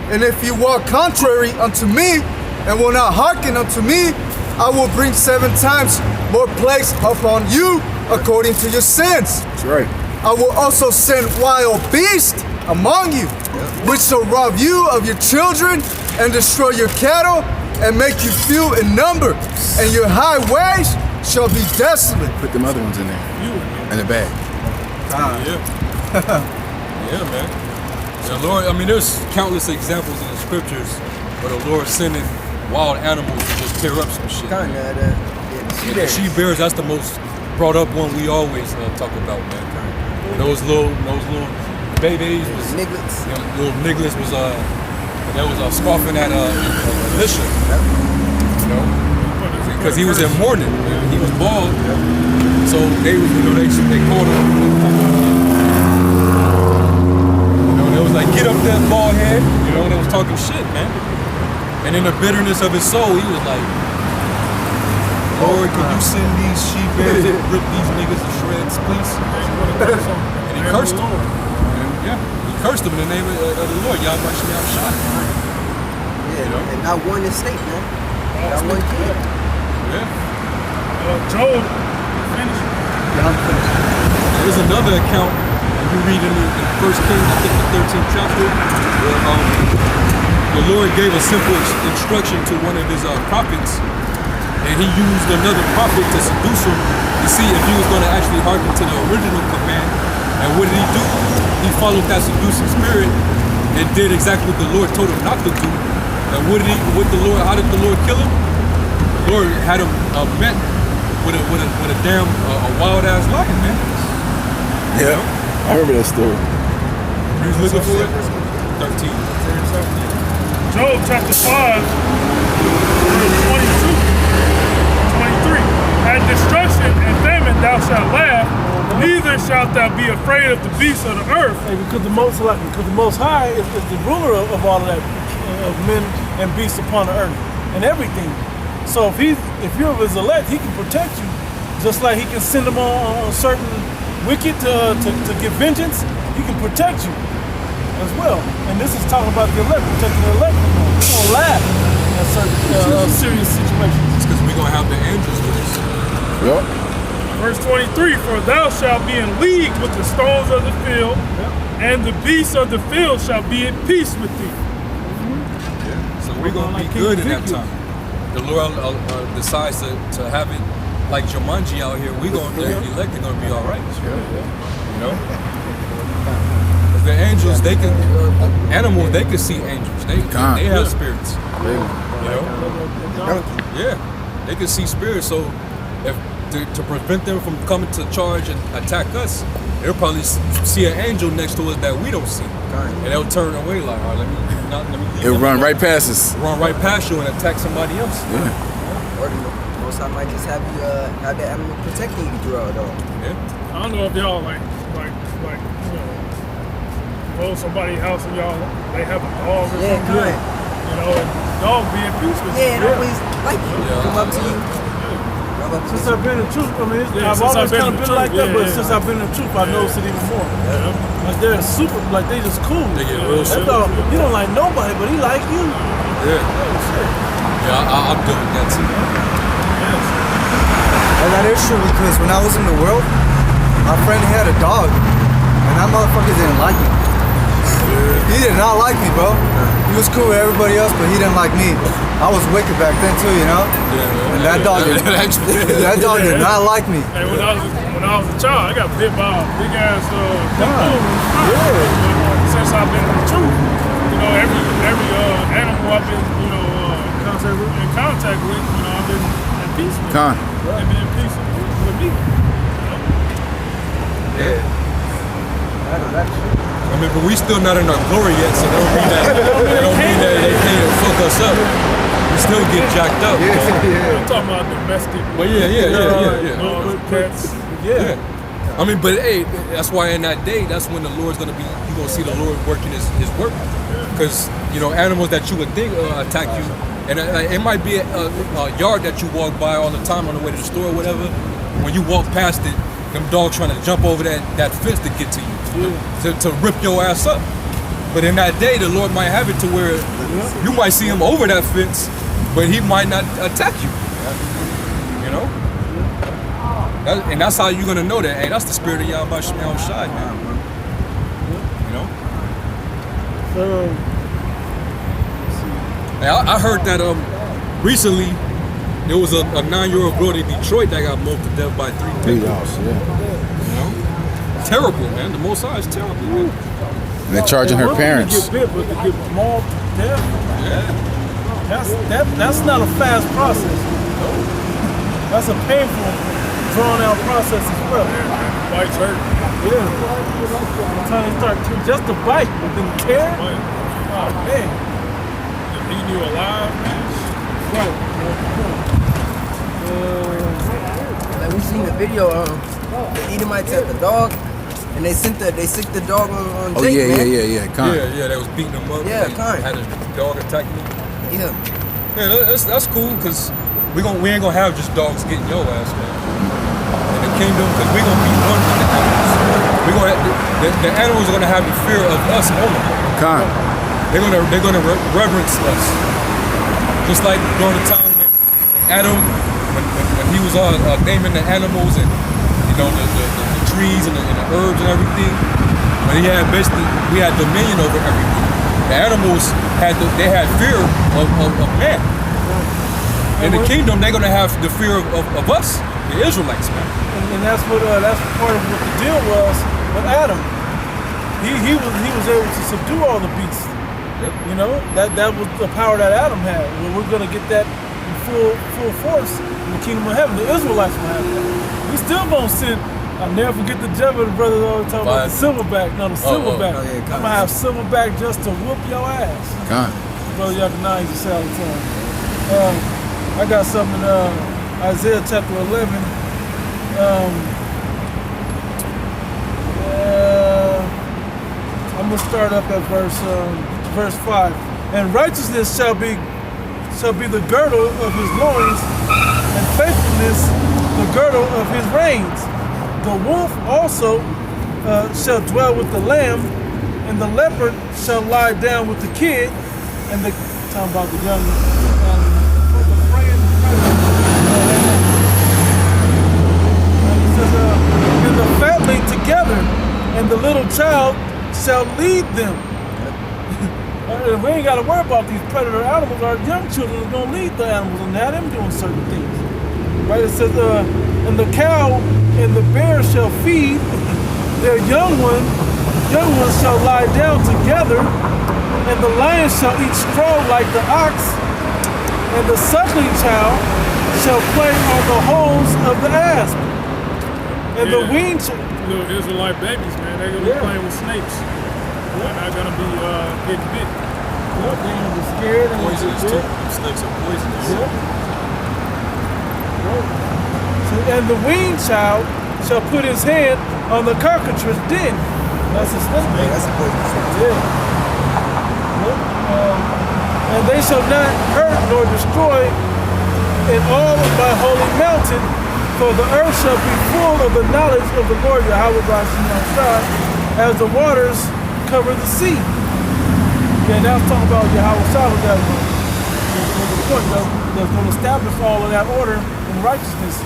And if you walk contrary unto me and will not hearken unto me, I will bring 7 times more plagues upon you according to your sins. That's right. I will also send wild beasts among you, which shall rob you of your children and destroy your cattle and make you few in number, and your highways shall be desolate. Put them other ones in there. In the bag. Yeah, man. The Lord, I mean, there's countless examples in the scriptures where the Lord sending wild animals to just tear up some shit. Kind of The she-bears, that's the most brought up one we always talk about, man. Those little babies was, Nigglets. little nigglets was that was scoffing at Elisha, you know, because he was in mourning, he was bald, so they called him, you know, they was like, get up there, bald head, you know, they was talking shit, man, and in the bitterness of his soul, he was like, Lord, can you send these she-bears and rip these niggas to shreds, please? And he cursed them. And, he cursed them in the name of the Lord. Y'all might should be outshot. Yeah, and not one estate, man. Not one kid. Yeah. Job, finish. There's another account you read in 1 Kings, I think the 13th chapter, where the Lord gave a simple instruction to one of his prophets. And he used another prophet to seduce him to see if he was going to actually hearken to the original command. And what did he do? He followed that seducing spirit and did exactly what the Lord told him not to do. And how did the Lord kill him? The Lord had him met with a damn wild ass lion, man. Yeah. I remember that story. He was looking for it. 13. Job chapter 5, verse 22. 23. At destruction and famine thou shalt laugh, neither shalt thou be afraid of the beasts of the earth. Hey, because the Most High is the ruler of all of that, of men and beasts upon the earth and everything. So if you're of his elect, he can protect you, just like he can send them on certain wicked to get vengeance. He can protect you as well. And this is talking about the elect, protecting the elect. He's gonna laugh in certain serious situations. It's because we're going to have the angels with us. Yep. Verse 23, for thou shalt be in league with the stones of the field, and the beasts of the field shall be at peace with thee. So we're going to be good in that time. The Lord decides to have it like Jumanji out here. The elect are going to be all right. You know? the angels, they can animals. They can see angels. They have spirits. You know. Yeah, they can see spirits. So if to prevent them from coming to charge and attack us, they'll probably see an angel next to us that we don't see, and they'll turn away like, all right, let me. It'll run right past us. Run right past you and attack somebody else. Yeah. Or most I might just have you have that animal protecting you throughout it all. Yeah. I don't know if y'all like go to somebody's house and y'all they have a dog or Yeah, something. kind. You know, and the dog be in peace with Yeah, it you. always like you. Come up to you. Come up to Since you. I've been in truth, I mean, Yeah, I've since always I've been kind in of been truth, like that, yeah, but yeah. since I've been in truth, I noticed it even more. Like they're super, like they just cool. They get real That shit. dog, he don't like nobody, but he like you. Yeah. Yeah, I'm doing that too. And that is true because when I was in the world, my friend had a dog, and that motherfucker didn't like me. He did not like me, bro. He was cool with everybody else, but he didn't like me. I was wicked back then too, you know. And that dog, that dog did not like me. Hey, when I was a child, I got bit by a big ass pit bull. Since I've been in the truth, you know, every animal I've been, you know, in contact with, you know, I've been in peace with. They've been in peace with me. I mean, but we still not in our glory yet, so that don't mean that they can't fuck us up. We still get jacked up. I'm talking about domestic. But yeah. Dogs, pets. Yeah. I mean, but hey, that's why in that day, that's when the Lord's gonna be. You gonna see the Lord working His work, because you know animals that you would think attack you, and it might be a yard that you walk by all the time on the way to the store or whatever. When you walk past it, them dogs trying to jump over that fence to get to you, to rip your ass up. But in that day, the Lord might have it to where you might see him over that fence, but he might not attack you. You know? And that's how you're gonna know that, hey, that's the spirit of Yahweh Shemel Shai, man. You know? Hey, I heard that recently there was a 9-year-old girl in Detroit that got mauled to death by 3 people. You know? Terrible, man. The Most High is terrible, man. And they're charging her parents. To get bit, but to get mauled to death, Yeah. that's not a fast process. That's a painful, drawn out process as well. Bites hurt. Yeah. By the time you start just the bite, but then the care. Oh man. Eating you alive, man. Right. Like we seen the video, the Edomites had the dog, and they sicked the dog on Oh Jake, man. Yeah, they was beating him up. Yeah, They kind. had a dog attacking him. Yeah. Yeah, that's cool, because we ain't gonna have just dogs getting your ass, man. In the kingdom, because we gonna be one with the animals. The animals are gonna have the fear of us only. They're gonna reverence us. Just like during the time when Adam, when he was naming the animals and you know the trees and the herbs and everything, when we had dominion over everything. The animals had fear of man. In the kingdom, they're gonna have the fear of us, the Israelites, man. And that's part of what the deal was with Adam. He was able to subdue all the beasts. Yep. You know, that was the power that Adam had. Well, we're gonna get that in full force in the kingdom of heaven. The Israelites will have that. We still gonna send. I'll never forget the Jebel brothers always talking about the silverback. No, the silverback. I'm gonna have silverback just to whoop your ass. Brother Yakanai used to say all the time. I got something in Isaiah chapter 11. I'm gonna start up at verse 5. And righteousness shall be the girdle of his loins, and faithfulness the girdle of his reins. The wolf also shall dwell with the lamb, and the leopard shall lie down with the kid, and the talking about the young and the fatling together, and the little child shall lead them. We ain't got to worry about these predator animals. Our young children are going to lead the animals and have them doing certain things. Right? It says, and the cow and the bear shall feed their young one young ones shall lie down together, and the lion shall eat straw like the ox, and the suckling child shall play on the holes of the asp, and the Yeah. weaned child. Little Israelite babies, man, they're gonna be playing with snakes. They're not gonna be getting bit. They're gonna be scared and Poisonous get too. bit. Snakes are poisonous. So, and the weaned child shall put his hand on the cockatrice den. That's a snake. Yeah, that's a poison snake. Yeah. And they shall not hurt nor destroy in all of my holy mountain, for the earth shall be full of the knowledge of the Lord Yahweh as the waters cover the sea. Yeah, now it's talking about Yahweh Shah, that was the point that's going to establish all of that order and righteousness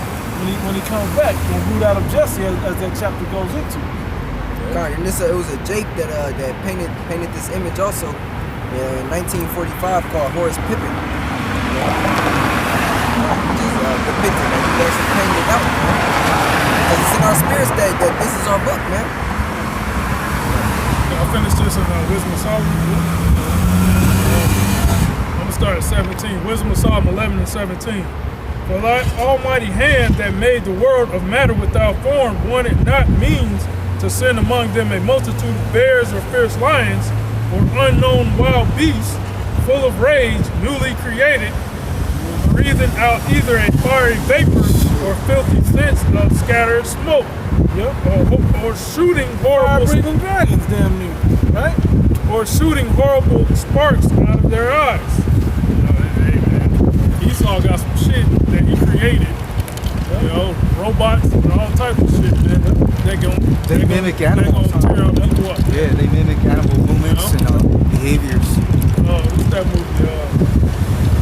when he comes back and root out of Jesse as that chapter goes into. God, and this it was a Jake that painted this image also in 1945 called Horace Pippin. Just depicted that he actually painted it out, man. 'Cause it's in our spirits that this is our book, man. I'll finish this in Wisdom of Solomon. I'm gonna start at 17. Wisdom of Solomon 11 and 17. For thy almighty hand that made the world of matter without form wanted not means to send among them a multitude of bears or fierce lions or unknown wild beasts full of rage, newly created, breathing out either a fiery vapor or filthy scents of scattered smoke. Yep. Or shooting horrible Fire-breathing dragons, damn near, right? or shooting horrible sparks out of their eyes. Hey, man, Esau got some shit that he created. You know, robots and all types of shit. Man. They mimic animals. They gonna tear our people up. Yeah, they mimic animal movements and behaviors. What's that movie?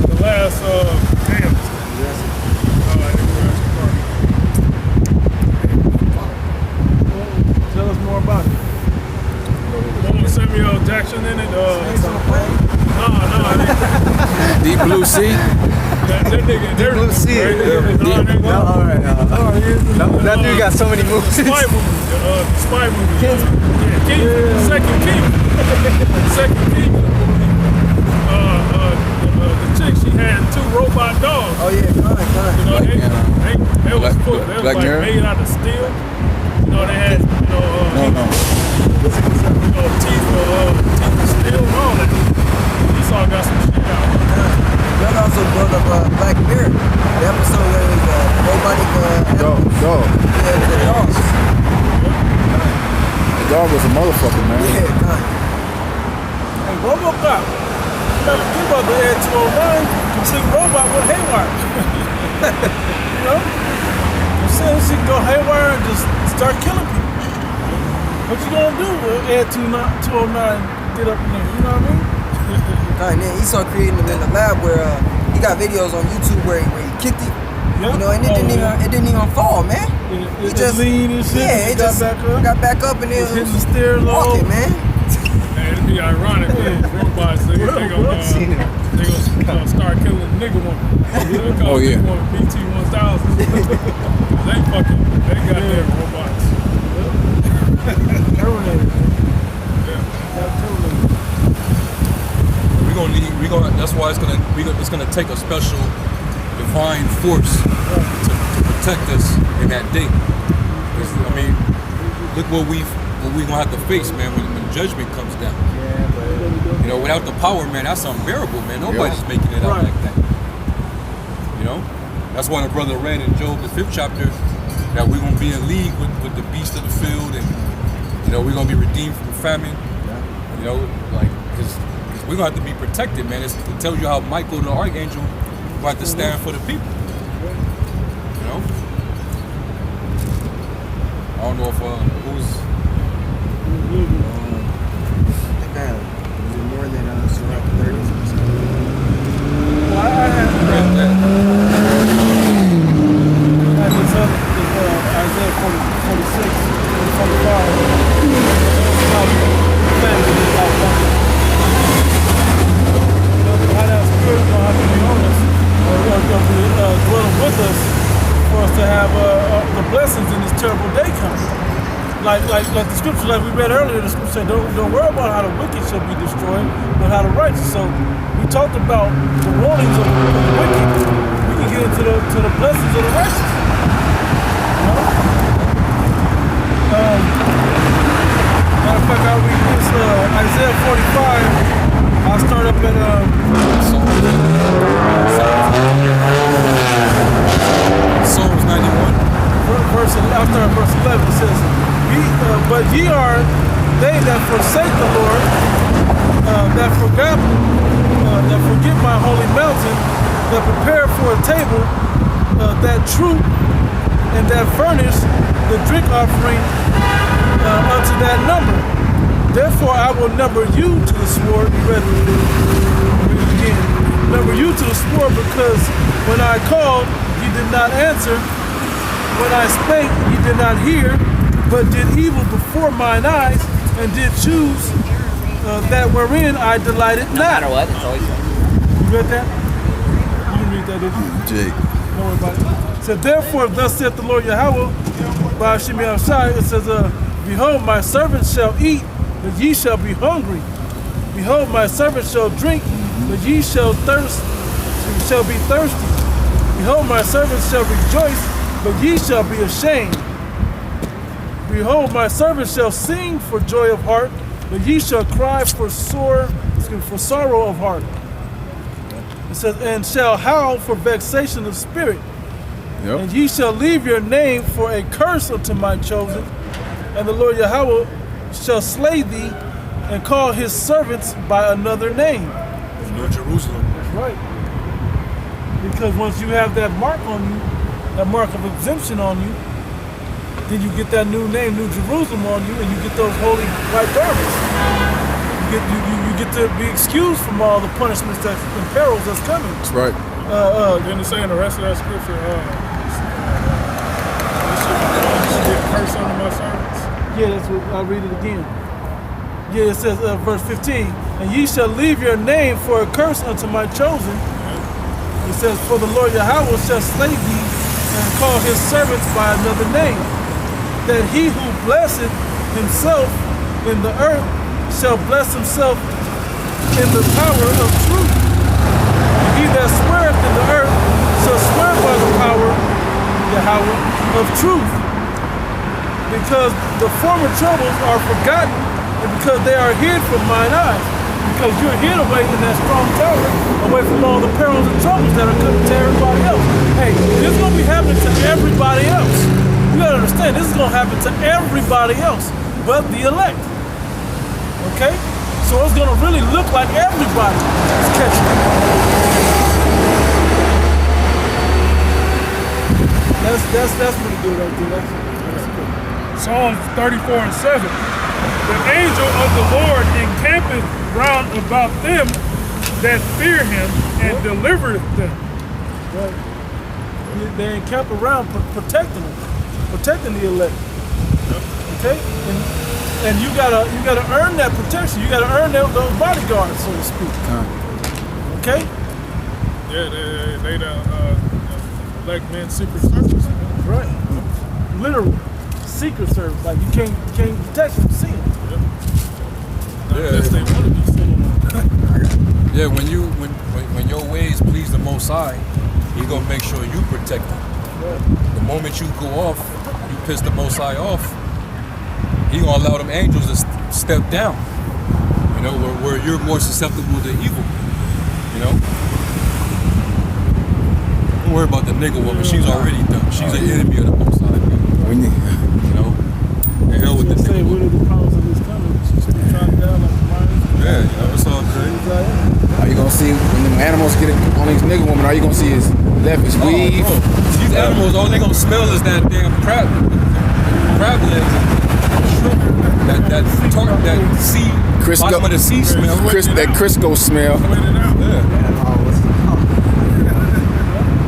The last, damn. Tell us more about it. One with Samuel Jackson in it. No. Deep Blue Sea. That nigga, Deep Blue Sea. No, Alright. That dude got so many movies. Spy movie. Spy movie. Yeah, King. Second King. Second King. The chick, she had 2 robot dogs. Oh yeah, God. You know, they was cool. They was Black like Mirror? made out of steel. You know, they had, No. teeth of steel and all that. Esau got some shit out. Y'all also brought up Black Mirror. The episode where it was robotic Dog. Yeah, it was a dog. The dog was a motherfucker, man. Yeah, God. Hey, RoboCop. Never think about the Air 209 complete robot with haywire. You know? I'm saying she can go haywire and just start killing people. What you gonna do with Air 209 get up in there? You know what I mean? And then Esau created him in the lab where he got videos on YouTube where he kicked it. Yeah. You know, and it didn't even fall, man. It just lean and shit. Yeah, it just got back up and then Just hitting the steering walking, load. man. Man, it'd be ironic when robots they gonna start killing nigga women. Oh, yeah. BT-1000. They got their robots. Terminator. That's why it's gonna take a special divine force to protect us in that day. 'Cause, I mean, look what we gonna have to face, man, when judgment comes down. You know, without the power, man, that's unbearable, man. Nobody's making it out like that. You know, that's why the brother read in Job, the 5th chapter, that we're gonna be in league with the beast of the field, and you know, we're gonna be redeemed from famine. You know, like because we're gonna have to be protected, man. It tells you how Michael the archangel will have to stand for the people. You know, I don't know if who's. Damn, is it more than Surah 30? Well, I had Read that. this up Isaiah 46, 45. How that spirit gonna have to be on us, or dwelling with us, for us to have the blessings in this terrible day coming. like the scripture, like we read earlier, the scripture said, don't worry about how the wicked shall be destroyed, but how the righteous. So we talked about the warnings of the wicked. We can get into the blessings of the righteous. You know? Matter of fact, I'll read this Isaiah 45. I'll start up at Psalms 91. I'll start at verse 11. It says, but ye are they that forsake the Lord, that forget my holy mountain, that prepare for a table, that troop, and that furnish the drink offering unto that number. Therefore I will number you to the sword. Read it again. Number you to the sword, because when I called, you did not answer. When I spake, ye did not hear, but did evil before mine eyes, and did choose that wherein I delighted not. No matter what, it's always You read that? You didn't read that, did you? Jake. Don't worry about it. It said, therefore, thus saith the Lord Yahweh, by Shemi Ashai, it says, behold, my servants shall eat, but ye shall be hungry. Behold, my servants shall drink, but ye shall be thirsty. Behold, my servants shall rejoice, but ye shall be ashamed. Behold, my servants shall sing for joy of heart, but ye shall cry for sorrow of heart. It says, and shall howl for vexation of spirit. Yep. And ye shall leave your name for a curse unto my chosen. And the Lord Yahweh shall slay thee and call his servants by another name. New Jerusalem. That's right. Because once you have that mark on you, that mark of exemption on you, then you get that new name, New Jerusalem, on you, and you get those holy white garments. You get to be excused from all the punishments and perils that's coming. That's right. Didn't it say in the rest of that scripture, you should get a curse under my servants? Yeah, that's what I'll read it again. Yeah, it says, verse 15, and ye shall leave your name for a curse unto my chosen. It says, for the Lord Yahweh shall slay thee and call his servants by another name, that he who blesseth himself in the earth shall bless himself in the power of truth. And he that sweareth in the earth shall swear by the power, Yahweh, of truth. Because the former troubles are forgotten, and because they are hid from mine eyes. Because you're hid away in that strong tower, away from all the perils and troubles that are coming to everybody else. Hey, this is going to be happening to everybody else. You got to understand, this is going to happen to everybody else but the elect. Okay? So it's going to really look like everybody is catching it. That's pretty good right there. That's good. Psalms 34 and 7. The angel of the Lord encampeth round about them that fear him and delivereth them. Right. They encamp around protecting them, protecting the elect. Okay? And you gotta earn that protection. You gotta earn those bodyguards, so to speak. Okay? Yeah, they elect men secret service. Right. Literal secret service. Like you can't detect them, see them. Unless they want to be seen. Yeah, when your ways please the Most High, He gonna make sure you protect them. Right. The moment you go off, you piss the Most High off, He gonna allow them angels to step down. You know, where you're more susceptible to evil. You know. Don't worry about the nigga woman. She's already done. She's an enemy of the Most High. You know. The hell with the Say, nigga what woman. are the powers of this coming? She's trying down like the minds. Yeah, you know, it's all good. Are you gonna see when them animals get on these nigga woman? Are you gonna see his left, his weave? Oh, these animals, all they gonna smell is that damn crab legs, that sea, bottom of the sea smell. That Crisco smell. Yeah.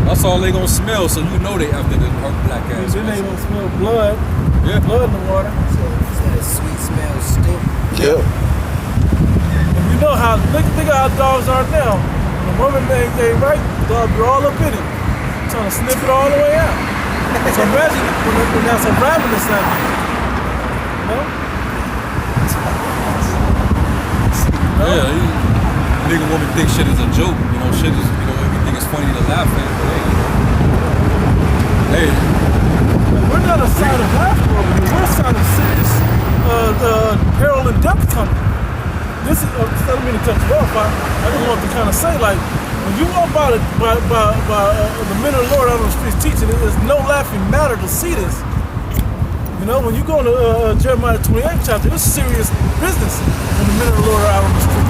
That's all they gonna smell, so you know they after the black ass. Then they gonna smell blood. Yeah. Blood in the water. So it's that sweet smell stink. Yeah. And you know how think of how dogs are now. The moment they right, dogs are all up in it, trying to sniff it all the way out. So imagine when that's a ravenous animal. know? Yeah, nigga woman think shit is a joke. You know, shit is, you know, everything is funny to laugh at. But hey, you know, We're not a sign of laughter over here. We're a sign of serious peril and death coming. This is, I don't mean to cut you off. I just want to kind of say, like, when you walk by the men of the Lord out on the streets teaching, it's no laughing matter to see this. You know, when you go to Jeremiah 28 chapter, it's serious business when the men of the Lord are out on the street.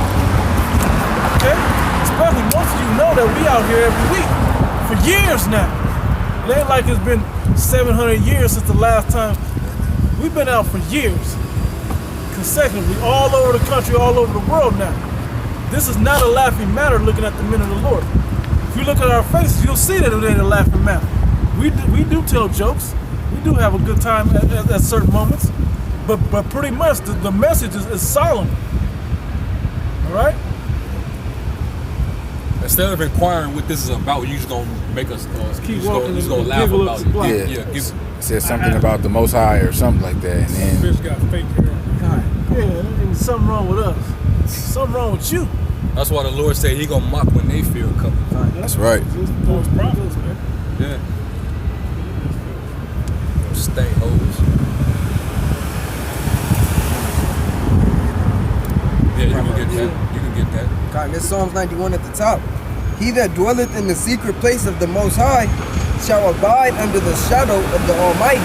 Okay? Especially most of you know that we out here every week for years now. It ain't like it's been 700 years since the last time. We've been out for years, consecutively, all over the country, all over the world now. This is not a laughing matter looking at the men of the Lord. If you look at our faces, you'll see that it ain't a laughing matter. We do tell jokes. We do have a good time at certain moments. But pretty much the message is solemn. All right? instead of inquiring what this is about, you just gonna make us keep you walking. just gonna laugh about it. Yeah. Yeah. Said something about the Most High or something like that, and then Bitch got fake hair. Yeah, there's something wrong with us. Something wrong with you. That's why the Lord said He gonna mock when they fear coming. that's right. Those prophets, man. Yeah. Stank hoes. Yeah, you can get that. You can get that. God, this Psalms 91 at the top. He that dwelleth in the secret place of the Most High shall abide under the shadow of the Almighty.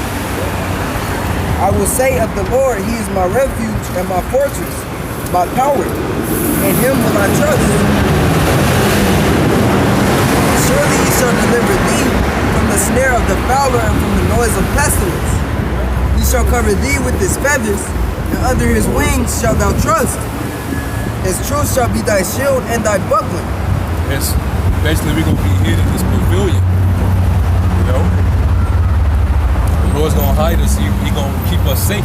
I will say of the Lord, He is my refuge and my fortress, my power. In Him will I trust. Surely He shall deliver thee from the snare of the fowler and from the noise of pestilence. He shall cover thee with His feathers, and under His wings shalt thou trust. His truth shall be thy shield and thy buckler. It's basically we're gonna be hid in this pavilion. You know? The Lord's gonna hide us, He gonna keep us safe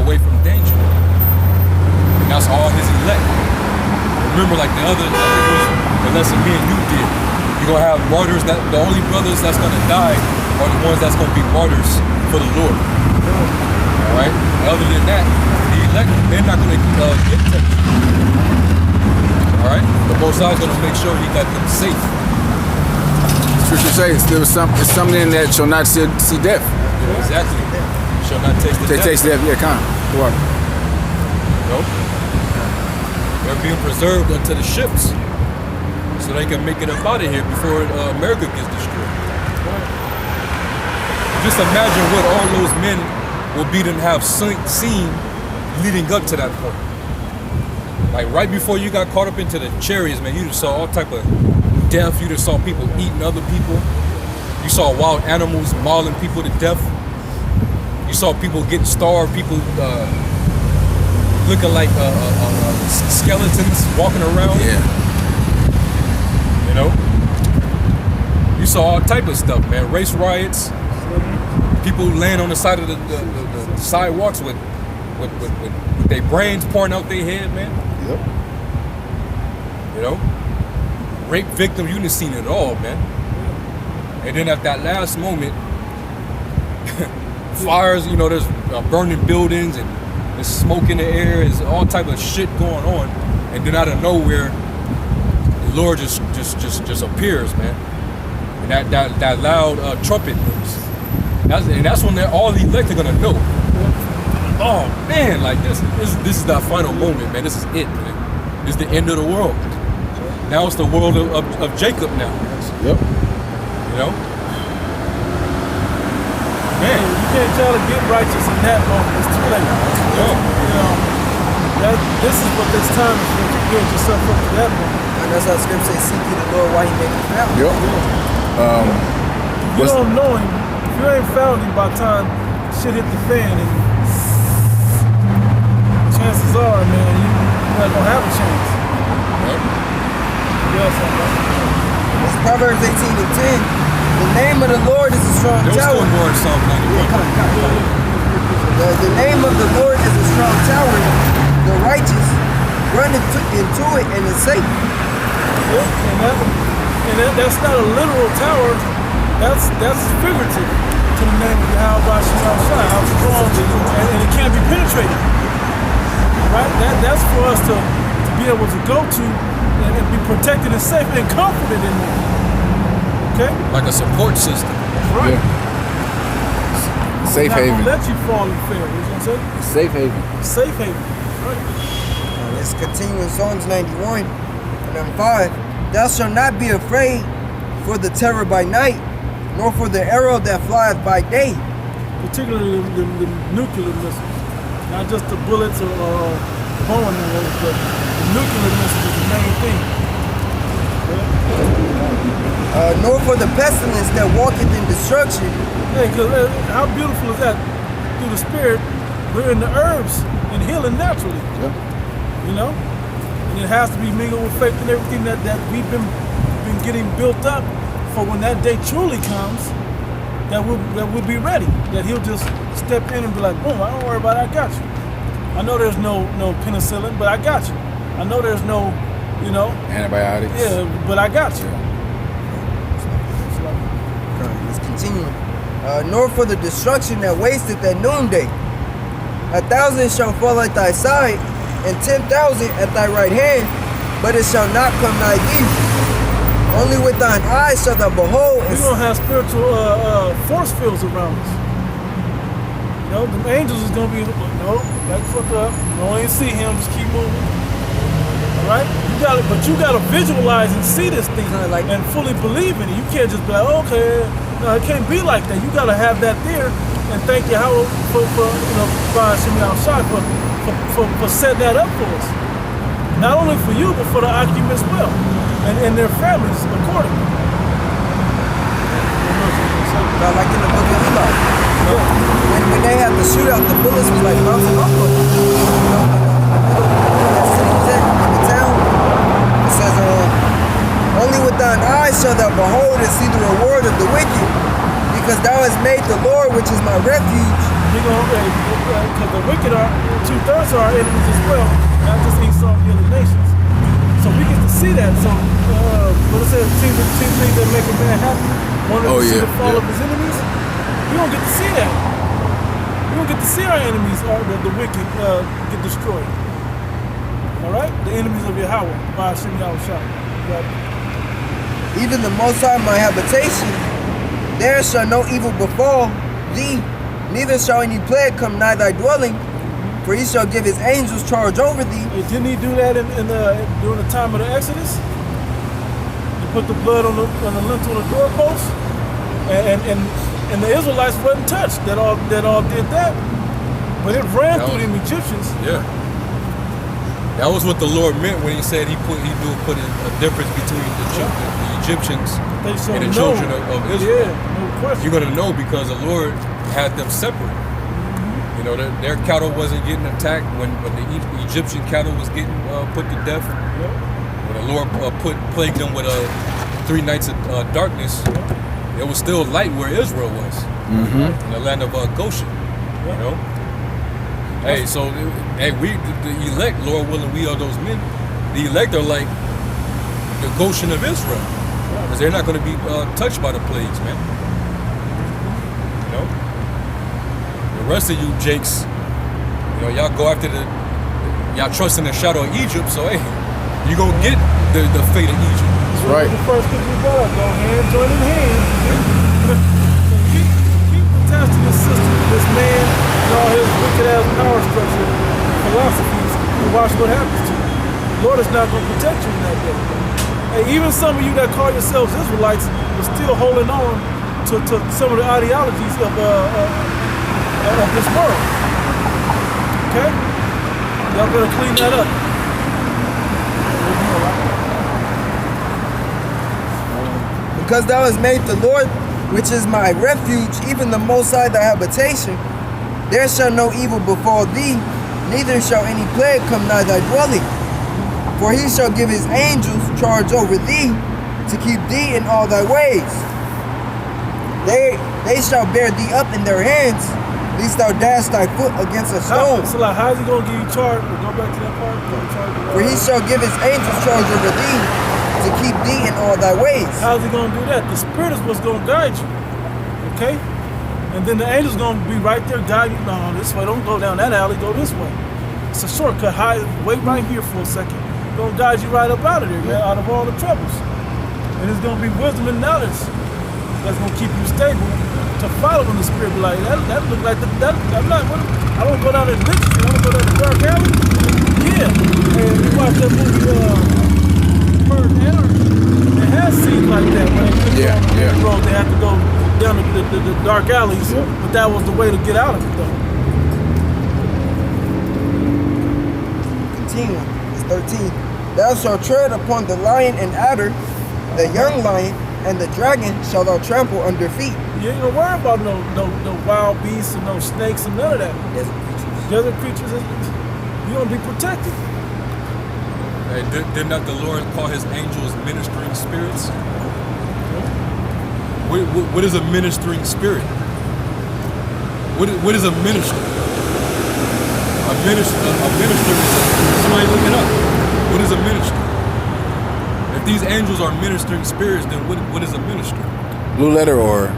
away from danger. And that's all His elect. Remember, like the lesson me and you did, you're gonna have martyrs, that the only brothers that's gonna die are the ones that's gonna be martyrs for the Lord. Alright? Other than that, the elect, they're not gonna get touched. Alright? The Most High is gonna make sure He got them safe. Scripture says there was it's something that shall not see death. Yeah, exactly. Shall not taste the They death. taste death, yeah, kind of. What? No. They're being preserved unto the ships, so they can make it up out of here before America gets destroyed. Just imagine what all those men will be to have seen leading up to that point. Like right before you got caught up into the chariots, man, you just saw all type of death. You just saw people eating other people. You saw wild animals mauling people to death. You saw people getting starved, people looking like skeletons walking around. Yeah. You know? You saw all type of stuff, man. Race riots, people laying on the side of the sidewalks with their brains pouring out their head, man. Yep. You know? Rape victims, you done seen it all, man. And then at that last moment, fires, you know, there's burning buildings and there's smoke in the air, there's all type of shit going on. And then out of nowhere, the Lord just appears, man. And that loud trumpet noise. That's when all the elect are gonna know. Oh man, like this is that final moment, man. This is it, man. This is the end of the world. Now it's the world of Jacob now. Yep. You know? Man. You can't try to get righteous in that moment. It's too late. No. You know, this is what this time is for. You build yourself up to that moment. And that's how Scripture says, seek ye the Lord while He may be found. Yep. If you don't know Him, if you ain't found Him by the time shit hit the fan, and chances are, man, you're not gonna have a chance. Yes, It's Proverbs 18:10. The name of the Lord is a strong There was tower. still more in Psalm 91. The name of the Lord is a strong tower. The righteous run into it and is safe. Yeah, and that's not a literal tower. That's figurative. to the name of Yahweh Shem Shai. How strong and it can't be penetrated. Right? That's for us to be able to go to and be protected and safe and comforted in there. Okay? Like a support system. Right. Yeah. Safe Not haven. gonna let you fall and fail. You know what I'm saying? Safe haven. Safe haven. Right. Let's continue in Psalms 91 and then 5. Thou shalt not be afraid for the terror by night, nor for the arrow that flieth by day. Particularly the nuclear missiles. Not just the bullets or bombing those, but the nuclear missiles is the main thing. Nor for the pestilence that walketh in destruction. Yeah, because how beautiful is that? Through the Spirit, we're in the herbs and healing naturally. Yep. You know? And it has to be mingled with faith and everything that we've been getting built up for when that day truly comes, that we'll be ready. That he'll just step in and be like, boom, I don't worry about it, I got you. I know there's no penicillin, but I got you. I know there's no, you know, Antibiotics. yeah, but I got you. Let's continue. Nor for the destruction that wasteth at noonday. 1,000 shall fall at thy side, and 10,000 at thy right hand, but it shall not come nigh thee. Only with thine eyes shalt thou behold. We're gonna have spiritual force fields around us. You know, the angels is gonna be no, back the fuck up. Don't even see him, just keep moving. Alright? You gotta visualize and see this thing and fully believe in it. You can't just be like, okay, no, it can't be like that. You gotta have that there and thank Yahweh for you know, by Shemi outside for setting that up for us. Not only for you, but for the Akim as well. And their families accordingly. Like in the book of Eli. When they had the shootout, the bullets was like bouncing off of them. That city was in the town. It says, only with thine eyes shalt thou behold and see the reward of the wicked, because thou hast made the Lord, which is my refuge. Because the wicked are 2/3 are our enemies as well, not just Esau and the other nations. So we get to see that. So what it says, two things that make a man happy. One is to see the fall of his enemies. We don't get to see that. We don't get to see our enemies, the wicked, get destroyed. All right, the enemies of Yahweh, by Hashem Yahushua. Even the Most High my habitation, there shall no evil befall thee, neither shall any plague come nigh thy dwelling, for he shall give his angels charge over thee. Didn't he do that during the time of the Exodus? He put the blood on the lintel of the doorpost, and the Israelites wasn't touched. That all did that, but it ran through them Egyptians. Yeah. That was what the Lord meant when he said he put a difference between the Egyptians and the children of Israel. Yeah, no question. You're gonna know because the Lord had them separate. You know, their cattle wasn't getting attacked when the Egyptian cattle was getting put to death. Yep. When the Lord plagued them with 3 nights of darkness, it was still light where Israel was, in the land of Goshen. You know. Hey, so we the elect, Lord willing, we are those men. The elect are like the Goshen of Israel, because they're not going to be touched by the plagues, man. You know. The rest of you jakes, you know, y'all go after y'all trust in the shadow of Egypt, so hey, you gonna get the fate of Egypt. That's right. The first thing we brought up, go hand, join in hand. keep attached to this system, this man, and all his wicked ass power structure, philosophies, and watch what happens to you. The Lord is not gonna protect you in that day. Hey, even some of you that call yourselves Israelites are still holding on to some of the ideologies of this world. Okay? Y'all better clean that up. Because thou hast made the Lord, which is my refuge, even the Most High thy habitation, there shall no evil befall thee, neither shall any plague come nigh thy dwelling. For he shall give his angels charge over thee, to keep thee in all thy ways. They shall bear thee up in their hands, lest thou dash thy foot against a stone. So like, how's he gonna give you charge? We'll go back to that part. For he shall give his angels charge over thee, to keep thee in all thy ways. How's he gonna do that? The Spirit is what's gonna guide you. Okay? And then the angel's gonna be right there guiding you. No, this way. Don't go down that alley. Go this way. It's a shortcut. Wait right here for a second. Gonna guide you right up out of there, man, out of all the troubles. And it's gonna be wisdom and knowledge that's gonna keep you stable to follow in the spirit. Be like that look like I'm not. I don't go down there to Richie. I don't go down to Dark Alley. Yeah. And you watch that movie, Bird Anarchy. It has scenes like that when they couldn't go on the road. They had to go down the dark alleys, but that was the way to get out of it, though. Continue. It's 13. Thou shalt tread upon the lion and adder, the young lion, and the dragon shall thou trample under feet. You ain't gonna worry about no wild beasts and no snakes and none of that. Desert creatures, you're gonna be protected. Hey, did not the Lord call his angels ministering spirits? What is a ministering spirit? What is a minister? A minister is somebody look it up. What is a minister? If these angels are ministering spirits, then what is a minister? Blue letter or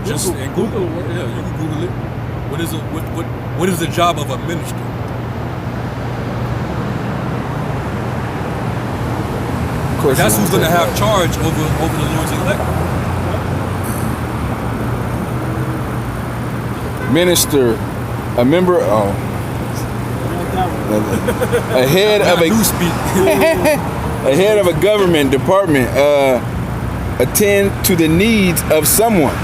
Just in Google. Yeah, you can Google it. What is the job of a minister? of course That's who's going to have charge over the Lord's elect. minister, a member. A head of a a head of a government department attend to the needs of someone.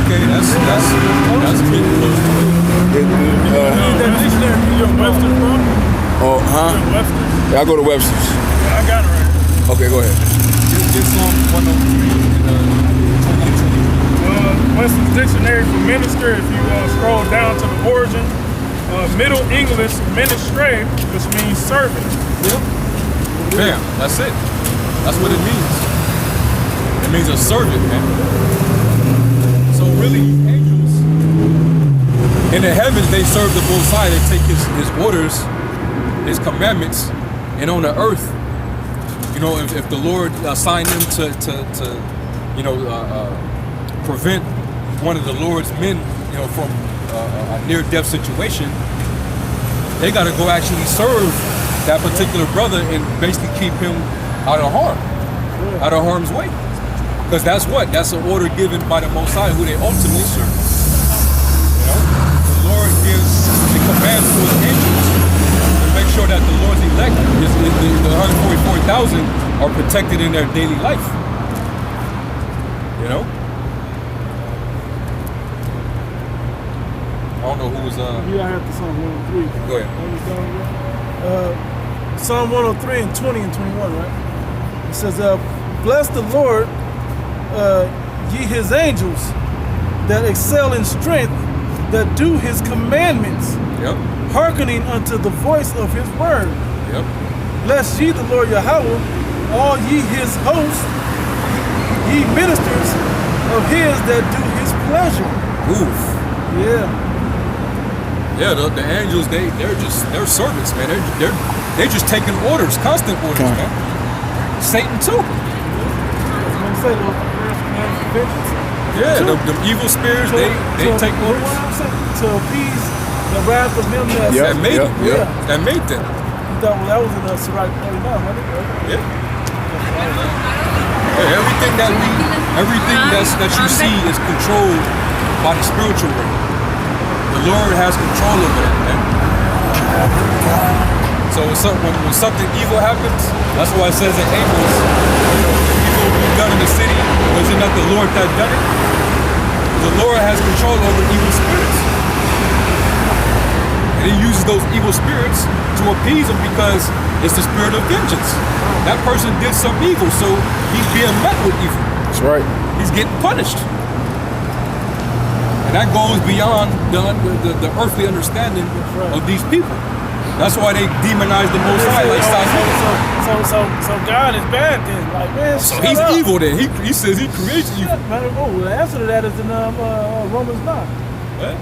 Okay, that's getting close to it. That dictionary, you Webster's, bro? Oh, huh? Webster's? I'll go to Webster's. I got it right here. Okay, go ahead. Get Psalm 103 and Webster's Dictionary for minister, if you scroll down to the origin, Middle English ministre, which means servant. Bam, that's it. That's what it means. It means a servant, man. So really, angels in the heavens, they serve the Most High. They take his orders, his commandments, and on the earth, you know, if the Lord assigned them to prevent one of the Lord's men, you know, from a near-death situation, they got to go actually serve that particular brother and basically keep him out of harm's way. Because that's an order given by the Most High, who they ultimately serve. You know, the Lord gives the commands to his angels to make sure that the Lord's elect, the 144,000, are protected in their daily life. You know? I don't know who was Yeah, I have the Psalm 103. Go ahead. Psalm 103 and 20 and 21, right? It says, bless the Lord, ye his angels, that excel in strength, that do his commandments, Yep. hearkening unto the voice of his word. Yep. Bless ye the Lord Yahweh, all ye his hosts, ye ministers of his that do his pleasure. Oof. Yeah. Yeah, the angels, they're servants, man. They're just taking orders, constant orders, man. Satan too. Yeah, the evil spirits, they take orders. To appease the wrath of him that That made them. Yeah. That made them. That was in Sirach 39, wasn't it? Yeah. Yeah, everything that you see is controlled by the spiritual world. The Lord has control over that, man. So when something evil happens, that's why it says in Amos, evil will be done in the city, was it not the Lord that done it? The Lord has control over evil spirits. And he uses those evil spirits to appease them because it's the spirit of vengeance. That person did some evil, so he's being met with evil. That's right. He's getting punished. And that goes beyond the earthly understanding of these people. That's why they demonize the Most High like So God is bad then. Like, man, so he's evil then. He says he creates evil. The answer to that is in Romans 9.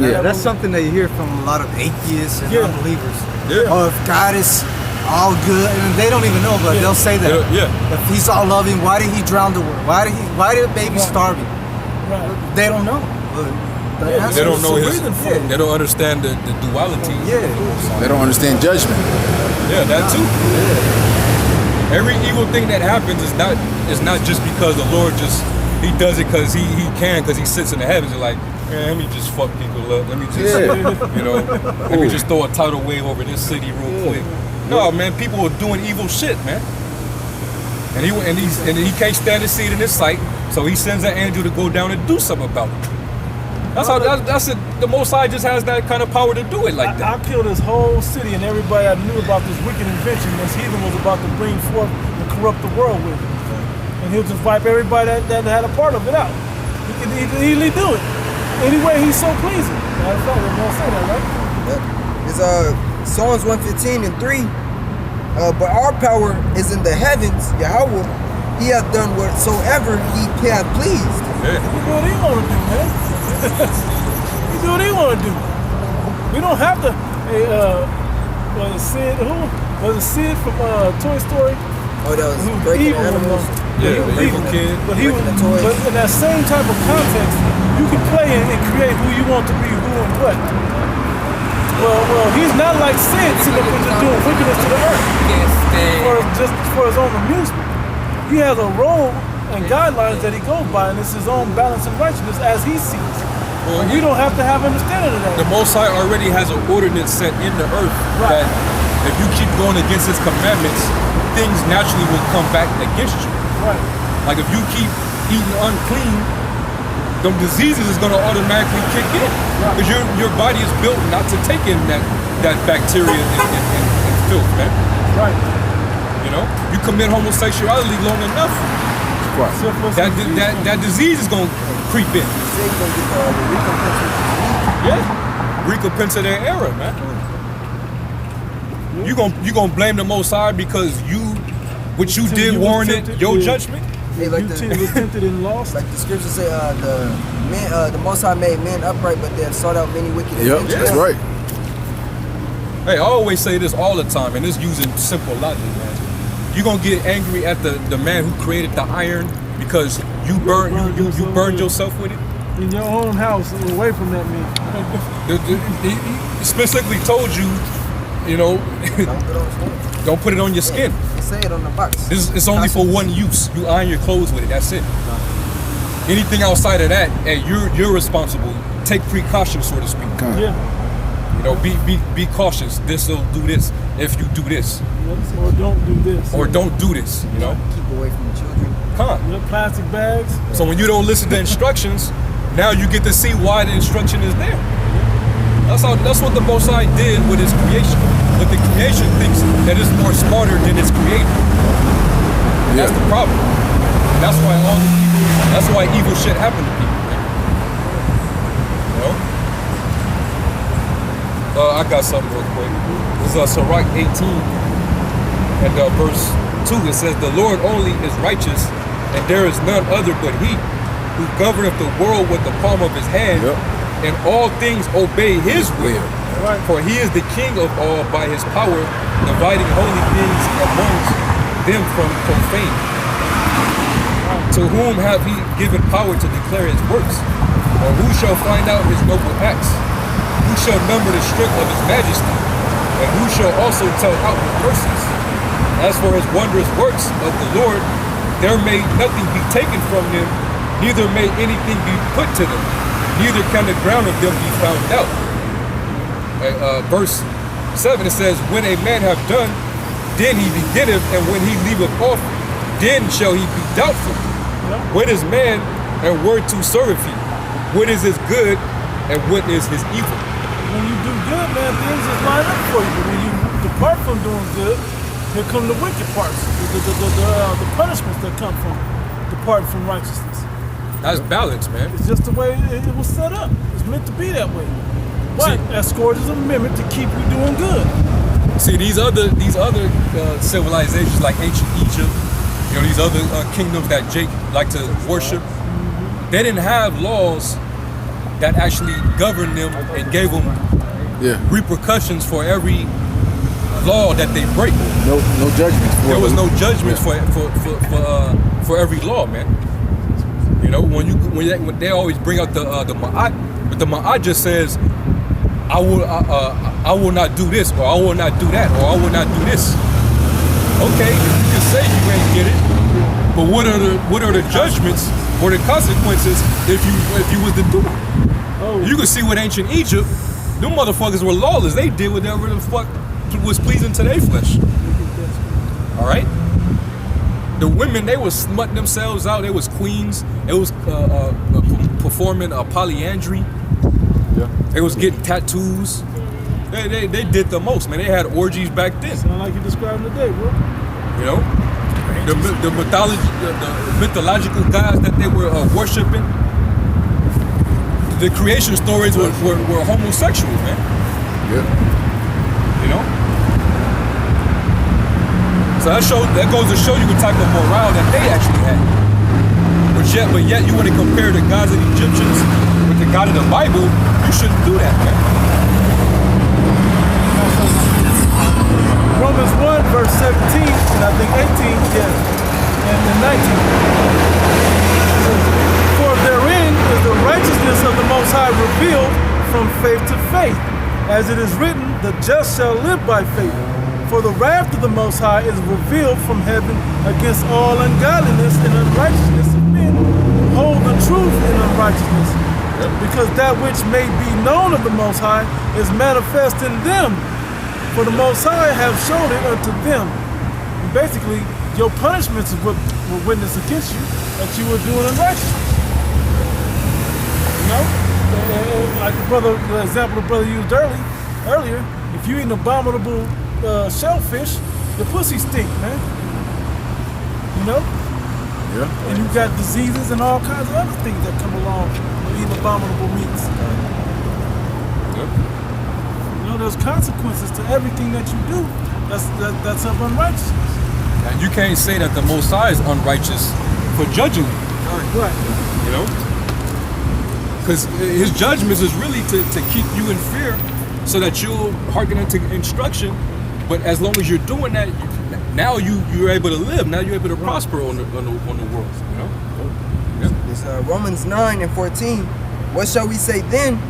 Yeah, that's something that you hear from a lot of atheists and unbelievers. Yeah. Oh, if God is all good, and they don't even know, but they'll say that. Yeah. If he's all loving, why did he drown the world? Why did babies starving? Right. They don't know. The Yeah, answer They don't is know so his. reason for it. They don't understand the duality. Yeah. They don't understand judgment. Yeah, that too. Every evil thing that happens is not just because the Lord he does it because he can, because he sits in the heavens and like, man, let me just fuck people up. Let me just let me just throw a tidal wave over this city real quick. No, man, people are doing evil shit, man. And he can't stand to see it in his sight, so he sends an angel to go down and do something about it. That's it. The Most High just has that kind of power to do it like that. I'll kill this whole city and everybody I knew about this wicked invention this heathen was about to bring forth and corrupt the world with. And he'll just wipe everybody that had a part of it out. He can easily do it. Anyway, he's so pleasing. Matter of fact, we're gonna say that, right? It's Psalms 115:3. But our power is in the heavens, Yahweh. He hath done whatsoever he hath pleased. Yeah. He do what he want to do, man. He do what he want to do. We don't have to. Hey, was it Sid from Toy Story? Oh, that was Who was breaking evil animals. Yeah, the evil kid. But he was, Breaking the toys. but in that same type of context, you can play and create who you want to be, who and what. Well, he's not like Sid sitting up and just doing wickedness to the earth just for his own amusement. He has a role and guidelines that he goes by, and it's his own balance and righteousness as he sees. Well, And we don't have to have understanding of that. The Most High already has an ordinance set in the earth Right. that if you keep going against His commandments, things naturally will come back against you. Right. Like if you keep eating unclean, them diseases is gonna automatically kick in because your body is built not to take in that bacteria and filth, man. Right. You know, you commit homosexuality long enough, Syphilis, that disease is gonna creep in. Say you're gonna get the recompense. Yeah, recompense of their error, man. You gonna blame the Most High because what you Until did you was warranted tempted, your yeah. judgment? Hey, like You the, was tempted and lost. like the scriptures say, the Most High made men upright, but they have sought out many wicked Yep, inventions. that's right. Hey, I always say this all the time, and it's using simple logic, man. You're gonna get angry at the man who created the iron because you burned yourself with it. In your own house, away from that man. He specifically told you, you know, don't put it on your skin. They say it on the box. It's only for one use. You iron your clothes with it. That's it. Anything outside of that, hey, you're responsible. Take precautions, so to speak. Yeah. You know, be cautious. This will do this if you do this, Or don't do this. or don't do this. You know, Keep away from the children. huh? You know, plastic bags. So when you don't listen to instructions, now you get to see why the instruction is there. That's what the Most High did with His creation. But the creation thinks that it's more smarter than its creator. That's the problem. That's why evil shit happened to people. You know? I got something real quick. This is Sirach 18 and verse 2. It says, "The Lord only is righteous, and there is none other but He, who governeth the world with the palm of His hand, and all things obey His will. Right. For He is the King of all by His power, dividing holy things amongst them from profane. To whom have He given power to declare His works? Or who shall find out His noble acts? Who shall number the strength of His majesty? And who shall also tell out His mercies? As for His wondrous works of the Lord, there may nothing be taken from them, neither may anything be put to them, neither can the ground of them be found out." Verse 7, it says, "When a man have done, then he beginneth, and when he leaveth off, then shall he be doubtful. What is man, and whereto serveth he? What is his good, and what is his evil?" When you do good, man, things just line up for you. But when you depart from doing good, here come the wicked parts, the punishments that come from departing from righteousness. That's balance, man. It's just the way it was set up. It's meant to be that way. But that scourges a mimic to keep you doing good. See, these other civilizations like ancient Egypt, you know, these other kingdoms that Jake like to worship, they didn't have laws that actually governed them and gave them repercussions for every law that they break. No judgment. There was no judgment for every law, man. You know, when they always bring out the Ma'at, but the Ma'at just says, I will not do this, or I will not do that, or I will not do this. Okay, you can say you ain't get it, but what are the judgments or the consequences if you was to do it? Oh, You can see with ancient Egypt, them motherfuckers were lawless. They did whatever the fuck was pleasing to their flesh. All right. The women, they was smutting themselves out. They was queens. They was performing polyandry. Yeah. They was getting tattoos. They did the most, man. They had orgies back then. sound like you described today, bro. You know, the mythological gods that they were worshiping. The creation stories were homosexual, man. Yeah. You know. So that goes to show you what type of morale that they actually had. But yet you want to compare the gods of the Egyptians with the God of the Bible, you shouldn't do that, man. Romans 1, verse 17, and I think 18, and 19. For therein is the righteousness of the Most High revealed from faith to faith. As it is written, the just shall live by faith. For the wrath of the Most High is revealed from heaven against all ungodliness and unrighteousness of men who hold the truth in unrighteousness. Because that which may be known of the Most High is manifest in them. For the Most High have showed it unto them. And basically, your punishments is what will witness against you that you were doing unrighteousness. You know? Like the example the brother used earlier, if you eat an abominable shellfish, your pussy stink, man. You know? Yeah. And you got diseases and all kinds of other things that come along with eating abominable meats. You know, there's consequences to everything that you do that's of unrighteousness. And you can't say that the Most High is unrighteous for judging you. Right. You know? Because his judgments is really to keep you in fear so that you'll hearken into instruction. But as long as you're doing that, now you're able to live. Now you're able to prosper on the world. You know? Yeah. It's Romans 9 and 14. What shall we say then?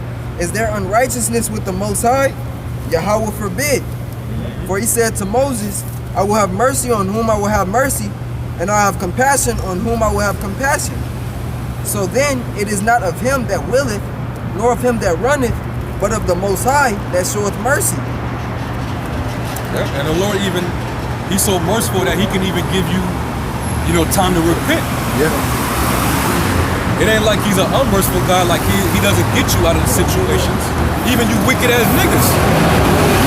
Is there unrighteousness with the Most High? Yahweh forbid. For he said to Moses, I will have mercy on whom I will have mercy, and I have compassion on whom I will have compassion. So then it is not of him that willeth, nor of him that runneth, but of the Most High that showeth mercy. Yeah. And the Lord he's so merciful that he can even give you, time to repent. Yeah. It ain't like he's an unmerciful God, like he doesn't get you out of the situations. Even you wicked ass niggas.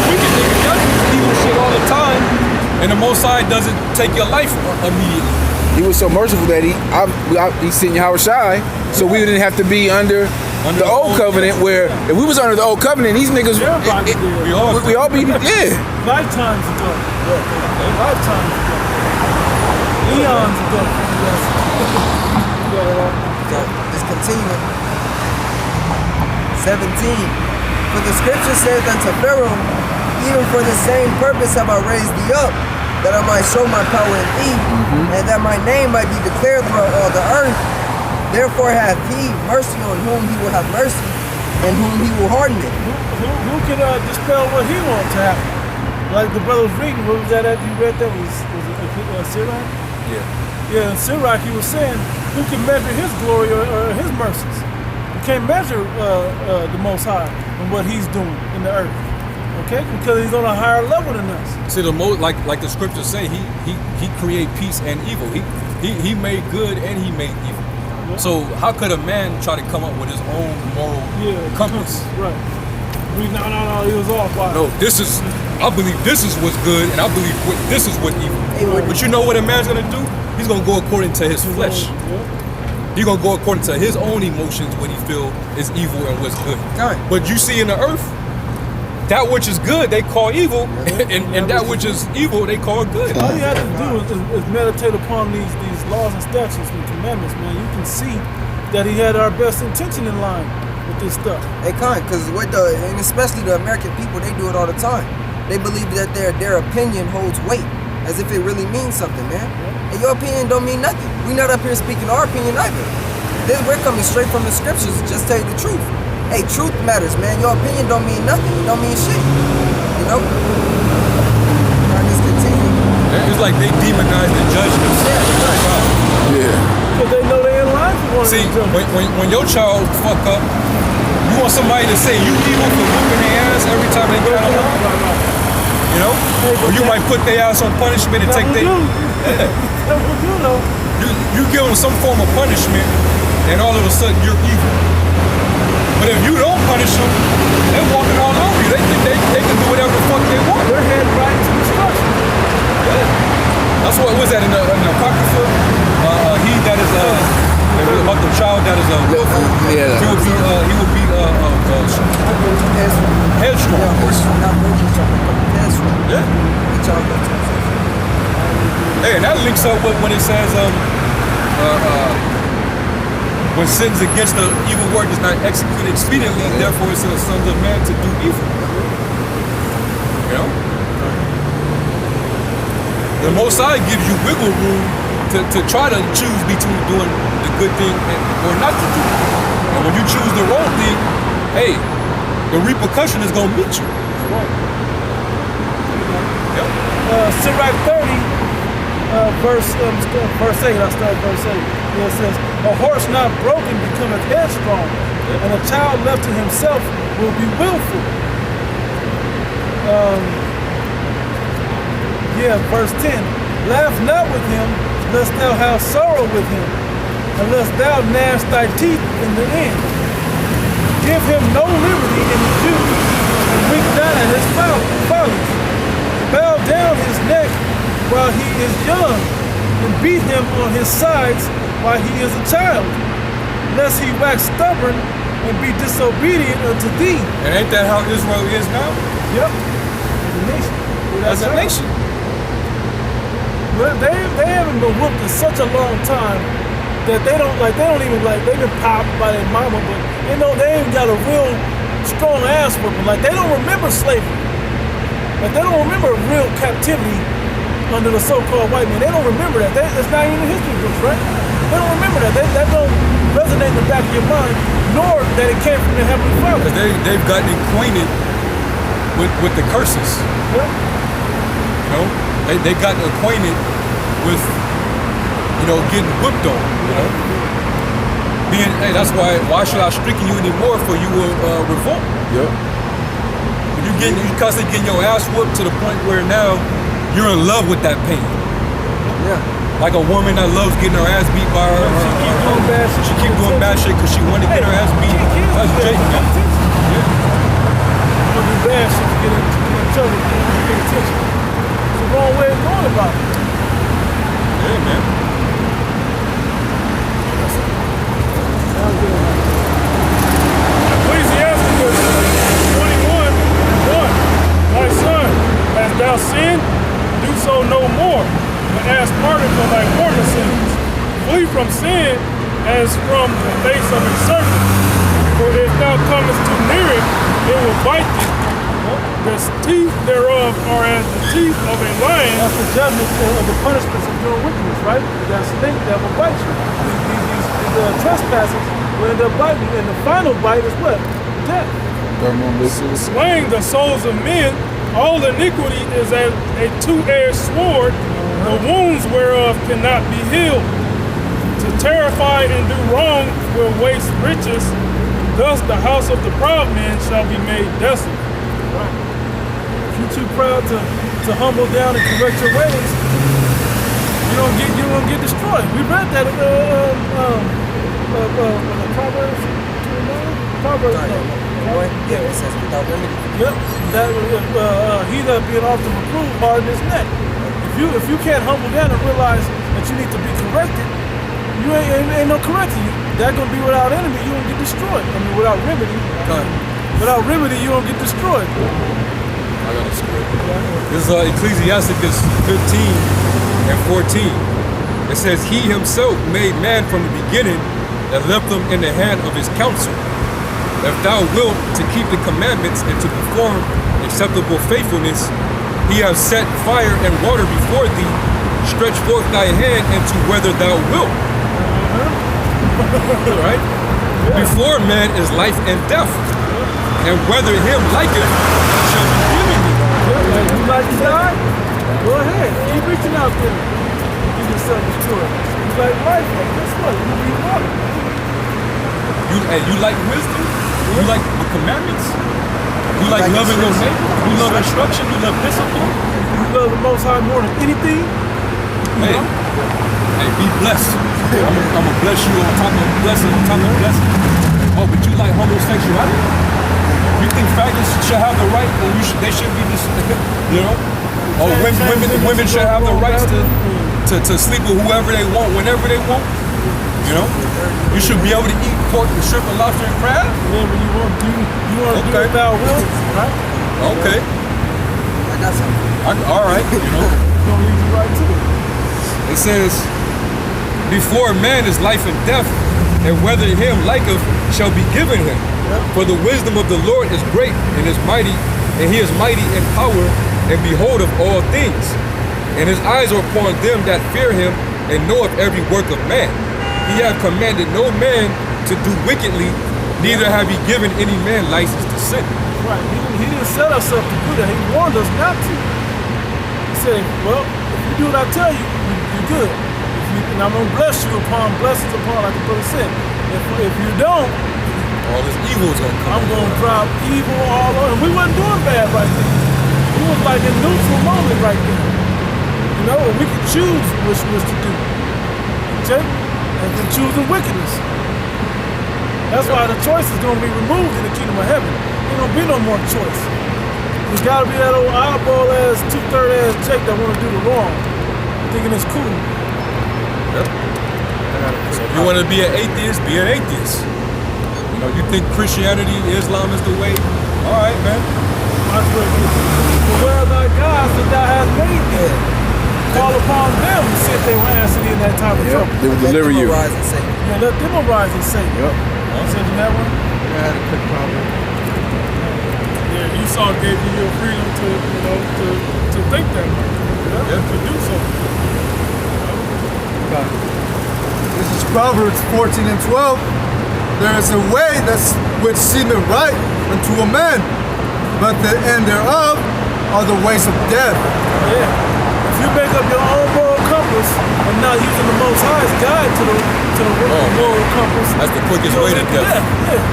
Wicked niggas, y'all do evil shit all the time, and the Most High doesn't take your life immediately. He was so merciful that he sent Yahweh Shai, so we didn't have to be under the old covenant. Where if we was under the old covenant, these niggas, we all be Lifetimes ago. Lifetimes ago. Eons ago. Just continuing. 17. For the scripture saith unto Pharaoh, even for the same purpose have I raised thee up, that I might show my power in thee, and that my name might be declared throughout all the earth. Therefore hath he mercy on whom he will have mercy, and whom he will harden it. Who can dispel what he wants to happen? Like the brother was reading, what was that you read that? Was it Sirach? Yeah. Yeah, in Sirach he was saying, who can measure his glory or his mercies? You can't measure the Most High and what he's doing in the earth. Okay? Because he's on a higher level than us. See, like the scriptures say, he create peace and evil. He made good and he made evil. Yeah. So how could a man try to come up with his own moral compass? Right. No, he was off. By no, I believe this is what's good, and I believe this is what evil. But you know what a man's gonna do? He's gonna go according to his flesh. He's gonna go according to his own emotions, what he feel is evil and what's good. But you see in the earth, that which is good they call evil, and that which is evil they call good. All you have to do is meditate upon these laws and statutes and commandments, man. You can see that he had our best intention in line with this stuff. They can't, because and especially the American people, they do it all the time. They believe that their opinion holds weight, as if it really means something, man. And your opinion don't mean nothing. We not up here speaking our opinion either. we're coming straight from the scriptures. Just tell you the truth. Hey, truth matters, man. Your opinion don't mean nothing. It don't mean shit. You know? I just continue. It's like they demonize the judgment. Yeah. Because they know they in line for one See, of them. when your child fuck up, you want somebody to say you evil for whooping their ass every time they get out of line. You know? Or you might put their ass on punishment and take their... You give them some form of punishment, and all of a sudden you're evil. But if you don't punish them, they're walking all over you. They think they can do whatever the fuck they want. They're heading right to destruction. Yeah. That's what was that in the Apocrypha? He that is about the child that is willful. Yeah. He would be headstrong. Yeah. Hey, and that links up with when it says when sins against the evil word is not executed expediently, therefore it's in the sons of man to do evil. You know? The Most High gives you wiggle room to try to choose between doing the good thing or not to do it. And when you choose the wrong thing, hey, the repercussion is gonna meet you. Sirach 30, verse 8, I start verse 8. It says, a horse not broken becometh headstrong, and a child left to himself will be willful. Verse 10, laugh not with him, lest thou have sorrow with him, unless thou gnash thy teeth in the end. Give him no liberty in his youth, and wink not at his follies. Bow down his neck while he is young, and beat him on his sides while he is a child, lest he wax stubborn and be disobedient unto thee. And ain't that how Israel is now? Yep. As a nation. As a nation. But they haven't been whooped in such a long time that they've been popped by their mama, but they ain't got a real strong ass whooping. Like, they don't remember slavery. Like, they don't remember real captivity under the so-called white man. They don't remember that. It's not even in the history books, right? They don't remember that. That don't resonate in the back of your mind, nor that it came from the Heavenly Father. Because they've gotten acquainted with the curses. Yeah. You know? They've gotten acquainted with, getting whipped on, you know? Hey, that's why should I stricken you anymore for you will revolt? Yep. You constantly getting your ass whooped to the point where now you're in love with that pain. Yeah. Like a woman that loves getting her ass beat by her. She keep doing bad shit because she wanted to get her ass beat. That's Jake, man. Yeah. You do bad shit to get each other to pay attention. It's the wrong way of going about it. Yeah, man. Ecclesiasticus 21:1. My son, hast thou sinned? Do so no more, but ask pardon for thy former sins. Flee from sin as from the face of a serpent. For if thou comest too near it, it will bite thee. The teeth thereof are as the teeth of a lion. That's the judgment of the punishments of your wickedness, right? That snake that will bite you. These trespasses will end up biting you. And the final bite is what? Death. Slaying the souls of men, all iniquity is as a two-edged sword, the wounds whereof cannot be healed. To terrify and do wrong will waste riches. Thus the house of the proud man shall be made desolate. Right. If you're too proud to humble down and correct your ways, you're gonna get destroyed. We read that in Proverbs 29? Proverbs. Yeah, it says without remedy. Yep. That he that being often reproved hard in his neck. If you can't humble down and realize that you need to be corrected, you ain't no correcting you. That gonna be without enemy. You gonna get destroyed. I mean, without remedy. Without remedy, you gonna get destroyed. I got a script. This is Ecclesiasticus 15:14. It says, he himself made man from the beginning and left them in the hand of his counsel. If thou wilt to keep the commandments and to perform acceptable faithfulness, he has set fire and water before thee. Stretch forth thy hand into whether thou wilt. Right? Before man is life and death, and whether him liketh shall be given him. Like, you like to die? Go ahead. Keep reaching out there. Give yourself a choice. You like life? Well, guess what? You need water. You like wisdom? You like the commandments? You like loving your neighbor? You love instruction? You love discipline? You love the Most High more than anything? Hey, hey, be blessed. I'm gonna bless you on top of blessing, on top of blessing. Oh, but you like homosexuality? You think faggots should have the right, or they should be this, you know? Oh, women should have the rights to sleep with whoever they want, whenever they want. You know? You should be able to eat pork and shrimp and lobster and crab. Whenever you want to do it without will, right? Okay. I got something. All right, you know. Gonna lead you right to it. It says, before man is life and death, and whether him liketh shall be given him. For the wisdom of the Lord is great and is mighty, and he is mighty in power, and behold of all things. And his eyes are upon them that fear him, and knoweth every work of man. He hath commanded no man to do wickedly, neither have he given any man license to sin. Right. He didn't set us up to do that. He warned us not to. He said, well, if you do what I tell you, you're good. And I'm going to bless you upon blessings upon, like the brother said. If you don't, All this evil is going to come. I'm going to drop evil all over. And we wasn't doing bad right then. We was like in neutral moment right then. You know, and we could choose which to do. Okay? And then choose the wickedness. That's why the choice is going to be removed in the kingdom of heaven. There don't be no more choice. There's got to be that old eyeball ass, 2/3 ass Jake that want to do the wrong, thinking it's cool. Yep. So if you want to be an atheist, be an atheist. You know, you think Christianity, Islam is the way. All right, man. Might as well get the where thy God that thou hast made them. Call upon them and see if they will answer thee in that time of trouble. They will deliver you. Rise and say, Yeah, let them arise and say. Yep. Said in that one? I had a quick problem. Yeah, Esau gave you your freedom to, you know, to think that way. To do so. This is Proverbs 14 and 12. There is a way which seemeth right unto a man, but the end thereof are the ways of death. Yeah. If you make up your own moral compass and not using the Most High's guide to the moral compass, That's the quickest way to death. Yeah.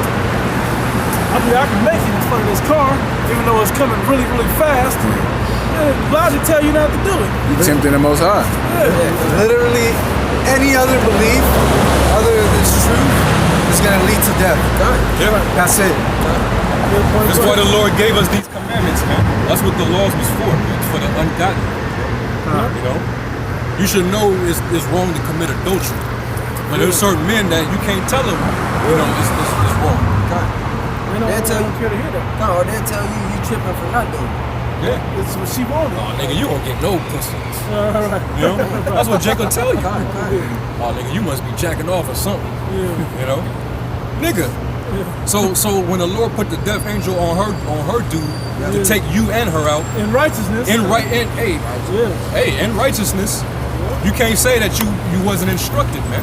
I mean, I can make it in front of this car, even though it's coming really, really fast. And logic tell you not to do it. Tempting the Most High. Literally, any other belief other than this truth is going to lead to death. Yeah. That's it. That's why the Lord gave us these commandments, man. That's what the laws was for, man. It's for the ungodly. You know? You should know it's wrong to commit adultery. But there's certain men that you can't tell them, you know, it's wrong. They'll tell you. care to hear that. No, they'll tell you tripping for not doing it. Yeah. It's what she wanted. Oh, nigga, you gonna get no pussy. All right. You know? That's what Jake will tell you. God. Oh, nigga, you must be jacking off or something. Yeah. You know? Nigga. So when the Lord put the death angel on her dude to take you and her out, In righteousness. in righteousness, you can't say that you wasn't instructed, man.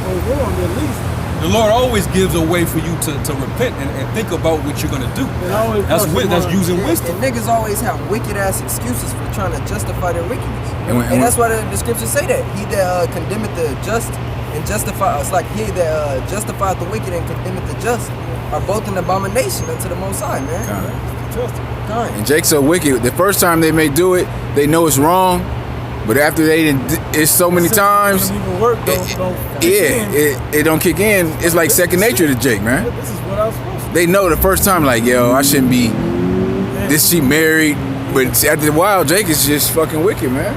Or wrong, at least. The Lord always gives a way for you to repent and think about what you're gonna do. That's using wisdom. And niggas always have wicked ass excuses for trying to justify their wickedness. And That's why the scriptures say that. He that condemneth the just and justify, it's like he that justifieth the wicked and condemneth the just are both an abomination unto the Most High, man. God. And Jake's so wicked. The first time they may do it, they know it's wrong. But after they didn't, it's so many times. Doesn't even work, It don't kick in. It's like second nature to Jake, man. This is what I was supposed to do. They know the first time, like, yo, I shouldn't be. This she married, but after a while, Jake is just fucking wicked, man.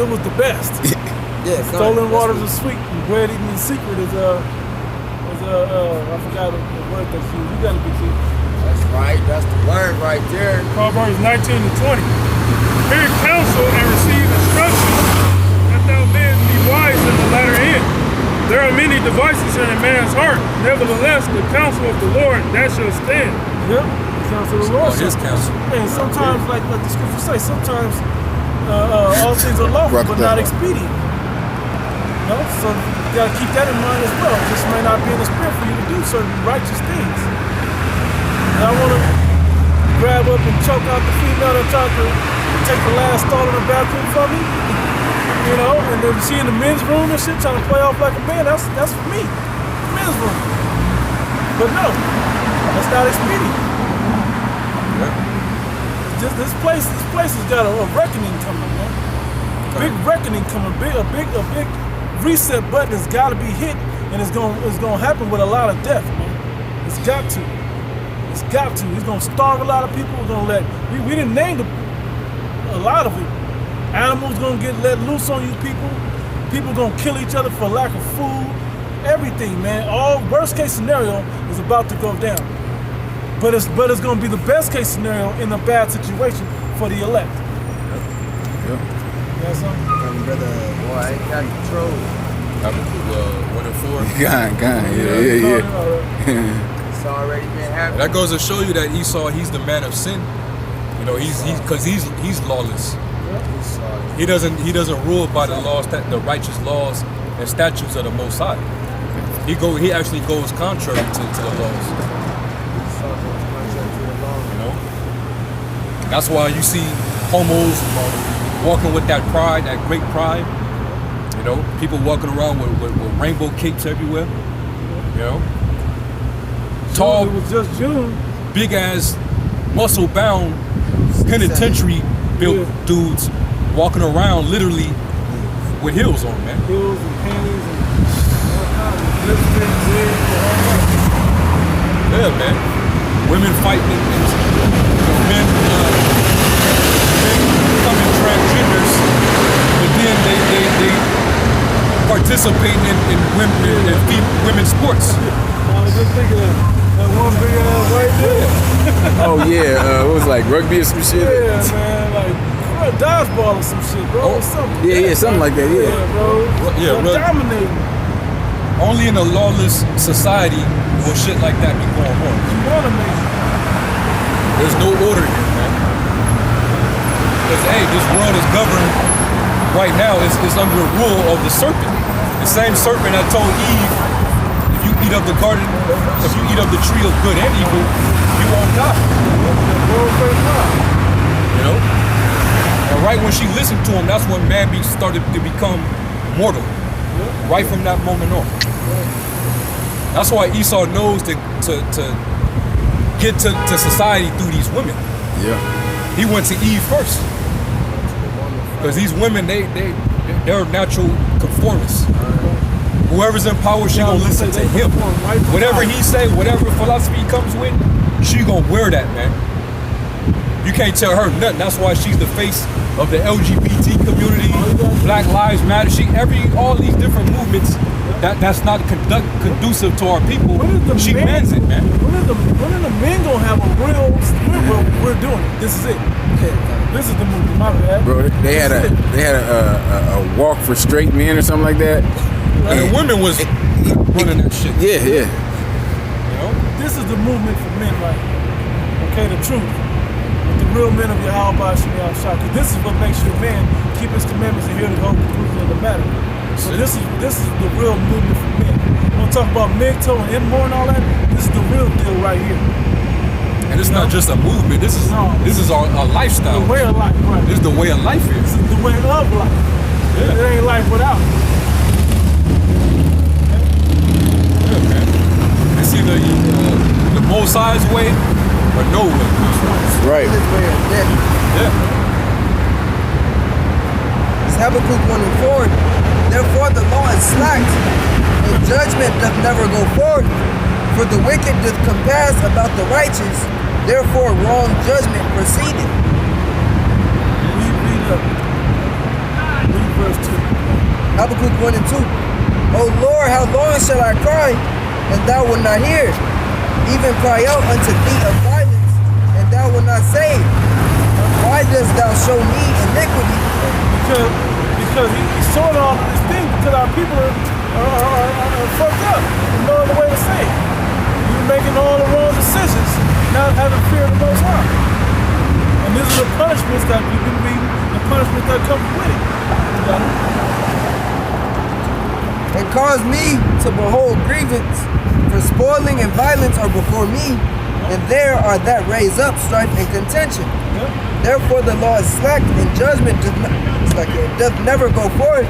It was the best. Yeah, Stolen waters are sweet. And bread eaten in secret is I forgot the word that's used. You gotta be clear. That's right. That's the word right there. Proverbs 19 and 20. Hear counsel and receive instruction, that thou mayest be wise in the latter end. There are many devices in a man's heart. Nevertheless, the counsel of the Lord, that shall stand. Yep. The counsel of the Lord. His counsel. And sometimes, like the scriptures say, sometimes all things are lawful, but not expedient. You know? So You gotta keep that in mind as well. It just may not be in the spirit for you to do certain righteous things. And I wanna grab up and choke out the female that tried to take the last stall in the bathroom from me. You know, and then she in the men's room and shit trying to play off like a man, that's for me. Men's room. But no, that's not expedient. This place has got a reckoning coming, man. Big reckoning coming, a big reset button has got to be hit, and it's gonna happen with a lot of death, man. It's got to. It's got to. It's gonna starve a lot of people. We're gonna we didn't name a lot of it. Animals gonna get let loose on you people. People gonna kill each other for lack of food. Everything, man. All worst case scenario is about to go down. But it's gonna be the best case scenario in a bad situation for the elect. Yep. You got something? Brother, boy, I ain't got control. Habakkuk 1 and 4. Yeah. It's already been happening. That goes to show you that Esau, he's the man of sin. You know, he's lawless. He doesn't rule by the laws, the righteous laws and statutes of the Most High. He actually goes contrary to the laws. You know, that's why you see homos walking with that pride, that great pride. You know, people walking around with rainbow capes everywhere. You know, tall, It was just June. big ass, muscle bound, penitentiary built dudes walking around literally with heels on, man. Heels and panties and all kinds of lipstick, wigs, and all kinds. Yeah, man. Women fighting and men becoming transgenders, but then they participate in women's sports. I was just thinking that one big ass right there. Oh yeah, it was like rugby or some shit. Yeah, man, like dodgeball or some shit, bro. Or something. Yeah, something like that. Yeah. Yeah, bro. Yeah, They're bro. dominating. Only in a lawless society will shit like that be going on. Dominating. There's no order here, man. Because, hey, this world is governed right now. It's under the rule of the serpent. The same serpent that told Eve, if you eat of the garden, if you eat of the tree of good and evil, you won't die. You know? And right when she listened to him, that's when man started to become mortal. Right from that moment on. That's why Esau knows to get to society through these women. Yeah. He went to Eve first. Because these women, they're natural conformists. Whoever's in power, she gonna listen to him. Whatever he say, whatever philosophy he comes with, she gonna wear that, man. You can't tell her nothing. That's why she's the face of the LGBT community, Black Lives Matter. All these different movements that's not conducive to our people. She bans it, man. When are the men gonna have a real? We're doing it. This is it. This is the movement. My bad. Bro, they had a walk for straight men or something like that. And the women was running that shit. Yeah. You know? This is the movement for men, like, okay, the truth. The real men of Yahweh Shemiyah Shaka. This is what makes you a man, keep his commandments and hear the whole conclusion of the matter. So this is the real movement for men. You want to talk about Migto and Inmore and all that? This is the real deal right here. And it's not just a movement. This is our lifestyle. The way of life, right? This is the way of life here. This is the way of life. Yeah. It ain't life without it. Yeah, man. It's either the Most High's way or no way. Right. This way of death. Yeah. It's Habakkuk 1 and 4. Therefore the law is slacked, and judgment doth never go forth. For the wicked doth compass about the righteous, therefore wrong judgment proceedeth. Read verse 2. Habakkuk 1 and 2. O Lord, how long shall I cry, and thou wilt not hear? Even cry out unto thee of violence, and thou wilt not save. Why dost thou show me iniquity? Because he's showing all of this thing because our people are fucked up. There's no other way to say it. You're making all the wrong decisions, not having fear of the Most High. And this is the punishments that we've been reading, the punishment that comes with it. You got it? and cause me to behold grievance, for spoiling and violence are before me, and there are that raise up strife and contention. Therefore the law is slack, and judgment doth never go forth,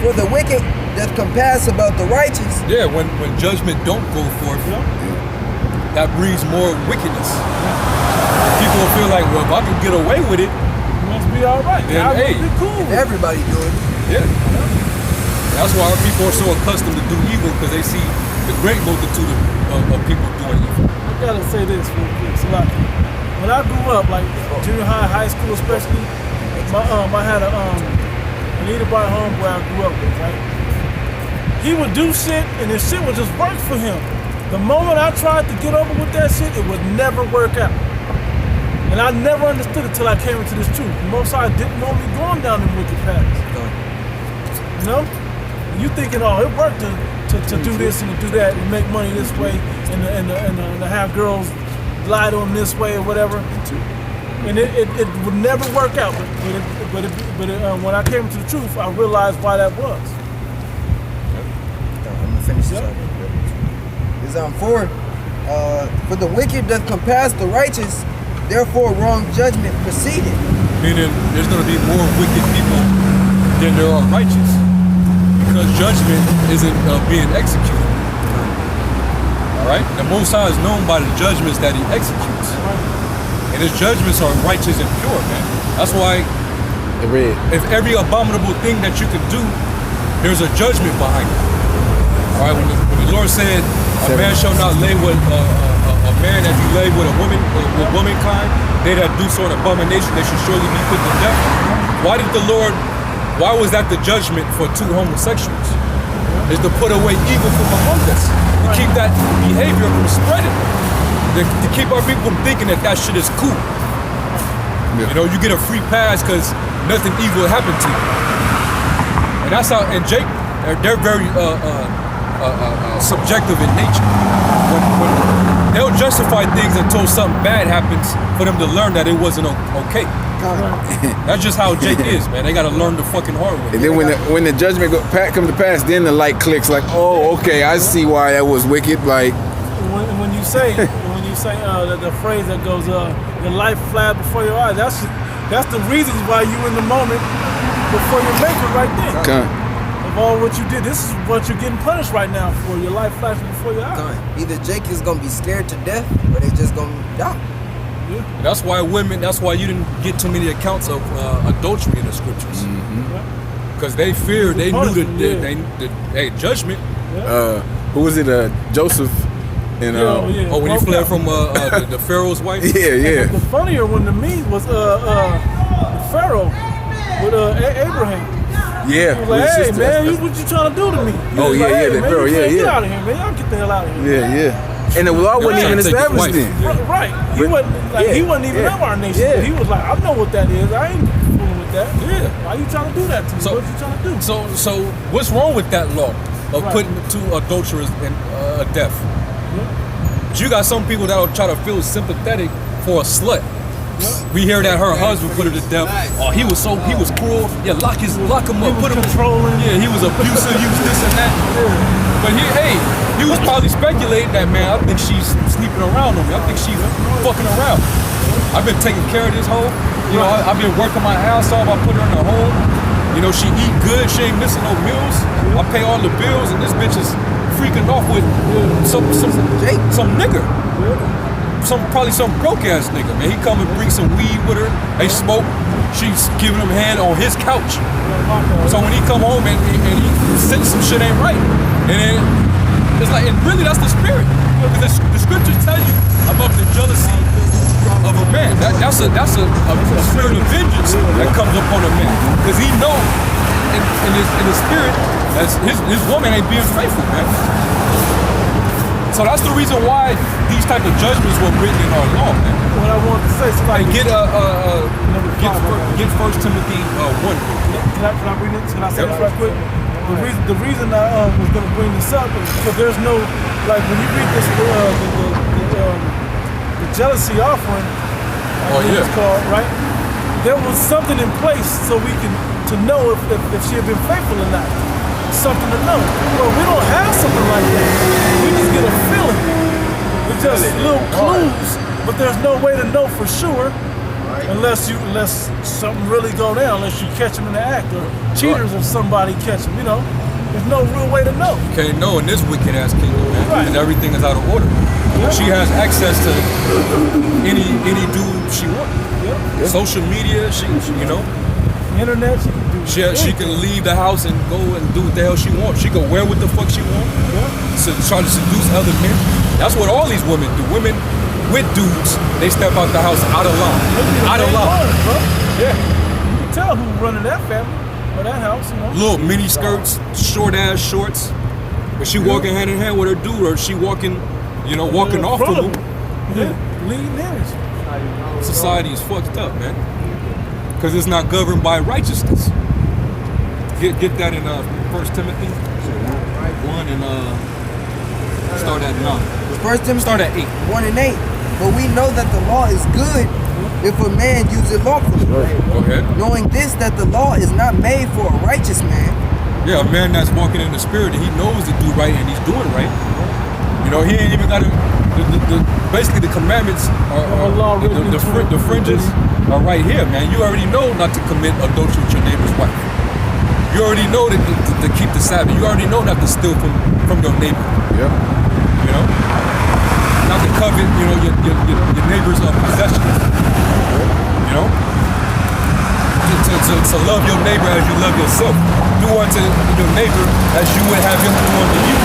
for the wicked doth compass about the righteous. Yeah, when judgment don't go forth, that breeds more wickedness. People will feel like, well, if I can get away with it, Must be all right. Then, I hey, must be cool. Everybody doing it. yeah. That's why our people are so accustomed to do evil, because they see the great multitude of people doing evil. I gotta say this real quick. So like, when I grew up, like junior high, high school especially, I had an Eater by homeboy I grew up with, right? He would do shit and his shit would just work for him. The moment I tried to get over with that shit, it would never work out. And I never understood it till I came into this truth. Most I didn't want me going down them wicked paths. You know? And you thinking, oh, it worked to do this and to do that and make money this way and to have girls lie to them this way or whatever. And it would never work out. But when I came to the truth, I realized why that was. I'm gonna finish this up. It's on 4. For the wicked doth compass the righteous, therefore wrong judgment proceeded. Meaning there's going to be more wicked people than there are righteous, because judgment isn't being executed. All right? The Most High is known by the judgments that he executes. And his judgments are righteous and pure, man. That's why if every abominable thing that you can do, there's a judgment behind it. All right? When the Lord said, a man shall not lay with a man as he lay with a woman, with womankind, they that do sort of abomination, they should surely be put to death. Why was that the judgment for 2 homosexuals? Is to put away evil from among us, to keep that behavior from spreading, to keep our people from thinking that shit is cool. Yeah. You know, you get a free pass because nothing evil happened to you. And that's how, and Jake, they're very subjective in nature. When they'll justify things until something bad happens for them to learn that it wasn't okay. That's just how Jake is, man. They gotta learn the fucking hard way. And then when the judgment comes to pass, then the light clicks. Like, oh, okay, I see why that was wicked. Like, when you say the phrase that goes, your life flashed before your eyes. That's the reasons why you in the moment before you make it right there. Of all what you did, this is what you're getting punished right now for. Your life flashing before your eyes. Either Jake is gonna be scared to death, or they just gonna die. Yeah. That's why you didn't get too many accounts of adultery in the scriptures. Because they feared, they knew that judgment. who was it? Joseph. And, when he fled from the Pharaoh's wife? Yeah. The funnier one to me was Pharaoh with Abraham. Yeah. He was like, hey man, what you trying to do to me? The Pharaoh, Get out of here, man. Y'all get the hell out of here. Yeah. And the law wasn't even established then. Right. He wasn't even of our nation. But he was like, I know what that is. I ain't fooling with that. Yeah. Why you trying to do that to me? What you trying to do? So what's wrong with that law of putting 2 adulterers in death? But you got some people that'll try to feel sympathetic for a slut. We hear that her husband put her to death. Oh, he was cruel. Yeah, lock him up, put him controlling. Yeah, he was abusive. He was this and that. But he was probably speculating that, man, I think she's sleeping around on me. I think she's fucking around. I've been taking care of this hoe. You know, I've been working my ass off. I put her in the home. You know, she eat good. She ain't missing no meals. I pay all the bills, and this bitch is freaking off with some nigger. Probably some broke ass nigga, man. He come and bring some weed with her. They smoke. She's giving him head on his couch. So when he come home and he sense some shit ain't right, and then it's like, and really that's the spirit. Because the scriptures tell you about the jealousy of a man. That's a spirit of vengeance that comes upon a man. Because he know in his spirit that his woman ain't being faithful, man. So that's the reason why these type of judgments were written in our law, man. What I want to say, get 1 Timothy 1. Can I bring this? Can I say this right quick? The reason I was going to bring this up is because there's no, like when you read this the jealousy offering, it's called, right? There was something in place so we can to know if she had been faithful or not. something to know. Well, we don't have something like that. We just get a feeling. It's just little clues, but there's no way to know for sure unless something really go down, unless you catch them in the act, or cheaters or somebody catch them, you know. There's no real way to know. You can't know in this wicked ass kingdom, man, because everything is out of order. She has access to any dude she wants. Social media, she you know. Internet, she can do She can leave the house and go and do what the hell she wants. She can wear what the fuck she wants. So try to seduce other men. That's what all these women do. Women with dudes, they step out the house out of line. Out of line. Yeah. You can tell who's running that family or that house, you know. Little mini skirts, short ass shorts. But she walking hand in hand with her dude, or she walking, you know, walking off of him. Yeah. Leading image. Society is fucked up, man. Because it's not governed by righteousness. Get that in 1 Timothy 1 and start at 9. First Timothy Start at 8. 1 and 8. But we know that the law is good if a man use it lawfully. Go ahead. Knowing this, that the law is not made for a righteous man. Yeah, a man that's walking in the spirit and he knows to do right and he's doing right. You know, he ain't even got to. Basically, the commandments are the fringes are right here, man. You already know not to commit adultery with your neighbor's wife. You already know that to keep the Sabbath. You already know not to steal from your neighbor. Yeah. You know, not to covet, you know, your neighbor's possessions. You know, to love your neighbor as you love yourself. Do unto your neighbor as you would have him do unto you.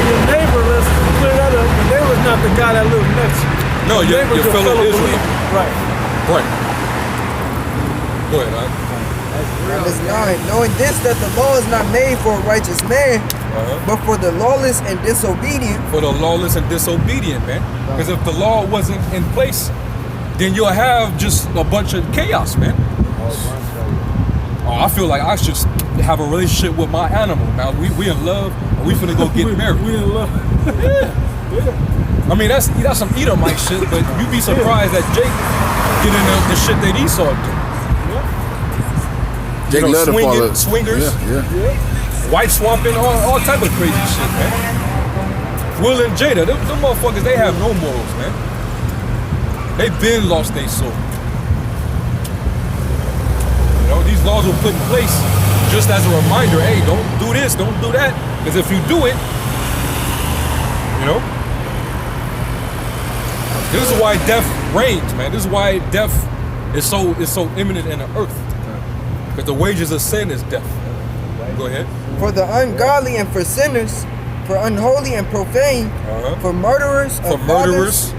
Your neighbor, let's clear that up. Your neighbor's not the guy that lives next to you. No, your fellow Israel. Right. Right. Go ahead, man. Verse 9. Knowing this, that the law is not made for a righteous man, but for the lawless and disobedient. For the lawless and disobedient, man. Because if the law wasn't in place, then you'll have just a bunch of chaos, man. Oh, I feel like I should have a relationship with my animal. Now we in love, and we finna go get married. We in love. Yeah. I mean, that's some Edomite shit, but you'd be surprised that Jake get in the shit that Esau do. Jake You know, love to follow. swingers, Yeah. wife swapping, all type of crazy shit, man. Will and Jada, them motherfuckers, they have no morals, man. They been lost their soul. You know, these laws were put in place just as a reminder, hey, don't do this, don't do that. Because if you do it, you know, this is why death reigns, man. This is why death is so imminent in the earth. Because the wages of sin is death. Go ahead. For the ungodly and for sinners, for unholy and profane, for murderers, For of fathers, murderers.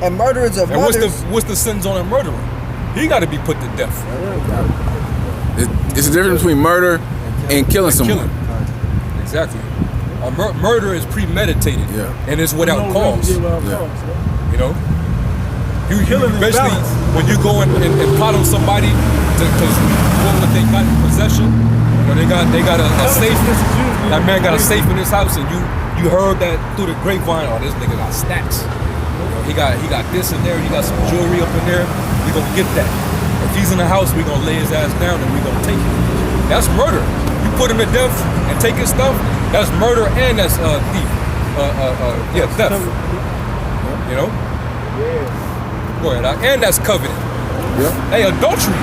and murderers of And mothers. what's the sins on a murderer? He got to be put to death. It's the difference between murder and killing someone. Killing. Exactly. A murder is premeditated, Yeah. and it's without cause. You know, you Killing is basically balance. when you go and plot on somebody to what they got in possession. You know, they got a safe. That man got a safe in his house, and you heard that through the grapevine. Oh, this nigga got stacks. You know, he got this in there. He got some jewelry up in there. We gonna get that. If he's in the house, we gonna lay his ass down and we gonna take it. That's murder. You put him to death and take his stuff. That's murder and that's thief. Theft. You know. Go ahead. And that's coveting. Yeah. Hey, adultery.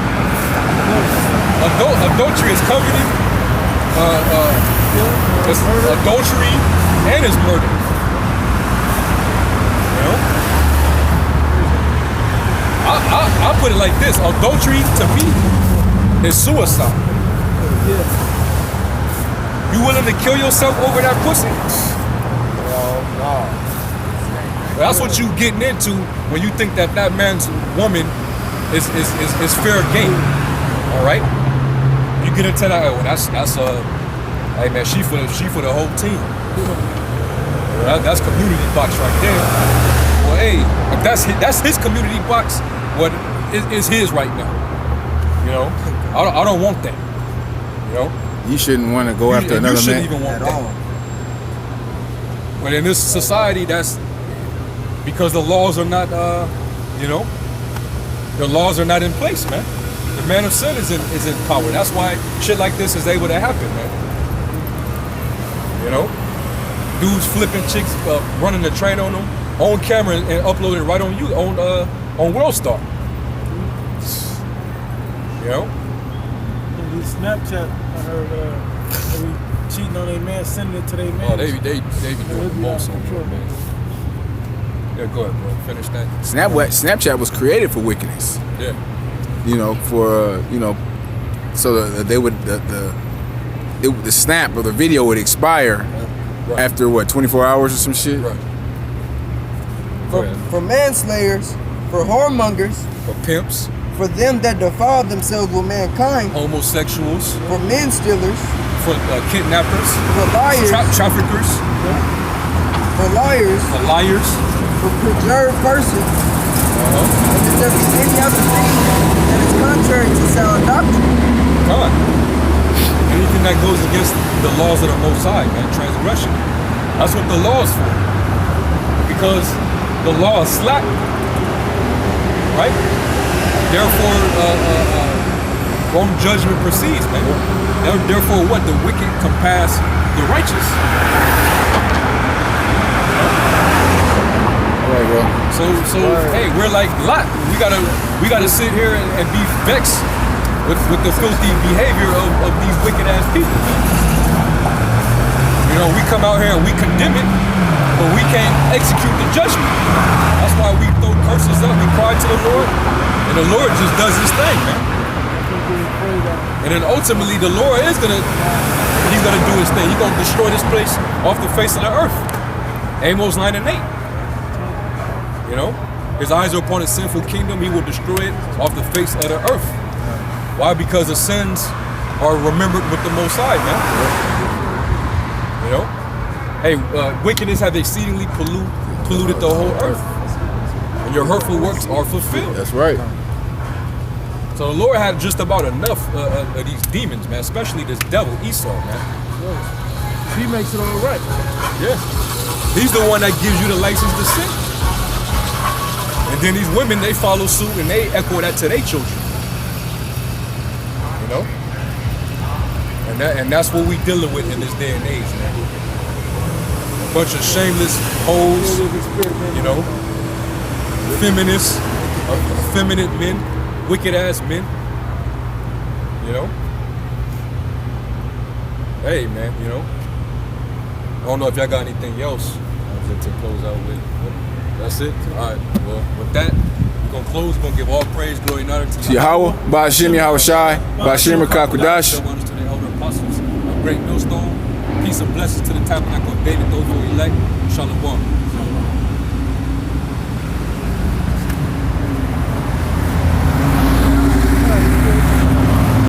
Adultery is coveting. It's adultery and it's murder. You know? I'll put it like this. Adultery to me is suicide. You willing to kill yourself over that pussy? That's what you getting into when you think that man's woman is fair game. All right? You get into that, well, that's hey man, she for the whole team. That's community box right there. Well, hey, if that's his community box, what is his right now? You know, I don't want that. You know, You shouldn't want to go after you another shouldn't man. even want At that. all. But in this society, that's because the laws are not, the laws are not in place, man. The man of sin is in power. That's why shit like this is able to happen, man. You know, dudes flipping chicks, running the train on them on camera and uploading it right on you on WorldStar. You know. These Snapchat, I heard they be cheating on their man, sending it to their man. Oh, they be doing the most on there, man. Yeah, go ahead, bro. Finish that. Snapchat was created for wickedness. Yeah. You know, for so that they would the snap or the video would expire Right. after what 24 hours or some shit. Right. Go ahead. For manslayers, for whoremongers, For pimps, for them that defile themselves with mankind, homosexuals, for men stealers, for kidnappers, for liars, traffickers, for liars, for liars. for preserved persons, and if there be any other thing that is contrary to sound doctrine. God. Anything that goes against the laws of the Most High, man, transgression. That's what the law is for. Because the law is slack, right? Therefore, wrong judgment proceeds, man. Therefore, what? The wicked compass the righteous. Right, bro. So hey, we're like Lot. We gotta sit here and be vexed with the filthy behavior of these wicked ass people. You know, we come out here and we condemn it, but we can't execute the judgment. That's why we throw curses up and cry to the Lord, and the Lord just does his thing, man. And then ultimately the Lord he's gonna do his thing. He's gonna destroy this place off the face of the earth. Amos 9 and 8. You know, his eyes are upon a sinful kingdom. He will destroy it off the face of the earth. Why? Because the sins are remembered with the Most High, man. You know, hey, wickedness have exceedingly polluted the whole earth, and your hurtful works are fulfilled. That's right. So the Lord had just about enough of these demons, man. Especially this devil Esau, man. He makes it all right. Yeah, he's the one that gives you the license to sin. And then these women, they follow suit and they echo that to their children. You know? And that's what we dealing with in this day and age, man. A bunch of shameless hoes, you know, feminists, effeminate men, wicked ass men. You know? Hey man, you know. I don't know if y'all got anything else to close out with. That's it. Alright, well, with that, we're gonna close. We're gonna give all praise, glory, and honor to Yahweh, Ba'ashem Yahweh Shai, Ba'ashem Kakudash. To the elder apostles, a great millstone. Peace and blessings to the tabernacle of David, those who are elect. Shalom.